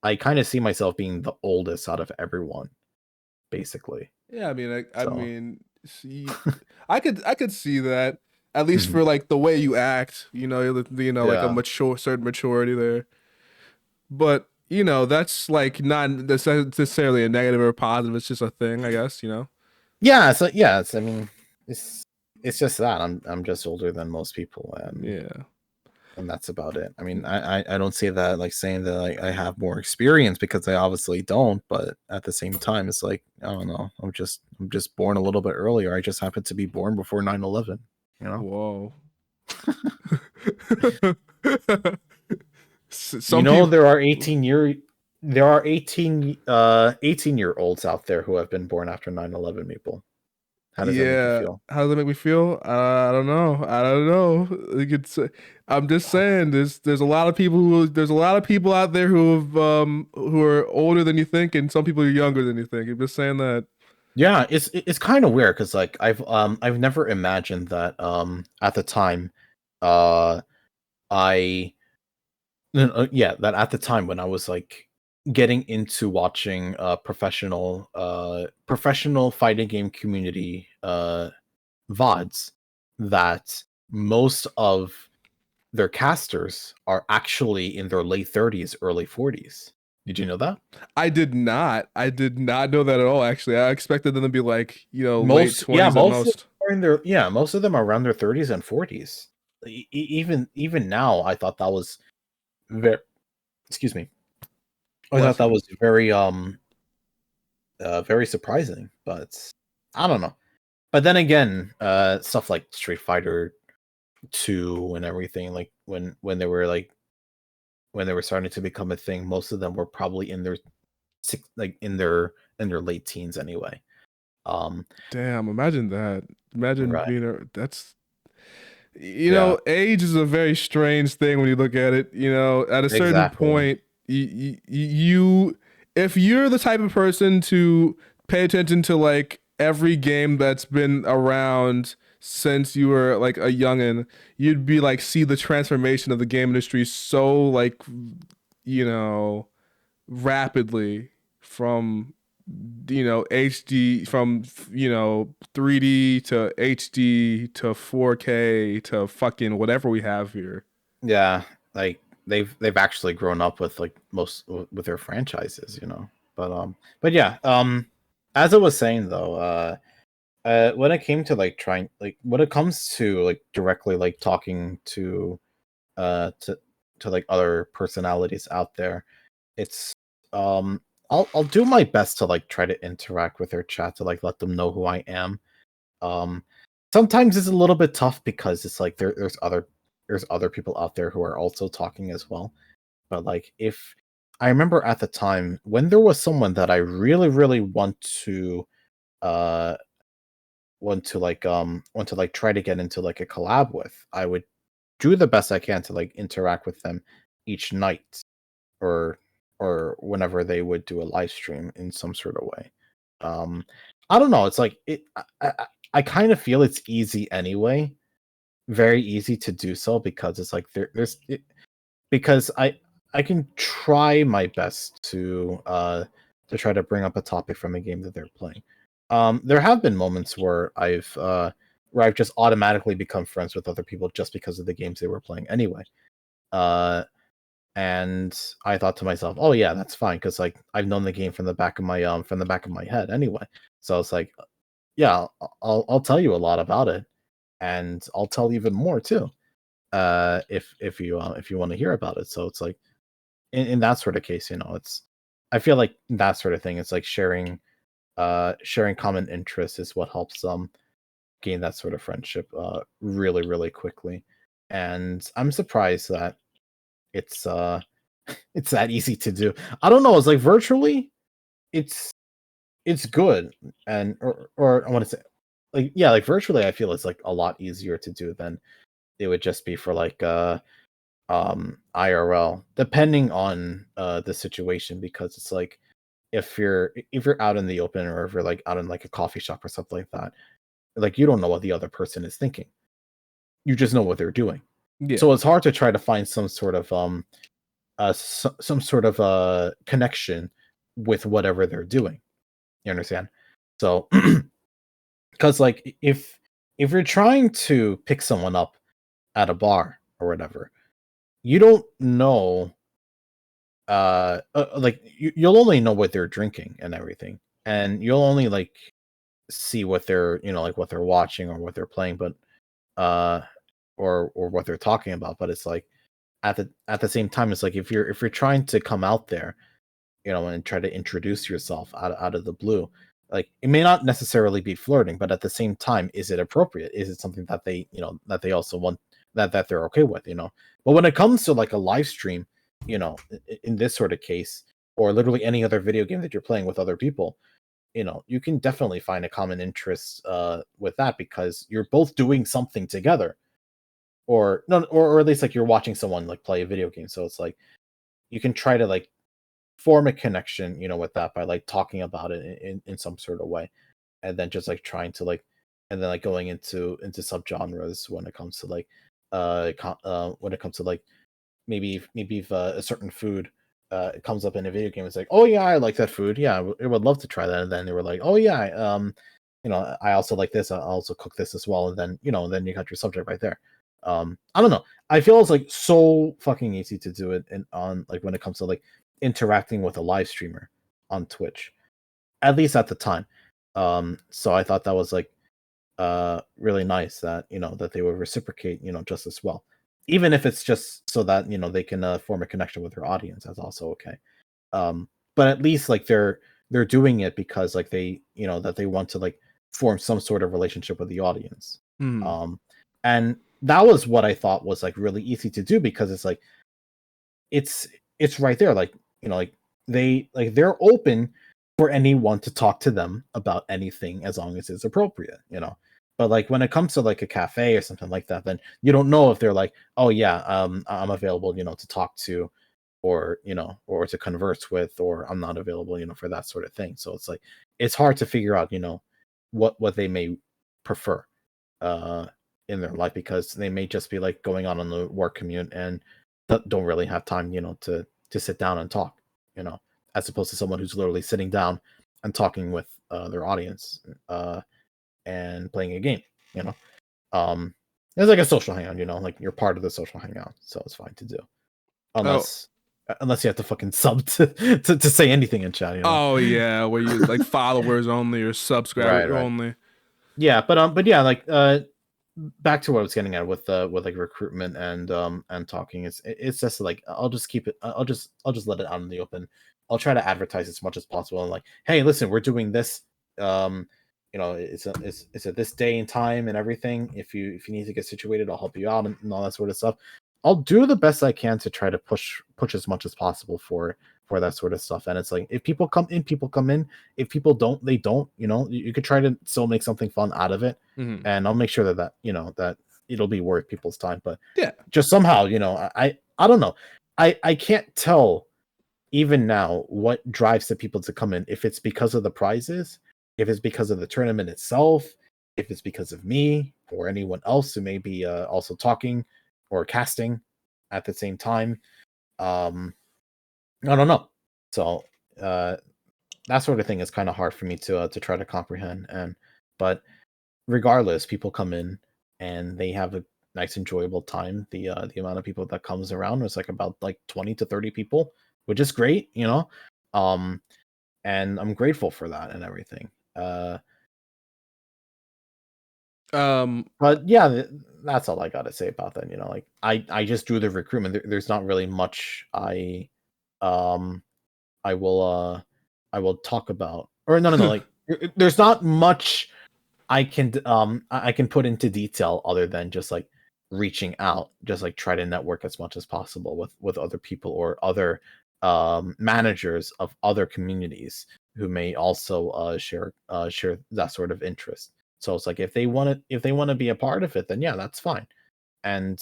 I kind of see myself being the oldest out of everyone, basically. yeah. I So, mean, see, I could see that at least mhm. for like the way you act. Like a Yeah, certain maturity there. But that's like not necessarily a negative or a positive. It's just a thing, I guess. yeah. So yeah, I mean, it's it's just that I'm just older than most people, Yeah. and that's about it. I mean, I don't say that like saying that like I have more experience, because I obviously don't, but at the same time, it's like I don't know. I'm just born a little bit earlier. I just happened to be born before 9/11. You know. Whoa. You Some know people. there are 18-year-olds out there who have been born after 9/11. People. How does that make you Yeah. feel? How does that make me feel? I don't know. I don't know. I'm just saying. There's a lot of people there's a lot of people out there who are older than you think, and some people are younger than you think. I'm just saying that. Yeah, it's kind of weird because like I've never imagined that at the time uh I yeah, that at the time when I was like getting into watching professional fighting game community VODs, that most of their casters are actually in their late 30s, early 40s. Did you know that? I did not. I did not know that at all, actually. I expected them to be like, late Most, yeah, 20s at most. most of them are around their 30s and 40s. Even now, I thought that was very, excuse me, I thought Bless that you. was very surprising. But I don't know. But then again, stuff like Street Fighter 2 and everything, like when they were starting to become a thing, most of them were probably in their in their late teens anyway. Um, Damn, imagine that. Imagine right. being that's Yeah, age is a very strange thing when you look at it. At a certain exactly. point, if you're the type of person to pay attention to like every game that's been around since you were like a youngin, you'd be like see the transformation of the game industry so like you know rapidly from HD from 3D to HD to 4K to fucking whatever we have here. Yeah, like they've actually grown up with like most with their franchises, you know. But yeah, as I was saying though, when it came to like trying like when it comes to like directly like talking uh to to like other personalities out there, it's um I'll do my best to like try to interact with their chat to like let them know who I am. Um, Sometimes it's a little bit tough because it's like there's other people out there who are also talking as well. But like if I remember at the time when there was someone that I really uh want to like try to get into like a collab with, I would do the best I can to like interact with them each night or whenever they would do a live stream in some sort of way. Um, I don't know. It's like I kind of feel it's easy anyway, very easy to do so because it's like because I can try my best to try to bring up a topic from a game that they're playing. There have been moments where I've just automatically become friends with other people just because of the games they were playing anyway. Uh, and I thought to myself, "Oh yeah, that's fine," because like I've known the game from the back of my head anyway. So it's like, yeah, I'll tell you a lot about it, and I'll tell even more too. If you want to hear about it. So it's like in that sort of case, you know, it's I feel like that sort of thing. It's like sharing common interests is what helps gain that sort of friendship really quickly. And I'm surprised that it's it's that easy to do. I don't know. It's like virtually, it's it's good, and or I want to say, like yeah, like virtually, I feel it's like a lot easier to do than it would just be for like IRL, depending on the situation, because it's like if you're out in the open or if you're like out in like a coffee shop or something like that, like you don't know what the other person is thinking. You just know what they're doing. Yeah. So it's hard to try to find some sort of some sort of connection with whatever they're doing. You understand? So because like if you're trying to pick someone up at a bar or whatever, you don't know like you'll only know what they're drinking and everything, and you'll only like see what they're like what they're watching or what they're playing, but uh or what they're talking about. But it's like at the same time, it's like if you're trying to come out there, and try to introduce yourself out of the blue, like it may not necessarily be flirting, but at the same time, is it appropriate? Is it something that they that they also want, that they're okay with? But when it comes to like a live stream, in this sort of case, or literally any other video game that you're playing with other people, you can definitely find a common interest with that, because you're both doing something together, or no, or at least like you're watching someone like play a video game. So it's like you can try to like form a connection, with that by like talking about it in some sort of way, and then just like trying to like, and then like going into subgenres when it comes to like when it comes to like maybe if a certain food it comes up in a video game, it's like, oh yeah, I like that food, yeah, I would love to try that. And then they were like, oh yeah, I also like this, I also cook this as well. And then then you got your subject right there. I don't know, I feel it's like so fucking easy to do it, and on like when it comes to like interacting with a live streamer on Twitch, at least at the time. So I thought that was like really nice that that they would reciprocate just as well, even if it's just so that they can form a connection with their audience. That's also okay. But at least like they're doing it because like they that they want to like form some sort of relationship with the audience. Mhm. And that was what I thought was like really easy to do, because it's like it's it's right there, like like they're open for anyone to talk to them about anything as long as it's appropriate. But like when it comes to like a cafe or something like that, then you don't know if they're like, oh yeah, I'm available to talk to, or or to converse with, or I'm not available for that sort of thing. So it's like it's hard to figure out what they may prefer uh in their life, because they may just be like going on the work commute and don't really have time to sit down and talk, you know as opposed to someone who's literally sitting down and talking with their audience, and playing a game. you know um it's like a social hangout, like you're part of the social hangout, so it's fine to do, Oh, unless you have to fucking sub to say anything in chat. oh yeah, where you like followers only or Right, subscriber right. only. Yeah, but yeah, like back to what I was getting at with like recruitment and talking, it's just like I'll just keep it, I'll just let it out in the open. I'll try to advertise as much as possible, and like, hey, listen, we're doing this. um it's at this day and time and everything. If you need to get situated, I'll help you out, and all that sort of stuff. I'll do the best I can to try to push as much as possible for that sort of stuff. And it's like, if people come in, people come in. If people don't, they don't. You could try to still make something fun out of it, Mhm. and I'll make sure that it'll be worth people's time. But Yeah. just somehow, I don't know. I can't tell even now what drives the people to come in. If it's because of the prizes, if it's because of the tournament itself, if it's because of me or anyone else who may be also talking or casting at the same time. Um, I don't know. So uh, that sort of thing is kind of hard for me to try to comprehend. But regardless, people come in and they have a nice, enjoyable time. The amount of people that comes around is like about like 20 to 30 people, which is great. Um, and I'm grateful for that and everything. Um. But yeah, that's all I gotta say about that. Like I just do the recruitment. There's not really much um I will I will talk about. Or no, like there's not much I can put into detail other than just like reaching out, just like try to network as much as possible with other people or other managers of other communities who may also share that sort of interest. So it's like, if they want to be a part of it, then yeah, that's fine. And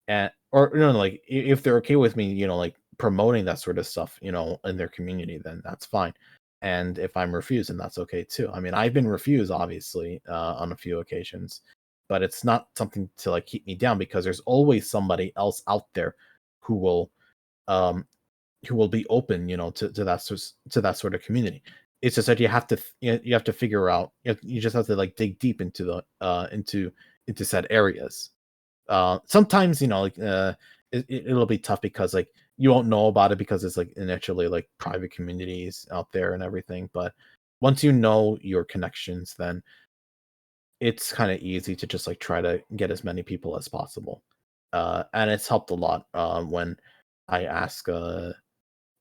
and or like, if they're okay with me like promoting that sort of stuff in their community, then that's fine. And if I'm refused, then that's okay too. I mean, I've been refused obviously on a few occasions, but it's not something to like keep me down, because there's always somebody else out there who will um who will be open to that sort of community. It's just that you have to you have to figure out, you just have to like dig deep into the into said areas. Sometimes like it'll be tough, because like you won't know about it, because it's like initially like private communities out there and everything. But once you know your connections, then it's kind of easy to just like try to get as many people as possible. And it's helped a lot when I ask the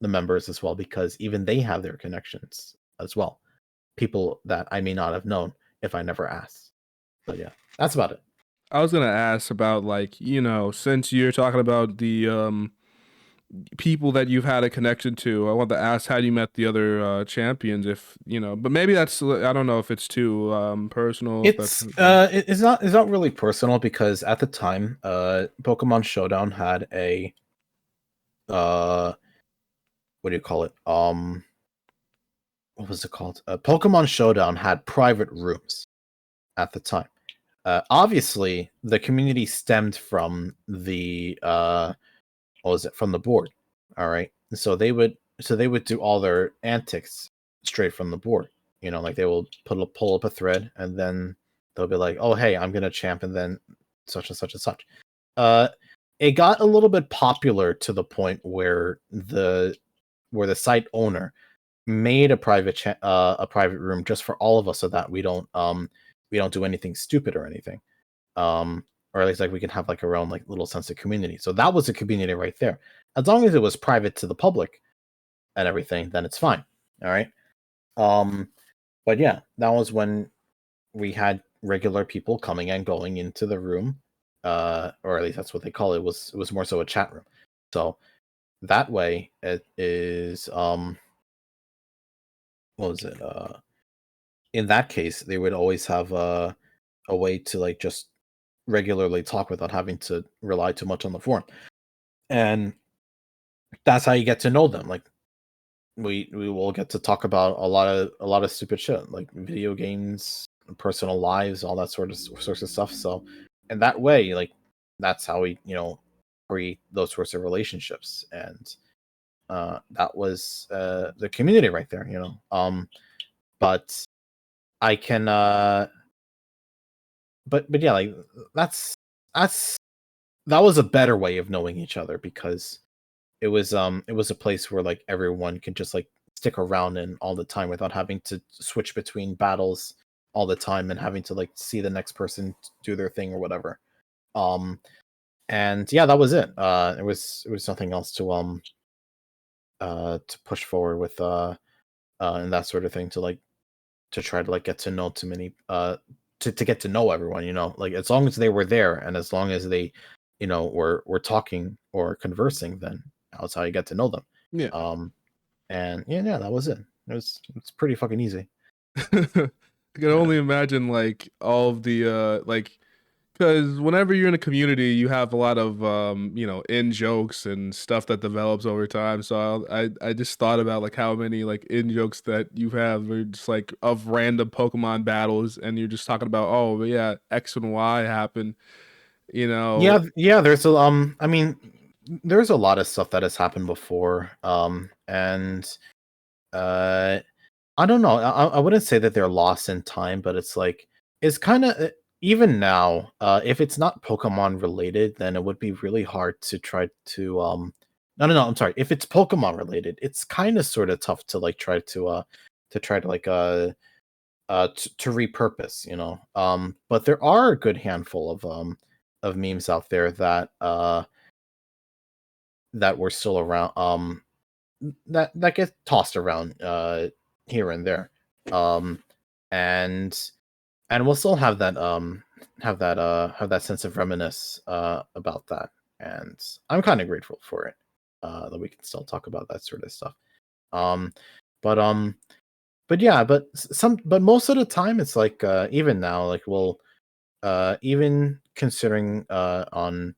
members as well, because even they have their connections as well, people that I may not have known if I never asked. But yeah, that's about it. I was gonna ask about like, since you're talking about the people that you've had a connection to, I want to ask how you met the other champions, if but maybe that's, I don't know if it's too personal, if that's It's not really personal, because at the time Pokemon Showdown had a uh what do you call it, what was it called, Pokemon Showdown had private rooms at the time. Obviously the community stemmed from the what was it, from the board. All right, so they would do all their antics straight from the board. Like they will pull up a thread, and then they'll be like, oh hey, I'm gonna champ, and then such and such and such. uh it got a little bit popular to the point where where the site owner made a private room just for all of us so that we don't do anything stupid or anything. Or at least like we can have like our own like little sense of community. So that was a community right there. As long as it was private to the public and everything, then it's fine. All right. Um, but yeah, that was when we had regular people coming and going into the room. Or at least that's what they call it. It was more so a chat room. So that way it is what was it? In that case, they would always have a way to like just regularly talk without having to rely too much on the forum. And that's how you get to know them. Like we will get to talk about a lot of stupid shit, like video games, personal lives, all that sorts of stuff. So and that way, like that's how we, create those sorts of relationships. And that was the community right there. But I can but yeah, like that's that's that was a better way of knowing each other because it was a place where like everyone could just like stick around in all the time without having to switch between battles all the time and having to like see the next person do their thing or whatever. Um and yeah, that was it. It was nothing else to push forward with and that sort of thing to try to like get to know too many to get to know everyone, like as long as they were there and as long as they were talking or conversing, then that's how you get to know them. Yeah. um and yeah, that was it. It's pretty fucking easy. I can Yeah. only imagine like all of the like because whenever you're in a community, you have a lot of in jokes and stuff that develops over time. So I just thought about like how many like in jokes that you have where just like of random Pokemon battles, and you're just talking about oh but yeah X and Y happen, you Yeah, know. yeah, I mean, there's a lot of stuff that has happened before. And uh I don't know. I wouldn't say that they're lost in time, but it's like it's kind of even now. If it's not Pokemon related, then it would be really hard to try to. No, no, no. I'm sorry. If it's Pokemon related, it's kind of sort of tough to like try to like to repurpose. But there are a good handful of memes out there that were still around. That get tossed around here and there. Um and we'll still have that sense of reminisce about that. And I'm kind of grateful for it. That we can still talk about that sort of stuff. Um but yeah, but most of the time it's like even now, like we'll even considering on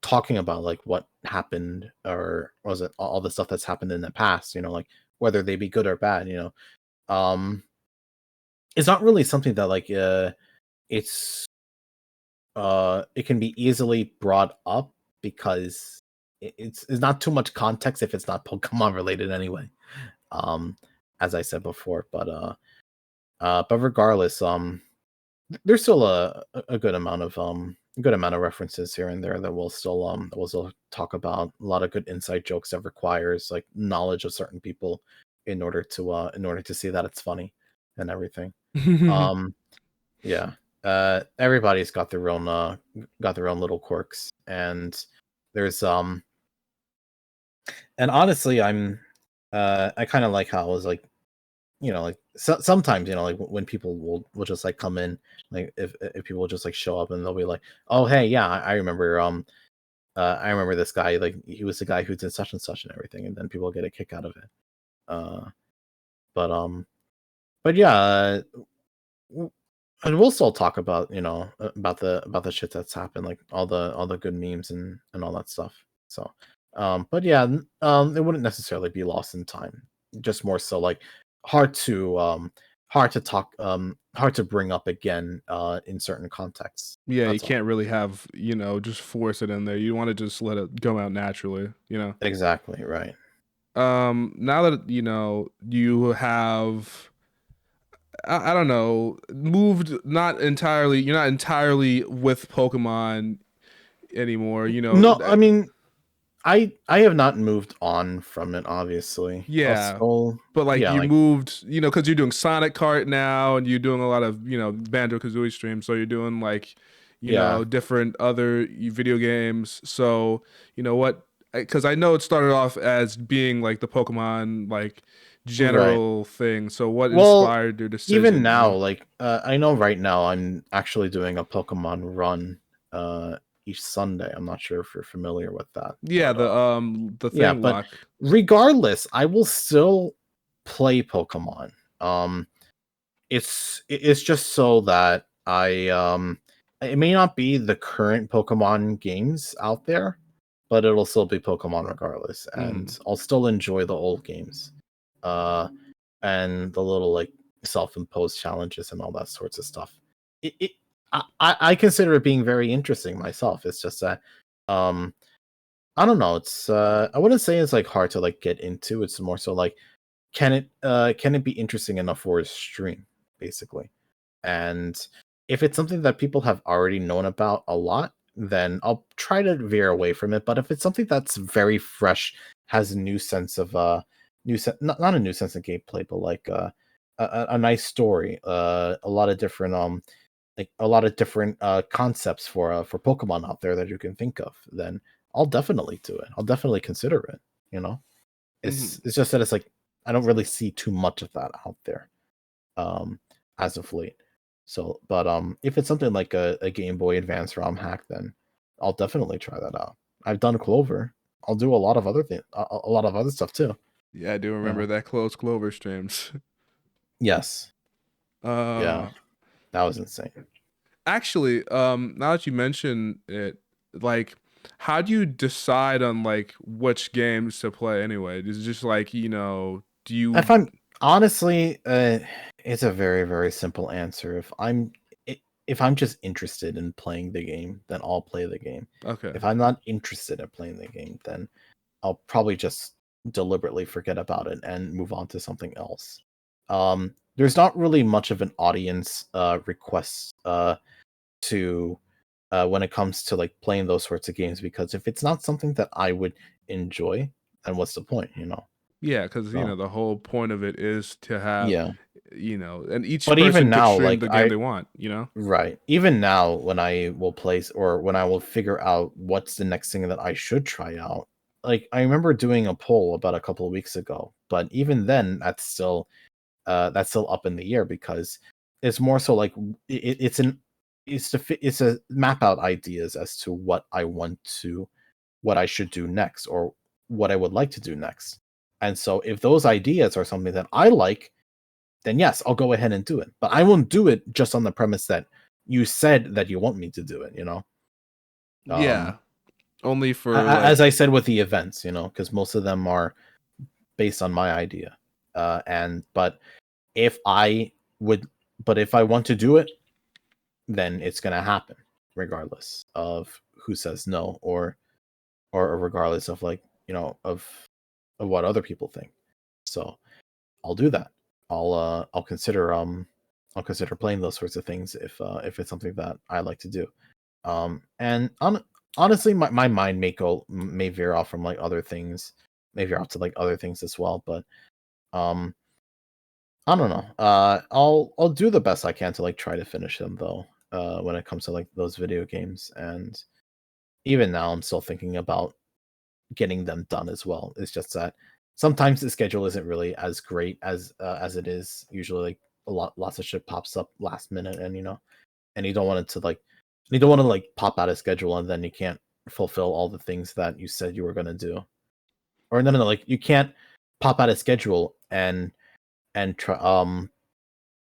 talking about like what happened, or was it all the stuff that's happened in the past, like whether they be good or bad, um it's not really something that like it's it can be easily brought up because it's not too much context if it's not Pokemon related anyway. um as I said before, but regardless, there's still a good amount of references here and there that we'll still talk about. A lot of good inside jokes that requires like knowledge of certain people in order to see that it's funny and everything. Um yeah. Everybody's got their own little quirks. And there's and honestly, I kind of like how it was like, like sometimes, like when people will just like come in, like if people just like show up and they'll be like, oh hey, yeah, I remember this guy, like he was the guy who did such and such and everything, and then people get a kick out of it. uh but but yeah, w- and we'll still talk about about the shit that's happened, like all the good memes and all that stuff. So but yeah, it wouldn't necessarily be lost in time, just more so like hard to hard to bring up again in certain contexts. Yeah, you That's all. can't really have, just force it in there. You want to just let it go out naturally. Exactly right. Now that you have I don't know, moved not entirely, you're not entirely with Pokemon anymore, No, I mean, I have not moved on from it, obviously. I'll Yeah. still, But like yeah, you like, moved, because you're doing Sonic Kart now and you're doing a lot of, Banjo Kazooie streams. So you're doing like, yeah, different other video games. So, you know what? Because I know it started off as being like the Pokemon, like right. general thing. So what Well, inspired your even decision, you now, know? like, I know right now I'm actually doing a Pokemon run each Sunday. I'm not sure if you're familiar with that, Yeah, but the yeah, thing but lock. regardless, I will still play Pokemon. It's just so that it may not be the current Pokemon games out there, but it'll still be Pokemon regardless, Mm, and I'll still enjoy the old games. Uh and the little like self-imposed challenges and all that sorts of stuff. It I consider it being very interesting myself. It's just that um I don't know, it's I wouldn't say it's like hard to like get into. It's more so like can it be interesting enough for a stream, basically. And if it's something that people have already known about a lot, then I'll try to veer away from it. But if it's something that's very fresh, has a new sense of not a new sense of gameplay, but like a nice story, a lot of different like a lot of different concepts for Pokemon out there that you can think of, then I'll definitely do it. I'll definitely consider it, you know? hmm It's just that it's like I don't really see too much of that out there um as of late. So, but if it's something like a Game Boy Advance ROM hack, then I'll definitely try that out. I've done Clover. I'll do a lot of other things, a lot of other stuff too. Yeah, I do Yeah. remember that close Clover streams. Yes. Yeah. Uh, That was insane. Actually, now that you mention it, like, how do you decide on like which games to play anyway? Is it just like, do If you I'm honestly, it's a very, very simple answer. If I'm just interested in playing the game, then I'll play the game. okay. If I'm not interested in playing the game, then I'll probably just deliberately forget about it and move on to something else. There's not really much of an audience request to when it comes to like playing those sorts of games, because if it's not something that I would enjoy, then what's the point, you know? Yeah, because So the whole point of it is to have, yeah. and each But even person could now, stream like the game I they want. right. Even now, when I will place or when I will figure out what's the next thing that I should try out, like I remember doing a poll about a couple of weeks ago, but even then, that's still up in the air because it's more so like it's a map out ideas as to what I should do next or what I would like to do next. And so if those ideas are something that I like, then yes, I'll go ahead and do it. But I won't do it just on the premise that you said that you want me to do it, you know? Um, Yeah, only for as like, I said with the events, you know, because most of them are based on my idea. But if I would, but if I want to do it, then it's going to happen regardless of who says no or regardless of like, you know, of what other people think. So I'll do that. I'll consider playing those sorts of things if it's something that I like to do. Honestly, my mind may veer off from like other things, may veer off to like other things as well. But um, I don't know. I'll do the best I can to like try to finish them though. When it comes to like those video games, and even now I'm still thinking about getting them done as well. It's just that sometimes the schedule isn't really as great as it is usually. Like lots of shit pops up last minute, and and you don't want it to like, you don't want to like pop out a schedule and then you can't fulfill all the things that you said you were gonna do. Or no, like you can't pop out a schedule and try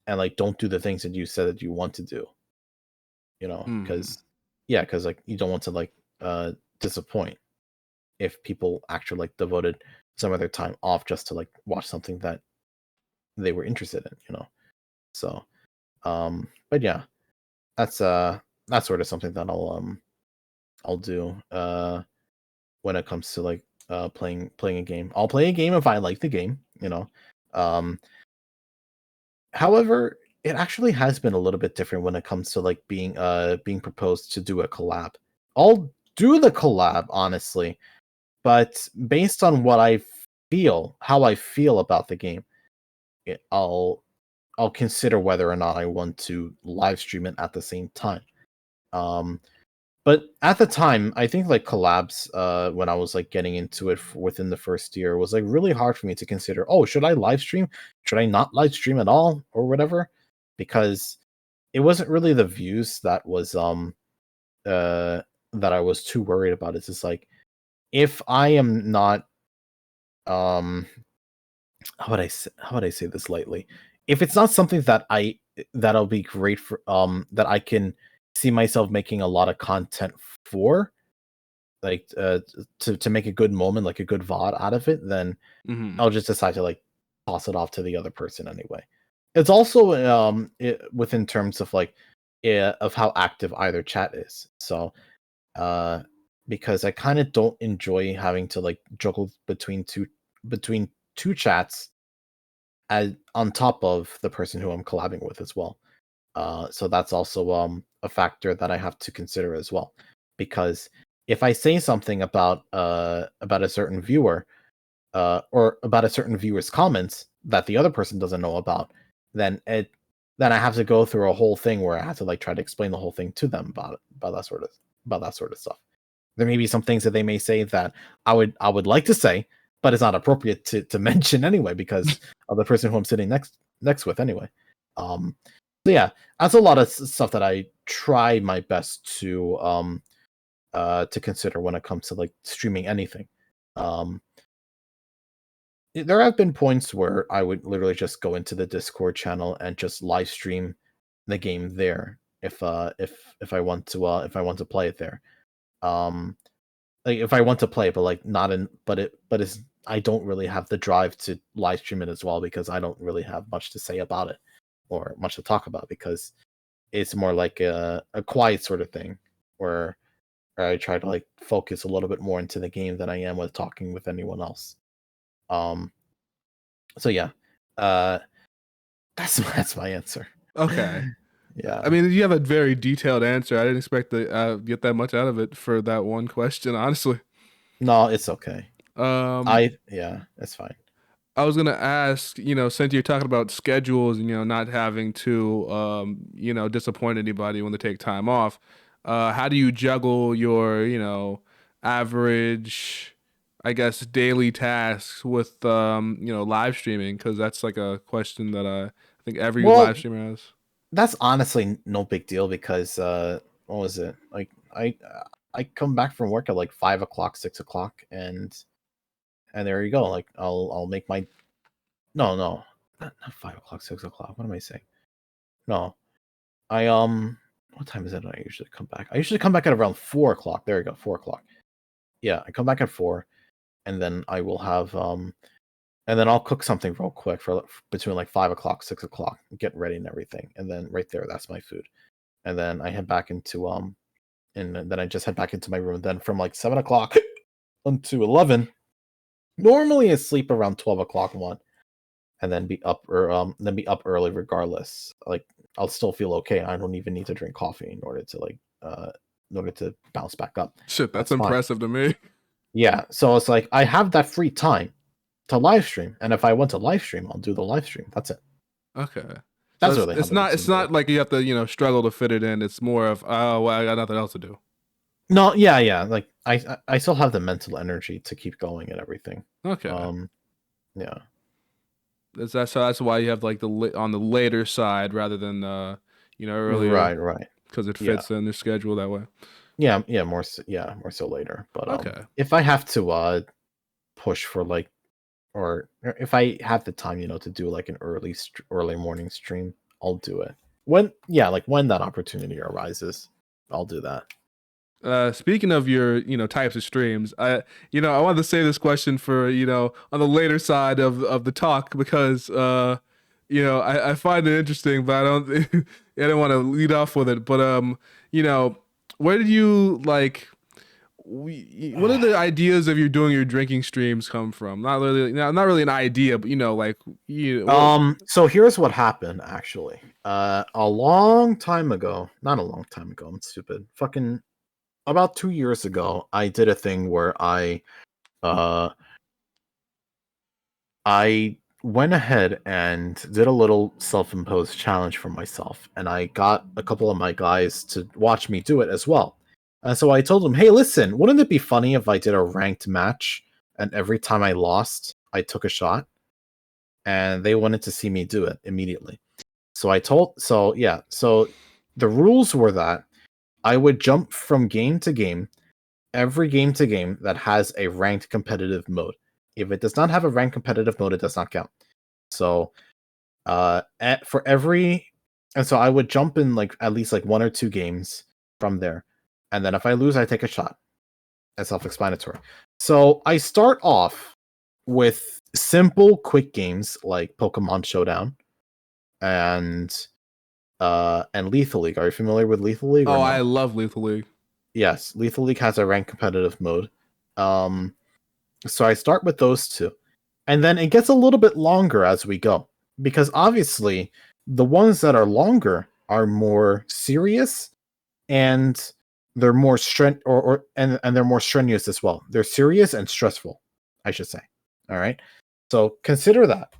and like don't do the things that you said that you want to do. hmm. Because yeah, because like you don't want to like disappoint if people actually like devoted some of their time off just to like watch something that they were interested in. So but yeah, that's that's sort of something that I'll do when it comes to like playing a game. I'll play a game if I like the game. Um However, it actually has been a little bit different when it comes to like being proposed to do a collab. I'll do the collab honestly, But based on how I feel about the game, I'll consider whether or not I want to live stream it at the same time. Um, but at the time, I think like collabs, when I was like getting into it within the first year, was like really hard for me to consider. Oh, should I live stream? Should I not live stream at all, or whatever? Because it wasn't really the views that I was too worried about. It's just like, if I am not um how would I say this lightly? If it's not something that'll be great for that I can see myself making a lot of content for, like to make a good moment, like a good VOD out of it, then Hmm. I'll just decide to like toss it off to the other person anyway. It's also within terms of like of how active either chat is. So uh because I kind of don't enjoy having to like juggle between two chats as on top of the person who I'm collabing with as well. So that's also a factor that I have to consider as well, because if I say something about a certain viewer, or about a certain viewer's comments that the other person doesn't know about, then then I have to go through a whole thing where I have to like try to explain the whole thing to them about that sort of stuff. There may be some things that they may say that I would like to say, but it's not appropriate to mention anyway because of the person who I'm sitting next with anyway. So yeah, that's a lot of stuff that I try my best to consider when it comes to like streaming anything. Um, there have been points where I would literally just go into the Discord channel and just live stream the game there if I want to play it there. Um, like if I want to play, but like not in, but it's I don't really have the drive to live stream it as well because I don't really have much to say about it or much to talk about because it's more like a quiet sort of thing where I try to like focus a little bit more into the game than I am with talking with anyone else. Um, so yeah, uh, that's my answer. Okay. I Yeah, mean, you have a very detailed answer. I didn't expect to get that much out of it for that one question, honestly. no, it's okay. Um, Yeah, it's fine. I was gonna ask, since you're talking about schedules and not having to, disappoint anybody when they take time off, how do you juggle your, average, I guess, daily tasks with, live streaming? Because that's like a question that I think every live Well, streamer has. that's honestly no big deal because what was it like? I come back from work at like 5 o'clock, 6 o'clock, and there you go. Like I'll make my no not 5 o'clock, 6 o'clock. What am I saying? No, I what time is it? I usually come back. I usually come back at around 4 o'clock. There you go, 4 o'clock. Yeah, I come back at 4, and then I will have and then I'll cook something real quick for between like 5 o'clock, 6 o'clock, get ready and everything, and then right there, that's my food. And then I head back into and then I just head back into my room. Then from like 7 o'clock until 11, normally I sleep around 12 o'clock one, and then be up early regardless. Like I'll still feel okay. I don't even need to drink coffee in order to like in order to bounce back up. Shit, that's That's fine. impressive to me. Yeah. So it's like I have that free time to live stream, and if I want to live stream, I'll do the live stream. That's it. Okay. So That's it's really how it's the not routine it's not works. like you have to, struggle to fit it in. It's more of, oh, well, I got nothing else to do. No, yeah. Like I still have the mental energy to keep going and everything. Okay. Um, yeah. Is that so? That's why you have like on the later side rather than earlier, Right. because it Yeah. fits in the schedule that way. Yeah, more so later. But Okay. if I have to push for like or if I have the time, to do like an early morning stream, I'll do it. Like when that opportunity arises, I'll do that. Speaking of your, types of streams, I wanted to save this question for, on the later side of the talk because, I find it interesting, but I don't, I don't want to lead off with it. But, you know, where did you like? What are the ideas of you doing your drinking streams come from? Not really an idea, but like what? So here's what happened actually. A long time ago, not a long time ago, I'm stupid. Fucking about 2 years ago, I did a thing where I uh, I went ahead and did a little self-imposed challenge for myself, and I got a couple of my guys to watch me do it as well. And so I told them, "Hey, listen, wouldn't it be funny if I did a ranked match and every time I lost, I took a shot?" And they wanted to see me do it immediately. So the rules were that I would jump from game to game, every game to game that has a ranked competitive mode. If it does not have a ranked competitive mode, it does not count. So for every and so I would jump in like at least like one or two games from there. And then if I lose, I take a shot. That's self-explanatory. So I start off with simple quick games like Pokemon Showdown and Lethal League. Are you familiar with Lethal League or Oh, I no? love Lethal League. Yes, Lethal League has a ranked competitive mode. Um, so I start with those two. And then it gets a little bit longer as we go. Because obviously, the ones that are longer are more serious and they're more and they're more strenuous as well. They're serious and stressful, I should say. All right. So consider that.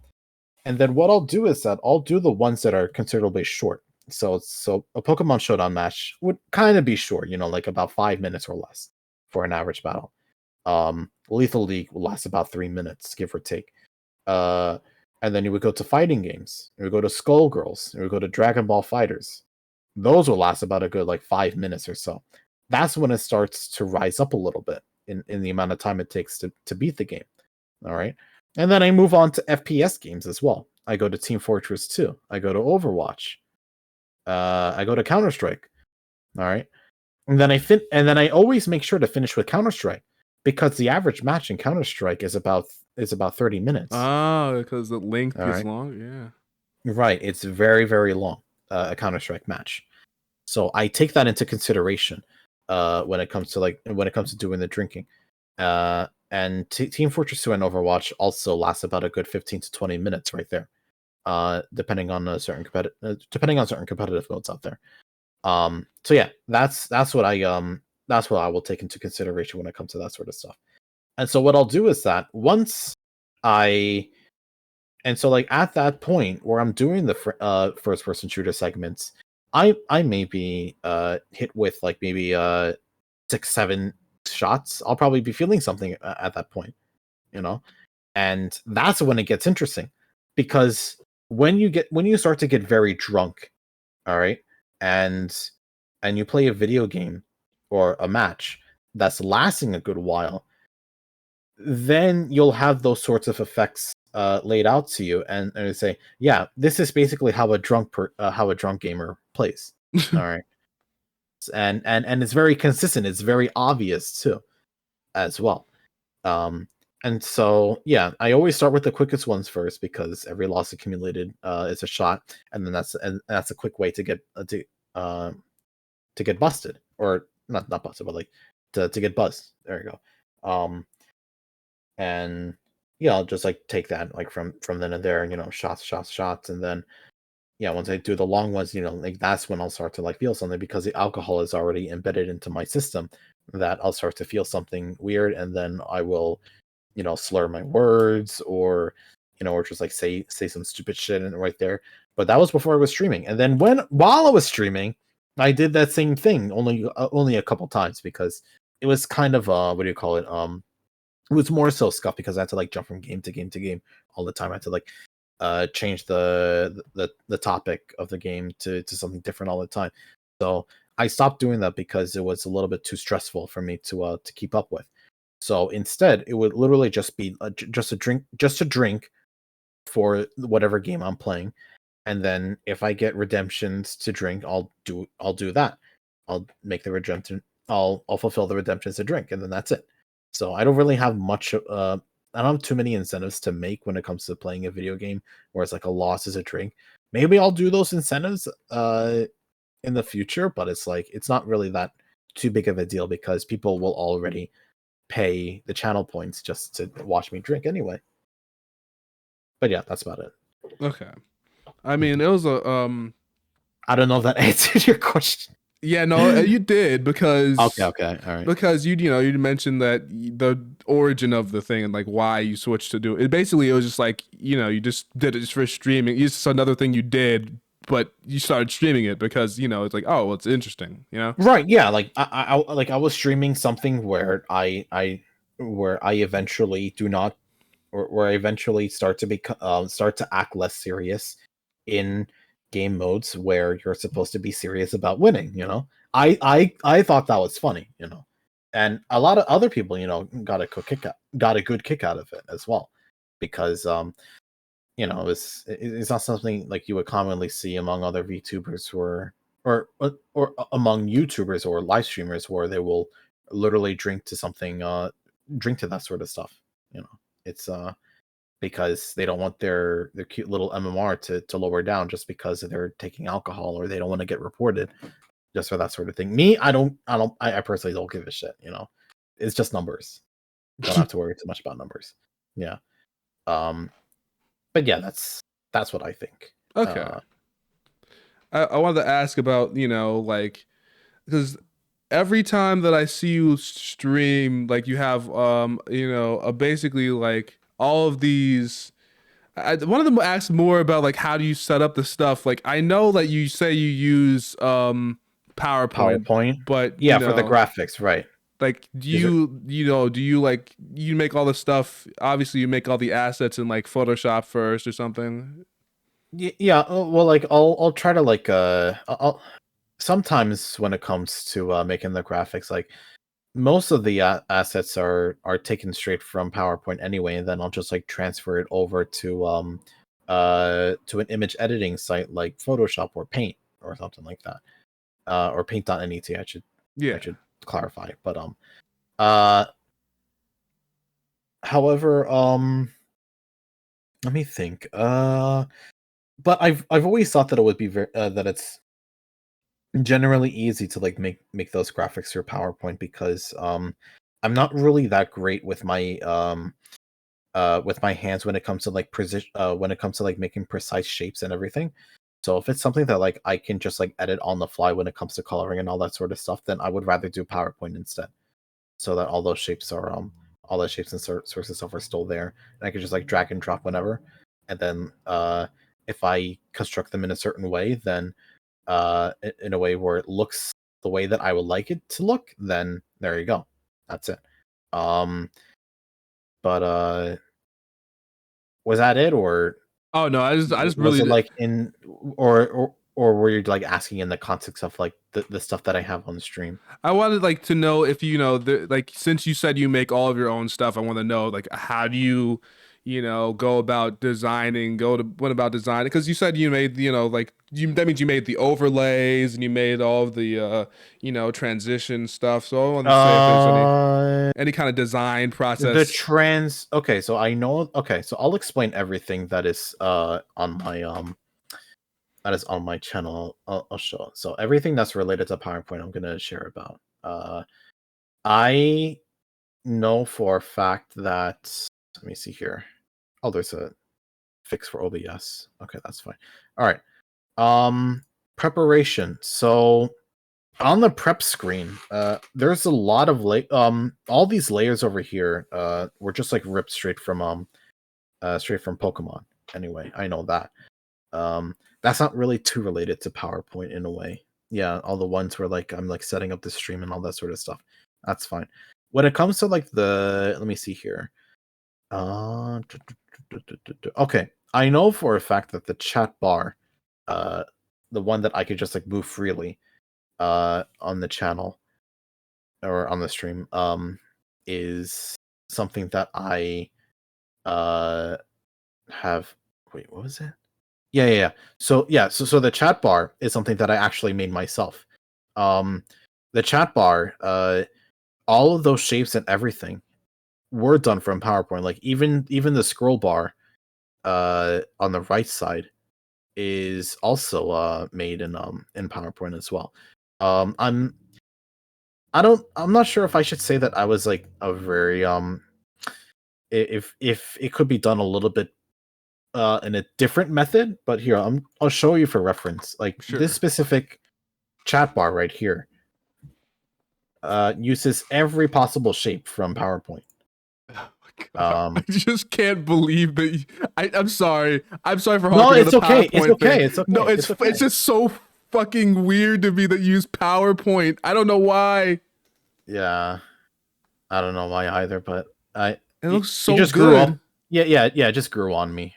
And then what I'll do is that I'll do the ones that are considerably short. So a Pokemon Showdown match would kind of be short, like about 5 minutes or less for an average battle. Lethal League will last about 3 minutes, give or take. Uh, and then you would go to fighting games. You would go to Skullgirls. You would go to Dragon Ball Fighters. Those will last about a good like 5 minutes or so. That's when it starts to rise up a little bit in the amount of time it takes to beat the game. All right. And then I move on to FPS games as well. I go to Team Fortress 2. I go to Overwatch. I go to Counter Strike. All right. And then I always make sure to finish with Counter Strike because the average match in Counter Strike is about 30 minutes. Ah, because the length All gets right. long. Yeah. Right. It's very, very long, a Counter Strike match. So I take that into consideration when it comes to doing the drinking. And Team Fortress 2 and Overwatch also lasts about a good 15 to 20 minutes right there. Depending on certain competitive modes out there. So yeah, that's what I will take into consideration when it comes to that sort of stuff. And so what I'll do is that once I and so like at that point where I'm doing the first person shooter segments, I may be hit with like maybe 6-7 shots. I'll probably be feeling something at that point, you know, and that's when it gets interesting because when you start to get very drunk, all right, and you play a video game or a match that's lasting a good while, then you'll have those sorts of effects laid out to you, and say, yeah, this is basically how a drunk gamer plays. All right, and it's very consistent. It's very obvious too, as well. Um, and so yeah, I always start with the quickest ones first because every loss accumulated is a shot, and then that's a quick way uh, to get busted, or not busted, but like to get buzzed. There you go. And yeah, I'll just like take that like from then and there, shots, and then yeah, once I do the long ones, like that's when I'll start to like feel something because the alcohol is already embedded into my system. That I'll start to feel something weird, and then I will, slur my words or just like say some stupid shit right there. But that was before I was streaming, and then while I was streaming, I did that same thing only a couple times because it was kind of what do you call it? It was more so scuff because I had to like jump from game to game to game all the time. I had to like change the topic of the game to something different all the time. So I stopped doing that because it was a little bit too stressful for me to keep up with. So instead, it would literally just be just a drink for whatever game I'm playing, and then if I get redemptions to drink, I'll do that. I'll make the redemption. I'll fulfill the redemptions to drink, and then that's it. So I don't really have much. I don't have too many incentives to make when it comes to playing a video game, where it's like a loss is a drink. Maybe I'll do those incentives in the future, but it's like it's not really that too big of a deal because people will already pay the channel points just to watch me drink anyway. But yeah, that's about it. Okay. I mean, it was a I don't know if that answered your question. Yeah, no, you did Okay, because okay, all right. you mentioned that the origin of the thing and like why you switched to do it. Basically, it was just like you just did it just for streaming. It's just another thing you did, but you started streaming it because it's like, oh, well, it's interesting, you know? Right, yeah, like like I was streaming something where I eventually do not, or where I eventually start to act less serious in game modes where you're supposed to be serious about winning, you know. I thought that was funny, you know. And a lot of other people, you know, got a good kick out of it as well. Because you know, it's not something like you would commonly see among other VTubers or among YouTubers or live streamers where they will literally drink to that sort of stuff. You know, it's because they don't want their cute little MMR to lower down just because they're taking alcohol or they don't want to get reported just for that sort of thing. Me, I personally don't give a shit. You know, it's just numbers. Don't have to worry too much about numbers. Yeah. Um, but yeah, that's what I think. Okay. Uh, I wanted to ask about, like, because every time that I see you stream, like you have, basically like all of these. One of them asked more about like how do you set up the stuff. Like I know that you say you use PowerPoint, PowerPoint. but Yeah, for the graphics, right? like do Is it? you like you make all the stuff? Obviously, you make all the assets in like Photoshop first or something. Yeah. Well, like I'll try to like I'll sometimes when it comes to making the graphics, like most of the assets are taken straight from PowerPoint anyway, and then I'll just like transfer it over to an image editing site like Photoshop or Paint or something like that, or Paint.net. I Yeah. should clarify, but uh, however, let me think. But I've always thought that it would be that it's generally easy to like make those graphics through PowerPoint because I'm not really that great with my hands when it comes to like precision when it comes to like making precise shapes and everything. So if it's something that like I can just like edit on the fly when it comes to coloring and all that sort of stuff, then I would rather do PowerPoint instead. So that all those shapes and sorts of stuff are still there, and I can just like drag and drop whenever. And then if I construct them in a certain way, then in a way where it looks the way that I would like it to look, then there you go. That's it. Um, but was that it, or Oh no, I just was really it like in, or were you like asking in the context of like the stuff that I have on the stream? I wanted like to know if like since you said you make all of your own stuff, I want to know like how do you, go about designing, go to what about designing? Because you said you made, like that means you made the overlays and you made all of the transition stuff. So I wanted to say if there's Uh, any kind of design the process. trans. Okay, so I know. Okay, so I'll explain everything that is on my channel. I'll show. So everything that's related to PowerPoint, I'm gonna share about. I know for a fact that. Let me see here. Oh, there's a fix for OBS. Okay, that's fine. All right. Preparation. So on the prep screen, there's a lot of all these layers over here were just like ripped straight from Pokemon. Anyway, I know that. That's not really too related to PowerPoint in a way. Yeah, all the ones where like I'm like setting up the stream and all that sort of stuff. That's fine. When it comes to like let me see here. Uh, okay, I know for a fact that the chat bar, uh, the one that I could just like move freely, on the channel or on the stream, is something that I uh have. Wait, what was it? Yeah. So the chat bar is something that I actually made myself. Um, the chat bar, all of those shapes and everything were done from PowerPoint. Like even the scroll bar, on the right side is also made in PowerPoint as well. I'm I'm not sure if I should say that I was like a very if it could be done a little bit in a different method, but here I'll show you for reference. Like this Sure. specific chat bar right here uses every possible shape from PowerPoint. Oh my God. I Um, just can't believe that I'm sorry. I'm sorry for no, harping on the it's okay. It's PowerPoint thing. okay. It's No, okay. It's it's okay. just so fucking weird to me that you use PowerPoint. I don't know why. Yeah, I don't know why either, but It it, looks it so just grew good. up. Yeah, it just grew on me.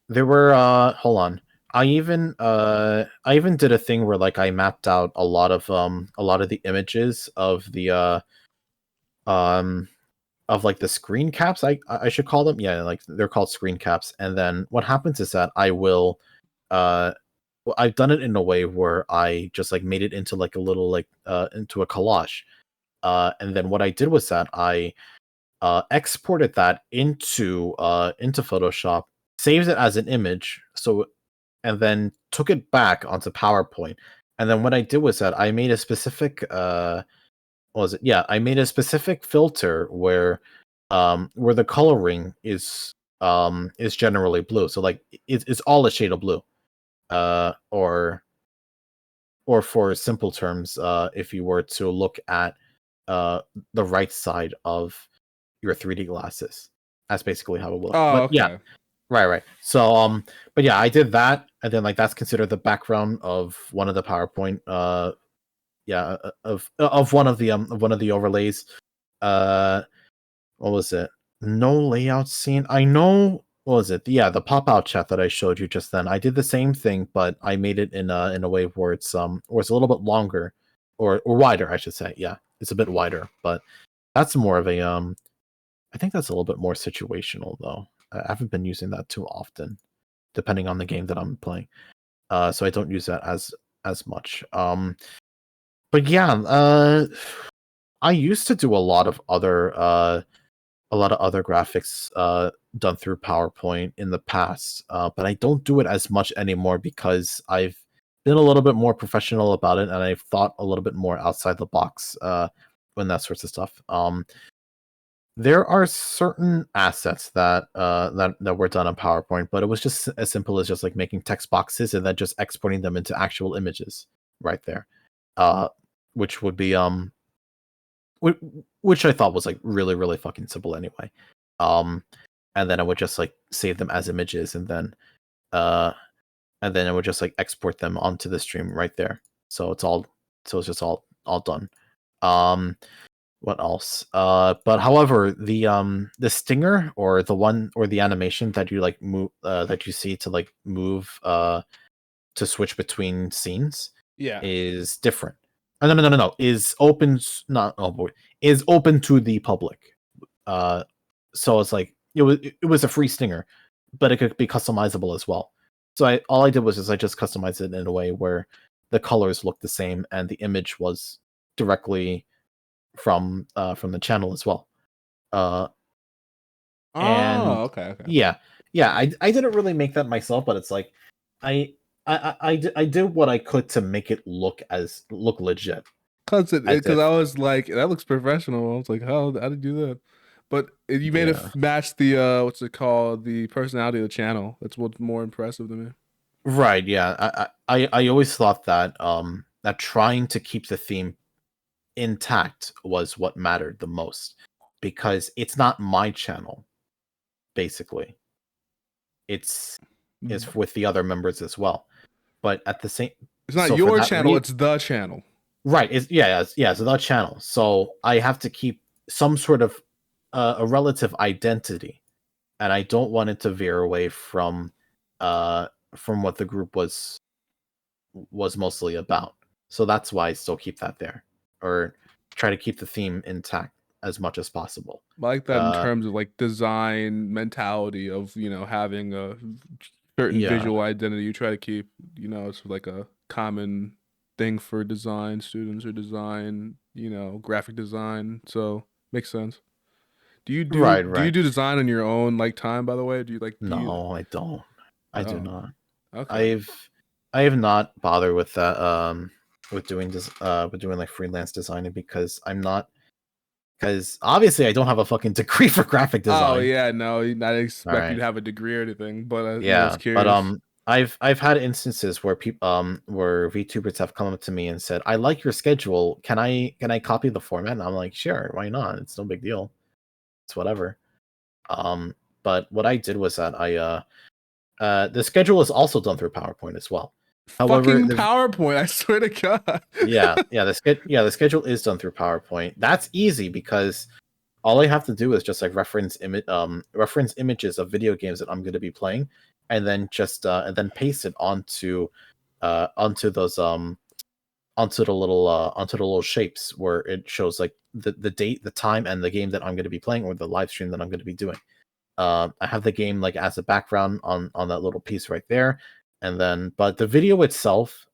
There were hold on. I even did a thing where like I mapped out a lot of the images um of like the screen caps, I should call them. Yeah, like they're called screen caps. And then what happens is that I will well, I've done it in a way where I just like made it into like a little like into a collage. And then what I did was that I exported that into Photoshop, saved it as an image, so and then took it back onto PowerPoint. And then what I did was that I made a specific what was it? Yeah, I made a specific filter where the coloring is generally blue. So like it's all a shade of blue. Or for simple terms, if you were to look at uh the right side of your 3D glasses. That's basically how it will look. Oh, But yeah, okay. right. So but yeah, I did that, and then like that's considered the background of one of the PowerPoint of one of the overlays. Uh what was it? No layout scene. I know what was it? Yeah, the pop-out chat that I showed you just then. I did the same thing, but I made it in a way where it's a little bit longer or wider, I should say. Yeah, it's a bit wider, but that's more of a I think that's a little bit more situational though. I haven't been using that too often, depending on the game that I'm playing. So I don't use that as much. But yeah, I used to do a lot of other graphics done through PowerPoint in the past, but I don't do it as much anymore because I've been a little bit more professional about it, and I've thought a little bit more outside the box when that sorts of stuff. There are certain assets that were done on PowerPoint, but it was just as simple as just like making text boxes and then just exporting them into actual images right there, uh, which would be whi- which I thought was like really fucking simple anyway. Um, and then I would just like save them as images, uh, and then I would just like export them onto the stream right there. So it's just all done. Um, what else? But however, the stinger or the one or the animation that you like move that you see to like move to switch between scenes Yeah. is different. No. Is open not oh boy is open to the public. Uh, so it's like it was a free stinger, but it could be customizable as well. So all I did was I just customized it in a way where the colors looked the same and the image was directly from the channel as well. Uh, and Oh, okay, okay. yeah, I didn't really make that myself, but it's like I I did what I could to make it look legit, as Cause I if was like, that looks professional. I was like, how did you do that? But you made it yeah. match the what's it called? The personality of the channel. That's what's more impressive to me. Right, yeah. I always thought that that trying to keep the theme intact was what mattered the most because it's not my channel, basically. It's Mm. it's with the other members as well. But at the same It's not so for your that channel, reason, it's the channel. right, it's the channel. So I have to keep some sort of a relative identity, and I don't want it to veer away uh from what the group was mostly about. So that's why I still keep that there, or try to keep the theme intact as much as possible. I like that in Uh, terms of like design mentality of, having a certain yeah, visual identity you try to keep, it's like a common thing for design students or design, graphic design. So makes sense. Do you right. do design on your own like time, by the way? Do you No, I don't. I do Oh, not. okay. I've I have not bothered with that with doing like freelance designing because I'm not because obviously I don't have a fucking degree for graphic Oh design. yeah, no, I didn't All expect you right. to have a degree or anything, but I was Yeah, but curious. I've had instances where people where VTubers have come up to me and said, "I like your schedule. Can I copy the format?" And I'm like, "Sure, why not? It's no big deal. It's whatever." Um, but what I did was that the schedule is also done through PowerPoint as well. However, Fucking PowerPoint, I swear to God. the schedule is done through PowerPoint. That's easy because all I have to do is just like reference images of video games that I'm going to be playing, and then and then paste it onto those onto the little shapes where it shows like the date, the time, and the game that I'm going to be playing or the live stream that I'm going to be doing. I have the game like as a background on that little piece right there, and then but the video itself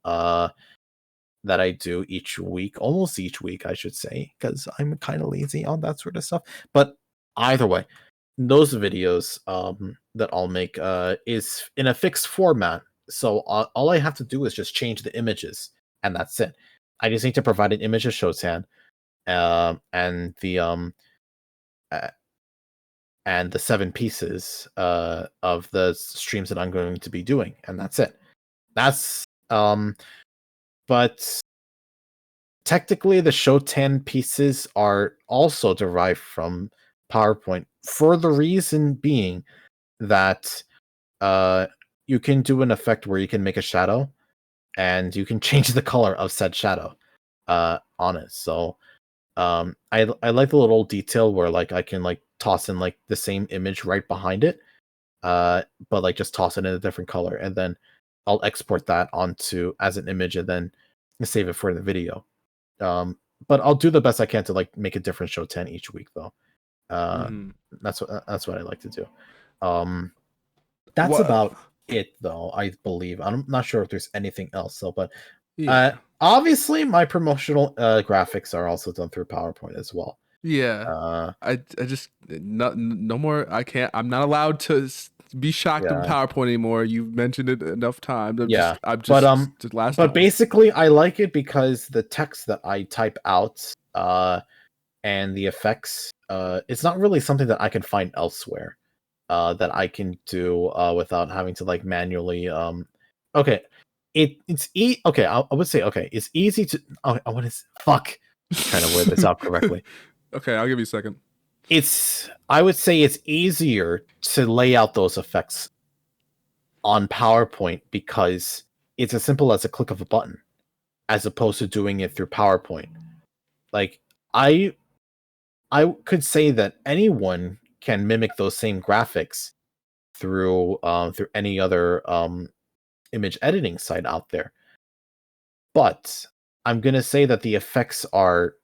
that I do each week, almost each week, I should say, because I'm kind of lazy on that sort of stuff. But either way, those videos that I'll make is in a fixed format. So all I have to do is just change the images, and that's it. I just need to provide an image of Showtan, and uh, the 7 pieces of the streams that I'm going to be doing, and that's it. That's but technically the Showtan pieces are also derived from PowerPoint for the reason being that you can do an effect where you can make a shadow and you can change the color of said shadow on it. So I like the little detail where like I can like toss in like the same image right behind it, but like just toss it in a different color, and then I'll export that onto as an image and then save it for the video. But I'll do the best I can to like make a different show 10 each week though. Uh, Hmm. that's what I like to do. Um, that's What? about it though, I believe. I'm not sure if there's anything else though, but Yeah. obviously my promotional graphics are also done through PowerPoint as well. Yeah. Uh, I just no more. I can't. I'm not allowed to be shocked with yeah, PowerPoint anymore. You've mentioned it enough times. yeah. I'm But just last but time. basically I like it because the text that I type out and the effects it's not really something that I can find elsewhere that I can do without having to like manually okay. Okay, I would say okay, it's easy to I want to fuck trying to word this out correctly. Okay, I'll give you a second. I would say it's easier to lay out those effects on PowerPoint because it's as simple as a click of a button as opposed to doing it through PowerPoint. Like I I could say that anyone can mimic those same graphics through any other image editing site out there. But I'm gonna say that the effects are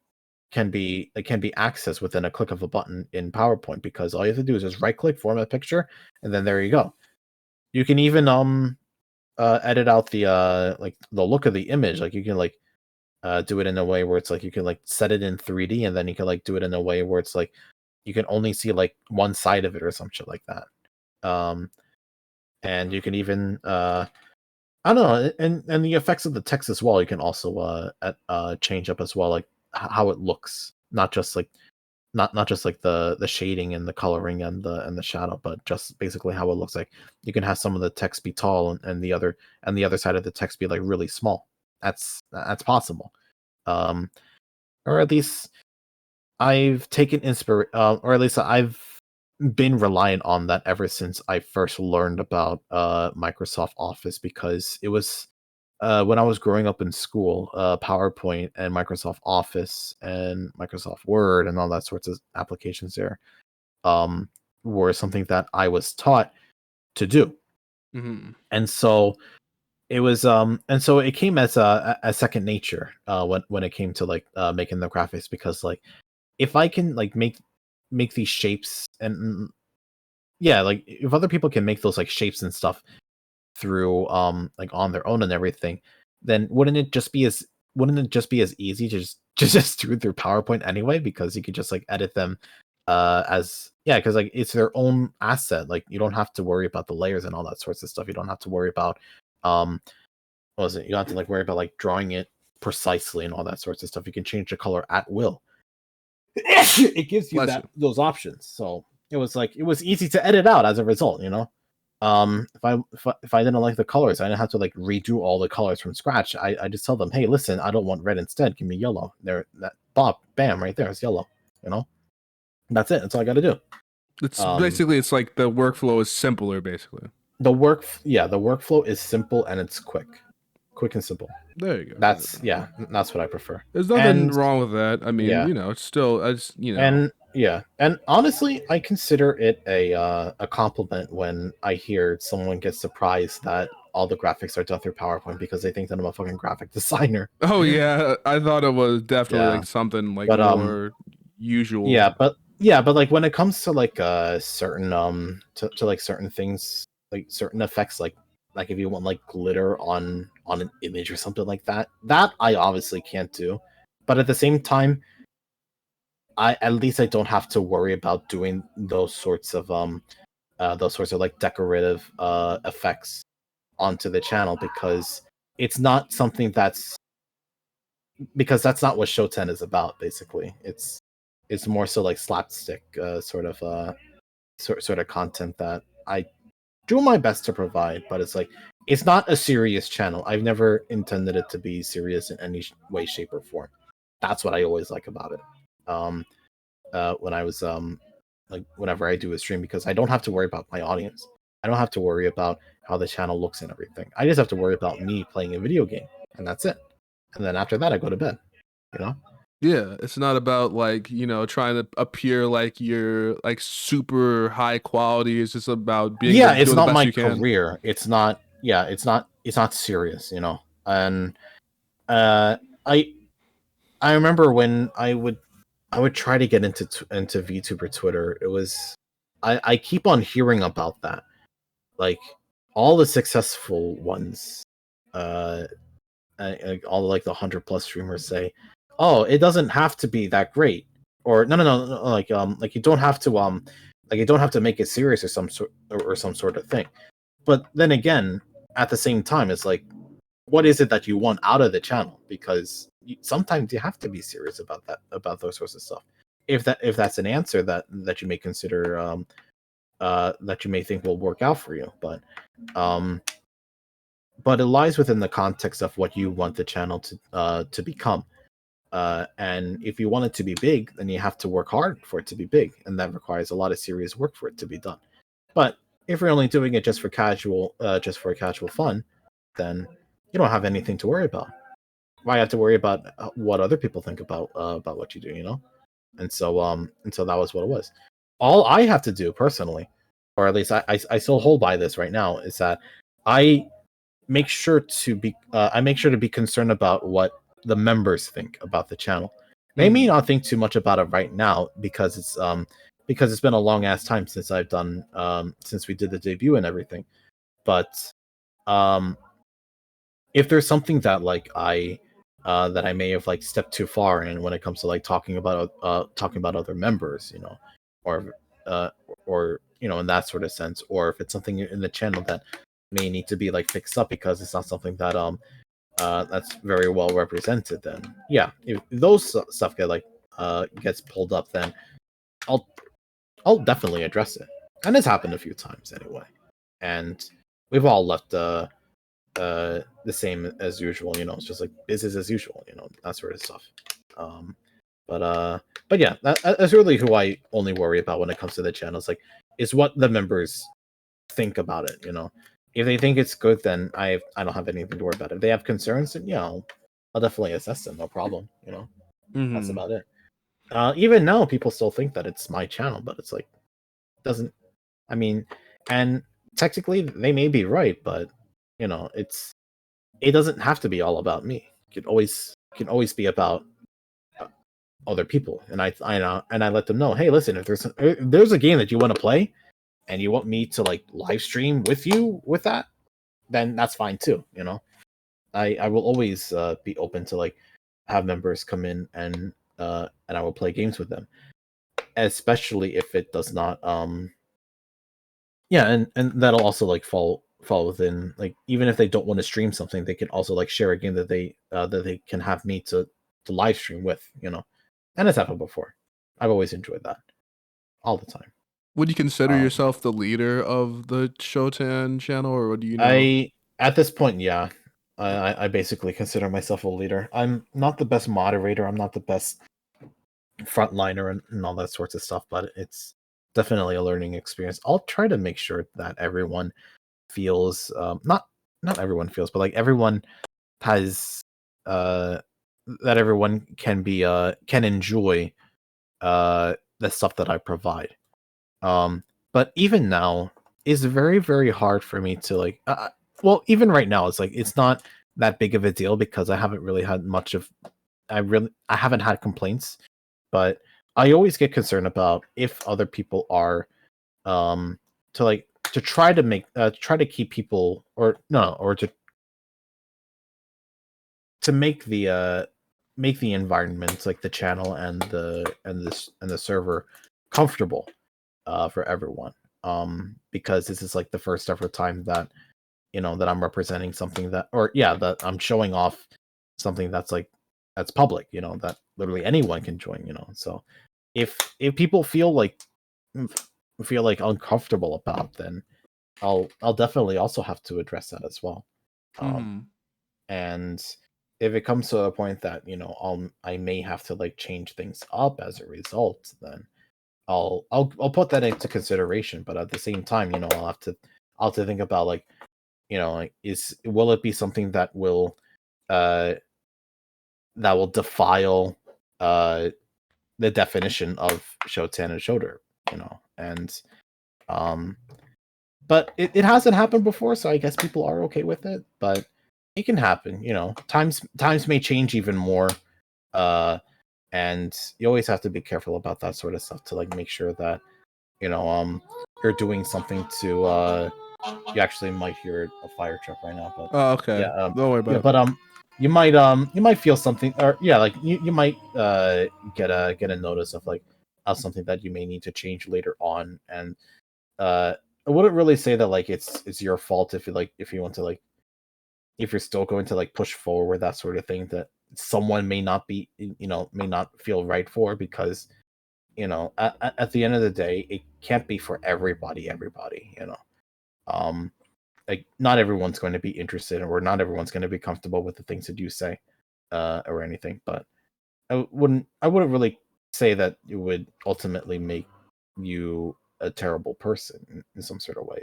can be accessed within a click of a button in PowerPoint because all you have to do is just right click, format picture, and then there you go. You can even edit out the like the look of the image. Like you can like do it in a way where it's like you can like set it in 3D and then you can like do it in a way where it's like you can only see like one side of it or some shit like that. Um and you can even I don't know, and the effects of the text as well. You can also change up as well, like how it looks, not just like not just like the shading and the coloring and the shadow, but just basically how it looks like. You can have some of the text be tall and the other side of the text be like really small. That's possible. Um, or at least I've taken or at least I've been reliant on that ever since I first learned about Microsoft Office because it was when I was growing up in school, PowerPoint and Microsoft Office and Microsoft Word and all that sorts of applications there um, were something that I was taught to do, Hmm. and so and so it came as a second nature when it came to like making the graphics because like if I can like make these shapes and yeah, like if other people can make those like shapes and stuff through like on their own and everything, then wouldn't it just be as easy to just just do it through PowerPoint anyway because you could just like edit them as yeah, because like it's their own asset. Like you don't have to worry about the layers and all that sorts of stuff. You don't have to worry about um what was it? You don't have to like worry about like drawing it precisely and all that sorts of stuff. You can change the color at will. It gives you Bless that you. those options. So it was like it was easy to edit out as a result, you know? If I didn't like the colors, I didn't have to like redo all the colors from scratch. I just tell them, hey, listen, I don't want red instead. Give me yellow. There, that Bob, bam, right there, it's yellow. You know, that's it. That's all I got to do. It's Um, basically it's like the workflow is simpler, basically. the workflow is simple and it's quick and simple. There you go. There That's you go. yeah, that's what I prefer. There's nothing And wrong with that. I mean, yeah, it's still, and yeah, and honestly, I consider it a compliment when I hear someone get surprised that all the graphics are done through PowerPoint because they think that I'm a fucking graphic designer. Oh yeah, I thought it was definitely Yeah, like something like but more usual. yeah, but like when it comes to like certain to like certain things, like certain effects, like if you want like glitter on an image or something like that, that I obviously can't do. But at the same time, I at least I don't have to worry about doing those sorts of like decorative effects onto the channel because it's not something that's not what Showtan is about. Basically, it's more so like slapstick sort of content that I do my best to provide, but it's like it's not a serious channel. I've never intended it to be serious in any way, shape, or form. That's what I always like about it. Um, when I was like whenever I do a stream because I don't have to worry about my audience. I don't have to worry about how the channel looks and everything. I just have to worry about me playing a video game, and that's it. And then after that, I go to bed. You know? Yeah, it's not about like, trying to appear like you're like super high quality. It's just about being the Yeah, it's doing the not best my you can. career. It's not. Yeah, it's not serious. You know? And uh, I I remember when I would try to get into VTuber Twitter. It was I keep on hearing about that. Like all the successful ones, uh, all like the 100+ streamers say, "Oh, it doesn't have to be that great," or no, like you don't have to make it serious or some sort of thing. But then again, at the same time, it's like, what is it that you want out of the channel? Because sometimes you have to be serious about those sorts of stuff. If that's an answer that you may consider that you may think will work out for you, um, but it lies within the context of what you want the channel to become. And if you want it to be big, then you have to work hard for it to be big, and that requires a lot of serious work for it to be done. But if you're only doing it just for casual fun, then you don't have anything to worry about. Why have to worry about what other people think about what you do? You know, and so that was what it was. All I have to do personally, or at least I still hold by this right now, is that I I make sure to be concerned about what the members think about the channel. They may Mhm. not think too much about it right now because it's been a long ass time since since we did the debut and everything. But um if there's something that I may have like stepped too far in when it comes to like talking about other members, or uh or in that sort of sense, or if it's something in the channel that may need to be like fixed up because it's not something that's very well represented, then yeah, if those stuff gets pulled up, then I'll I'll definitely address it. And it's happened a few times anyway. And we've all left the same as usual, it's just like business as usual, that sort of stuff. Um but uh but yeah, that's really who I only worry about when it comes to the channels. Like, is what the members think about it. If they think it's good, then I don't have anything to worry about. If they have concerns, then yeah, I'll definitely assess them, no problem. That's Mhm. about it. Even now people still think that it's my channel, but it's like, doesn't I mean, and technically they may be right, but it doesn't have to be all about me. It can always be about other people, and I let them know, hey, listen, if there's a game that you want to play and you want me to like live stream with you with that, then that's fine too. I will always be open to like have members come in and I will play games with them, especially if it does not yeah, and that'll also like fall within, like, even if they don't want to stream something, they can also like share a game that they can have me to live stream with. And it's happened before. I've always enjoyed that all the time. Would you consider Um, yourself the leader of the Showtan channel, or what do you know? I at this point, yeah, I basically consider myself a leader. I'm not the best moderator. I'm not the best frontliner and all that sorts of stuff, but it's definitely a learning experience. I'll try to make sure that everyone feels not everyone feels, but like everyone has uh that everyone can enjoy the stuff that I provide. But even now, it's very, very hard for me to like. Well, even right now, it's like it's not that big of a deal because I haven't really had much of. I haven't had complaints, but I always get concerned about if other people are to like to try to make try to keep people or no or to make the environment like the channel and the server comfortable for everyone. Because this is like the first ever time that that I'm representing something that, or yeah, that I'm showing off something that's like that's public. That literally anyone can join. So if people feel like uncomfortable about, then I'll definitely also have to address that as well. Um, Hmm. and if it comes to a point that I may have to like change things up as a result, then I'll put that into consideration. But at the same time, I'll have to think about like like is will it be something uh that will defile uh the definition of Showtan and Shoulder, and um but it hasn't happened before, so I guess people are okay with it. But it can happen. Times may change even more, uh and you always have to be careful about that sort of stuff to like make sure that you're doing something to you actually might hear a fire truck right now, but Oh, okay. yeah, Don't worry yeah, about but you might feel something, or yeah, like you might get a notice of like something that you may need to change later on. And uh I wouldn't really say that like it's your fault if you want to like if you're still going to like push forward that sort of thing that someone may not be may not feel right for, because at the end of the day, it can't be for everybody. um like not everyone's going to be interested, or not everyone's going to be comfortable with the things that you say or anything. But I wouldn't really say that it would ultimately make you a terrible person in some sort of way.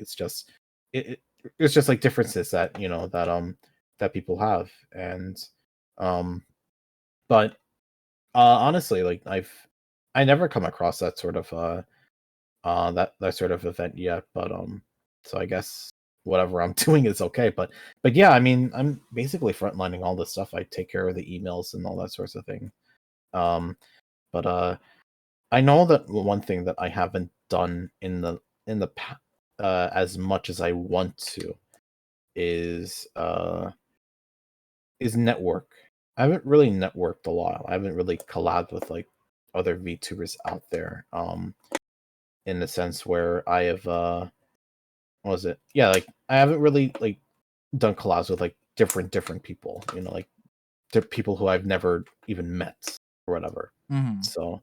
It, it's just like differences that that people have. And um but honestly, like I never come across that sort of that sort of event yet. But so I guess whatever I'm doing is okay. But yeah, I mean, I'm basically frontlining all this stuff. I take care of the emails and all that sorts of thing. um but I know that one thing that I haven't done as much as I want to is network. I haven't really networked a lot. I haven't really collabed with like other VTubers out there. In the sense where I have what was it? Yeah, like I haven't really like done collabs with like different people. Like people who I've never even met or whatever. it. So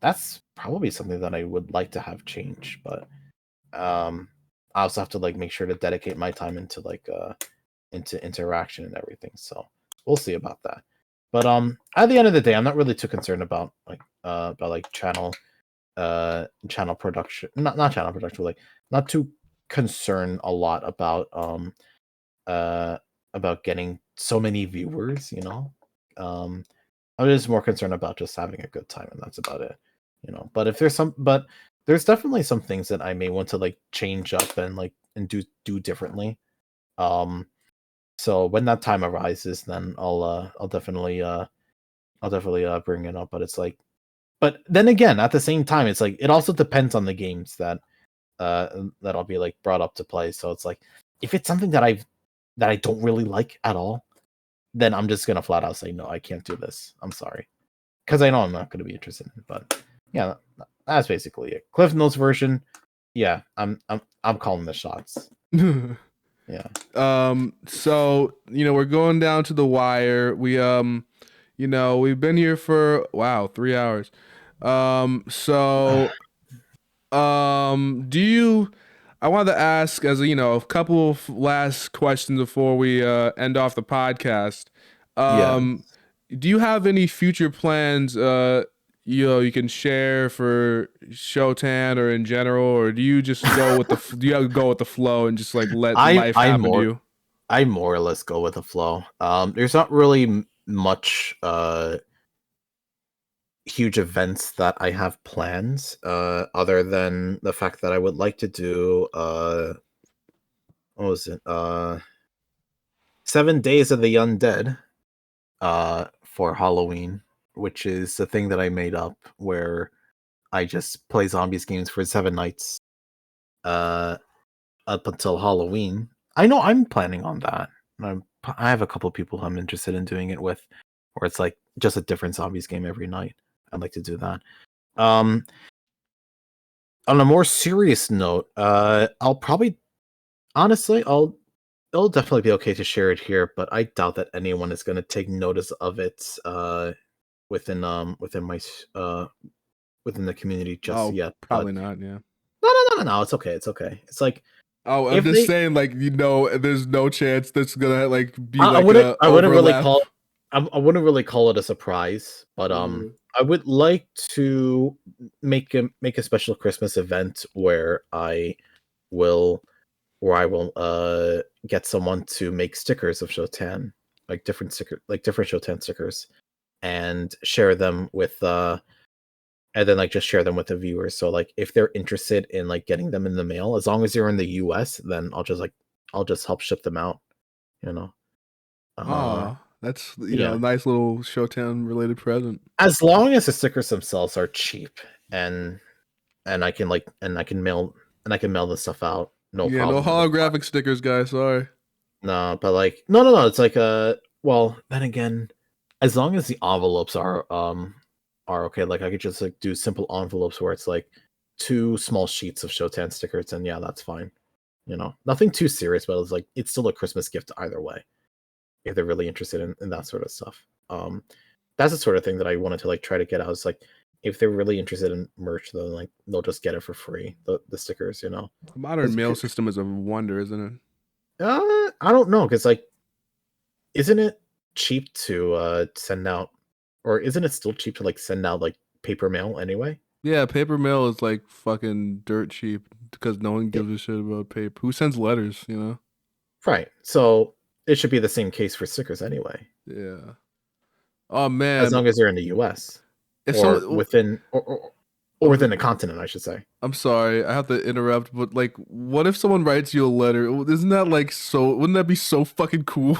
that's probably something that I would like to have change. But I also have to like make sure to dedicate my time into like into interaction and everything. So we'll see about that. But at the end of the day, I'm not really too concerned about like channel production, not channel production, like not too concerned a lot uh about getting so many viewers. um I'm just more concerned about just having a good time, and that's about it. But if but there's definitely some things that I may want to like change up and like and do differently. um so when that time arises, then I'll definitely bring it up. But it's like, but then again, at the same time, it's like it also depends on the games that I'll be like brought up to play. So it's like if it's something that I don't really like at all, then I'm just gonna flat out say no, I can't do this. I'm sorry, because I know I'm not gonna be interested in it. But yeah, that's basically it. Cliff Notes version. Yeah, I'm calling the shots. Yeah. So, we're going down to the wire. We've been here for wow, 3 hours. So Do you? I wanted to ask, as a, a couple of last questions before we end off the podcast. Yeah. Um, do you have any future plans? You can share for Showtan or in general, or do you just go with do you have to go with the flow and just like let I life I happen to more you? I more or less go with the flow. There's not really much huge events that I have plans other than the fact that I would like to do what was it? 7 Days of the Undead for Halloween, which is the thing that I made up where I just play zombies games for 7 nights uh up until Halloween. I know I'm planning on that. I have a couple people I'm interested in doing it with, where it's like just a different zombies game every night. I'd like to do that. Um, on a more serious note, I'll probably honestly, it'll definitely be okay to share it here, but I doubt that anyone is going to take notice of it within my within the community just Oh, yet. But probably not. Yeah. no, it's okay, it's okay. It's like Oh, I'm if just they saying, like, there's no chance that's gonna like be I like wouldn't a I wouldn't really overlap. call I wouldn't really call it a surprise, but I would like to make a special Christmas event will where I will get someone to make stickers of Shotan, like different Shotan stickers, and share them with and then like just share them with the viewers. So like if they're interested in like getting them in the mail, as long as you're in the US, then I'll just help ship them out, you know. Uh Oh, that's yeah. a nice little Showtown related present. As long as the stickers themselves are cheap and and I can mail the stuff out, no Yeah, no problem at all. holographic stickers, guys. Sorry. No, but like no, it's like well, then again, as long as the envelopes are okay, like I could just like do simple envelopes where it's like 2 small sheets of Shotan stickers, and yeah, that's fine. You know, nothing too serious, but it's like it's still a Christmas gift either way if they're really interested in that sort of stuff. That's the sort of thing that I wanted to like try to get out. Is like if they're really interested in merch, then like they'll just get it for free. The stickers, you know, The modern because mail system is a wonder, isn't it? I don't know, because like isn't it cheap to send out, or isn't it still cheap to like send out like paper mail anyway? Yeah, paper mail is like fucking dirt cheap because no one It, gives a shit about paper. Who sends letters? right. So it should be the same case for stickers anyway, Yeah. Oh as man, long as they're in the US if or some, or within the continent, I should say. I'm sorry, I have to interrupt, but like, what if someone writes you a letter? Isn't that like so? Wouldn't that be so fucking cool?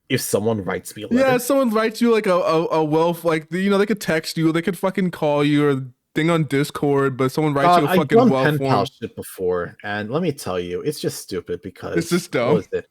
If someone writes me a Yeah, letter, someone writes you like a wealth, like they could text you, they could fucking call you or thing on Discord, but someone writes God, you a I've fucking done wealth pen pal form. shit before, and let me tell you, it's just stupid It's because just what dumb. was it?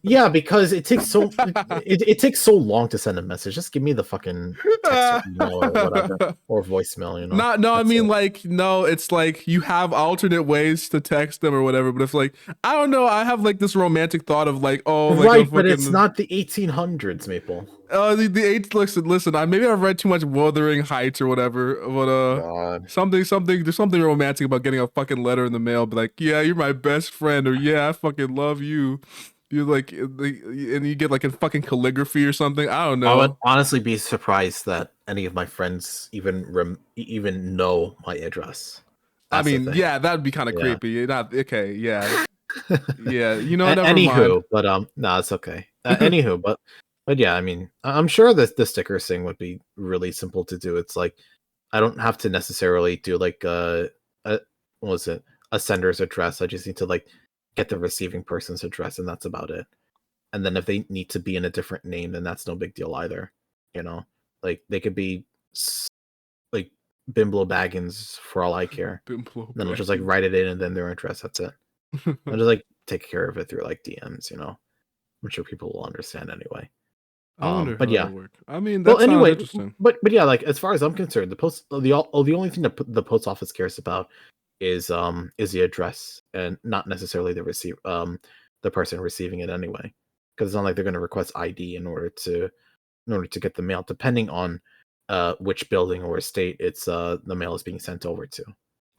Yeah, because it takes so long to send a message. Just give me the fucking text or email or whatever or voicemail. You know, Not, no, I that's mean it. like no, it's like you have alternate ways to text them or whatever. But if like I don't know, I have like this romantic thought of like oh like a Right, but it's fucking not the 1800s, Maple. the eight. Listen. I maybe I've read too much Wuthering Heights or whatever. But God. something. There's something romantic about getting a fucking letter in the mail. Be like, yeah, you're my best friend, or yeah, I fucking love you. You like, and you get like a fucking calligraphy or something. I don't I would know. honestly be surprised that any of my friends even know my address. I That's the mean, thing. yeah, that'd be kind of Yeah. creepy. Not okay. Yeah, yeah. Never mind. Anywho, but no, it's okay. Anywho, but yeah, I mean, I'm sure that the stickers thing would be really simple to do. It's like I don't have to necessarily do like a what was it, a sender's address. I just need to like get the receiving person's address, and that's about it. And then if they need to be in a different name, then that's no big deal either. You know, like they could be like Bimblo Baggins for all I care. Bimblo Then I'll just like Baggins. write it in and then their address. That's it. I'll just like take care of it through like DMs. You know, I'm sure people will understand anyway. I wonder But how yeah. that'll work. I mean, Well, that sounds anyway, interesting. but yeah, like as far as I'm concerned, the only thing that the post office cares about is the address and not necessarily the person receiving it anyway, because it's not like they're going to request ID in order to get the mail, depending on which building or estate it's the mail is being sent over to.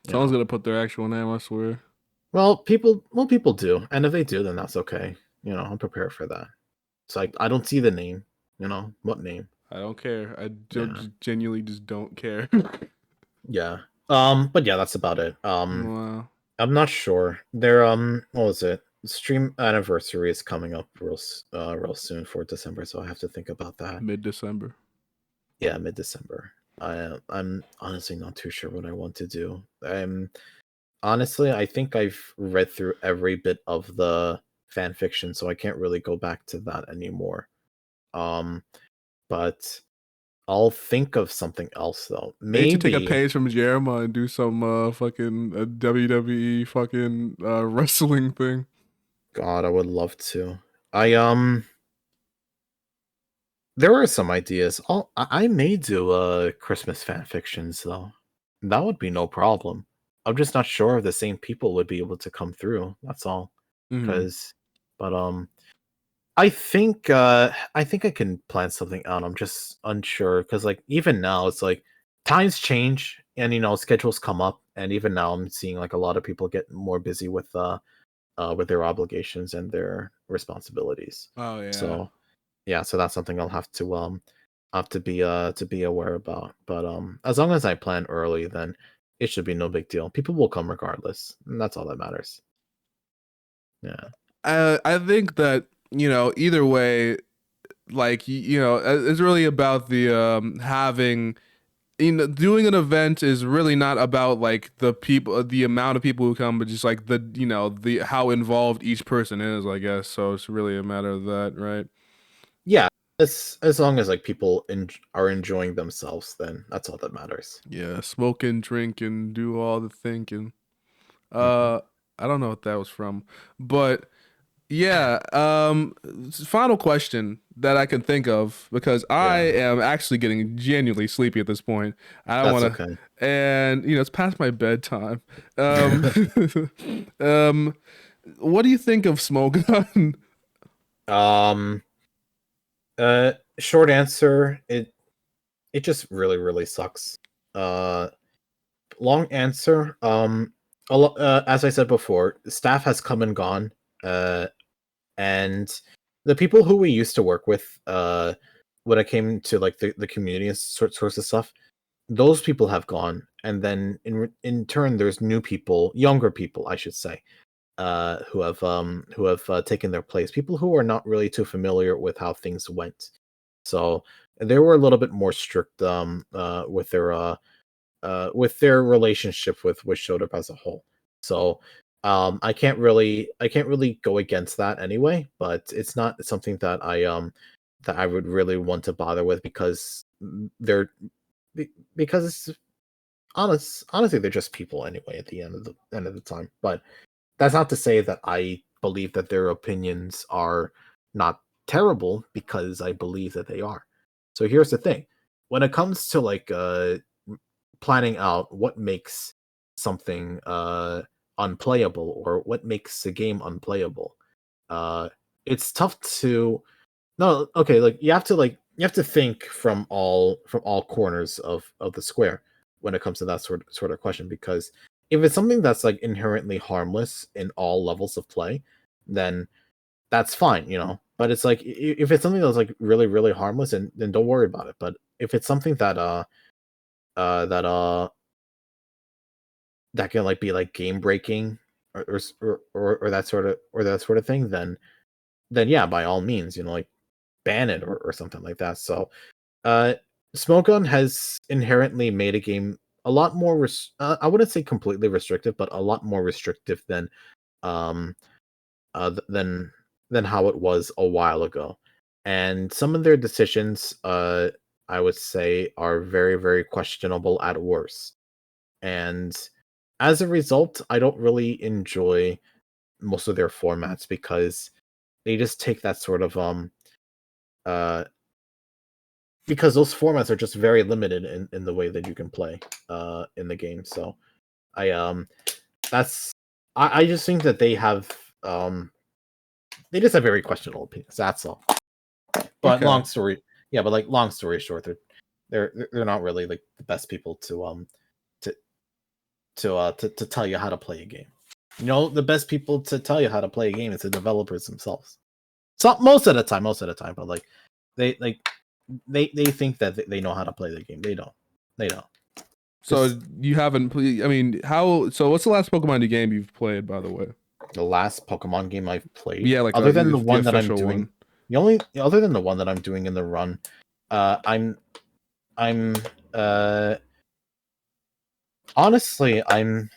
You Someone's know. gonna put their actual name, I swear. Well, people do, and if they do, then that's okay. You know, I'm prepared for that. It's like I don't see the name. You know what name? I don't care. I Yeah, genuinely just don't care. yeah. But yeah, that's about it. Wow. I'm not sure. Their what was it? Stream anniversary is coming up real soon for December, so I have to think about that. Mid-December. Yeah, mid December. I'm honestly not too sure what I want to do. I'm honestly, I think I've read through every bit of the fan fiction, so I can't really go back to that anymore. Um, but I'll think of something else though. They need to take a Maybe page from Jeremiah and do some fucking WWE fucking wrestling thing. God, I would love to. I there are some ideas. I may do Christmas fan fictions though. That would be no problem. I'm just not sure if the same people would be able to come through. That's all. Hmm. Cause but I think I can plan something out. I'm just unsure because like even now it's like times change and you know schedules come up and even now I'm seeing like a lot of people get more busy with their obligations and their responsibilities. Oh yeah. So yeah, so that's something I'll have to be aware about. But as long as I plan early, then it should be no big deal. People will come regardless. And that's all that matters. Yeah. I think that either way, like it's really about the having doing an event is really not about like the people, the amount of people who come, but just like the how involved each person is, I guess. So it's really a matter of that, right? Yeah. As long as like people are enjoying themselves, then that's all that matters. Yeah, smoke and drink and do all the thinking. Hmm. Uh, I don't know what that was from, but yeah. Final question that I can think of because I Yeah, am actually getting genuinely sleepy at this point. I don't that's want okay. to, and it's past my bedtime. Um, um, what do you think of Smoke Gun? um, Short answer, it just really really sucks. Uh, Long answer, as I said before, staff has come and gone. Uh, and the people who we used to work with when it came to like the community and sorts of stuff, those people have gone and then in turn there's new people, younger people I should say, who have taken their place, people who are not really too familiar with how things went. So they were a little bit more strict with their relationship with Showtime as a whole. So I can't really go against that anyway, but it's not something that I would really want to bother with because they're because it's honestly they're just people anyway at the end of the time. But that's not to say that I believe that their opinions are not terrible because I believe that they are. So here's the thing. When it comes to like planning out what makes something unplayable or what makes a game unplayable, uh it's tough to no okay like you have to think from all corners of the square when it comes to that sort of question, because if it's something that's like inherently harmless in all levels of play, then that's fine, you know. But it's like if it's something that's like really really harmless, and then don't worry about it. But if it's something that that that can like be like game breaking or that sort of thing, then yeah, by all means, you know, like ban it or something like that. So uh Smoke Gun has inherently made a game a lot more I wouldn't say completely restrictive, but a lot more restrictive um than how it was a while ago. And some of their decisions I would say are very very questionable at worst. And as a result, I don't really enjoy most of their formats because they just take that sort of uh because those formats are just very limited in the way that you can play in the game. So I that's I just think that they just have very questionable opinions. That's all. But Okay. long story, yeah, but like long story short, they're not really like the best people to to tell you how to play a game. You know, the best people to tell you how to play a game is the developers themselves. So most of the time, but like they think that they know how to play the game. They don't. They don't. So you haven't played? I mean, how? So what's the last Pokemon game you've played, by the way? The last Pokemon game I've played, Yeah, like other than the one that I'm official doing, one. the only other than the one that I'm doing in the run, I'm honestly I'm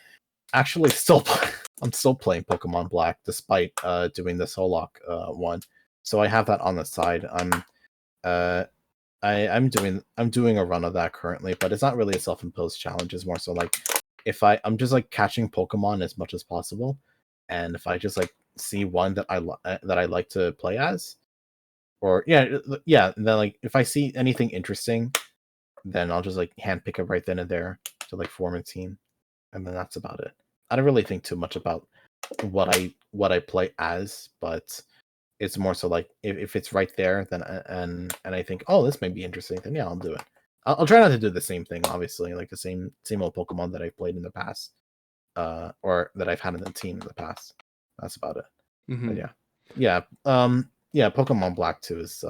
actually still I'm still playing Pokemon Black despite doing this Hollock one. So I have that on the side. Uh I'm doing a run of that currently, but it's not really a self-imposed challenge. It's more so like if I'm just like catching Pokemon as much as possible, and if I just like see one that I like to play as, or yeah, and then like if I see anything interesting, then I'll just like handpick it right then and there to like form a team, and then that's about it. I don't really think too much about what I play as, but it's more so like if it's right there, then and I think, oh, this may be interesting, then yeah, I'll do it. I'll try not to do the same thing, obviously, like the same old Pokemon that I've played in the past, or that I've had in the team in the past. That's about it. Mm-hmm. But yeah, Pokemon Black 2 is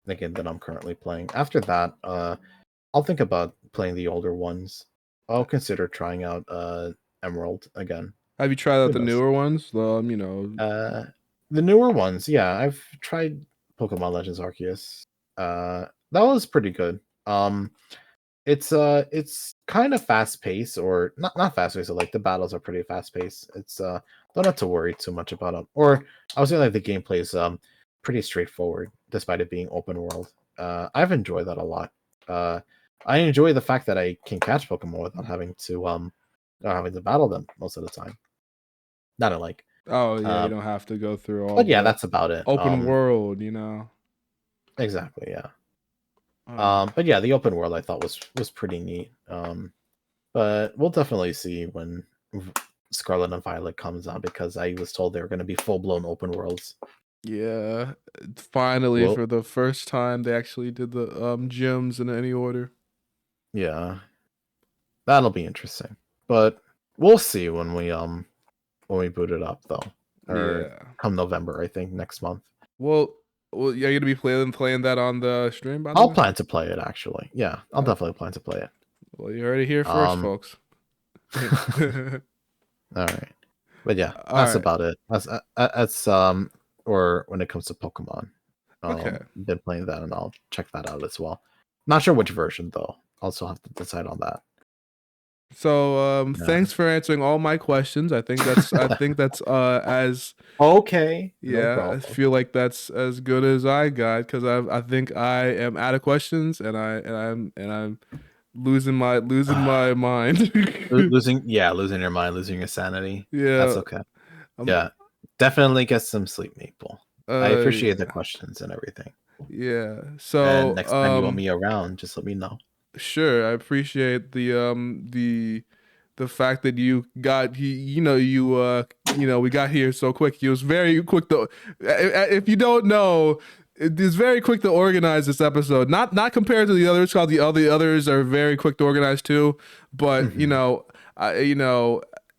the game that I'm currently playing. After that, I'll think about playing the older ones. I'll consider trying out Emerald again. Have you tried out Who the knows? newer ones? The newer ones, yeah, I've tried Pokemon Legends Arceus. That was pretty good. It's kind of fast paced, or not fast paced. So like the battles are pretty fast paced. It's don't have to worry too much about them. Or I was saying like the gameplay is pretty straightforward, despite it being open world. I've enjoyed that a lot. I enjoy the fact that I can catch Pokemon without having to battle them most of the time. That I like. Oh yeah, you Uh, don't have to go through all but yeah, the that's about it. open world, you know. Exactly, yeah. Uh, But yeah, the open world I thought was pretty neat. But we'll definitely see when Scarlet and Violet comes out, because I was told they were going to be full blown open worlds. yeah, finally Well, for the first time they actually did the gyms in any order. yeah, that'll be interesting. But we'll see when we boot it up though, or Yeah. come November, I think next month. Well, yeah, you're gonna be playing that on the stream, by the I'll way. plan to play it actually. Yeah, I'll Okay. definitely plan to play it. Well, you heard it here first, Um, folks. all right, but yeah, All that's right. about it. That's or when it comes to Pokemon, Okay. been playing that, and I'll check that out as well. Not sure which version though. Also have to decide on that. So, Yeah. thanks for answering all my questions. I think that's as Okay, no yeah, I problem. feel like that's as good as I got because I think I am out of questions and I'm losing my mind. Losing, yeah, losing your mind, losing your sanity. That's Yeah. okay. Um. Yeah, definitely get some sleep, Maple. I appreciate the Yeah. questions and everything. Yeah. And So, next time you want me around, just let me know. sure. I appreciate the fact that we got here so quick. He was very quick to if you don't know, it's very quick to organize this episode. Not compared to the others, called the others are very quick to organize too, but Hmm.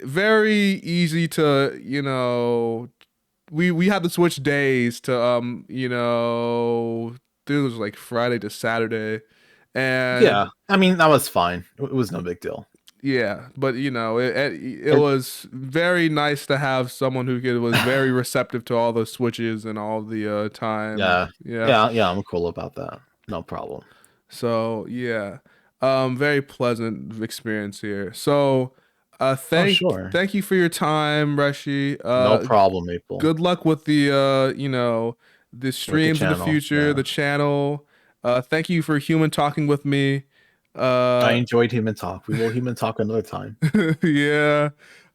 very easy to, we had to switch days to I think it was like Friday to Saturday. And Yeah, I mean that was fine. It was no big deal. yeah, but it was very nice to have someone was very receptive to all the switches and all the time. Yeah, Yeah. yeah, I'm cool about that. No problem. So yeah, very pleasant experience here. So, Oh, thank sure. thank you for your time, Reshi. No problem, Maple. Good luck with the With the streams in the channel. future, Yeah. the channel. Thank you for human talking with me. I Uh, enjoyed human talk. We will human talk another time. yeah.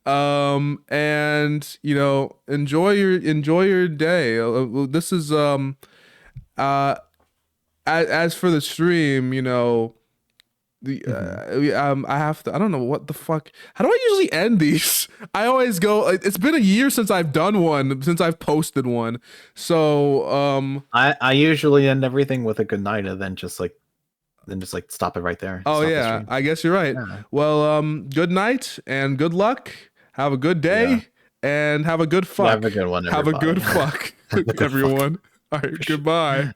And enjoy your day. This is uh as for the stream, Hmm. I don't know what the fuck. How do I usually end these? I always go it's been a year since I've done one, since I've posted one. So, I usually end everything with a good night, and then just like and just like stop it right there. Oh Stop the yeah, stream. I guess you're right. Yeah. Well, good night and good luck. Have a good Yeah. day and have a good Yeah, have fuck. a good one, Have a everybody. good fuck, Have a good fuck. everyone. All right, For sure. goodbye.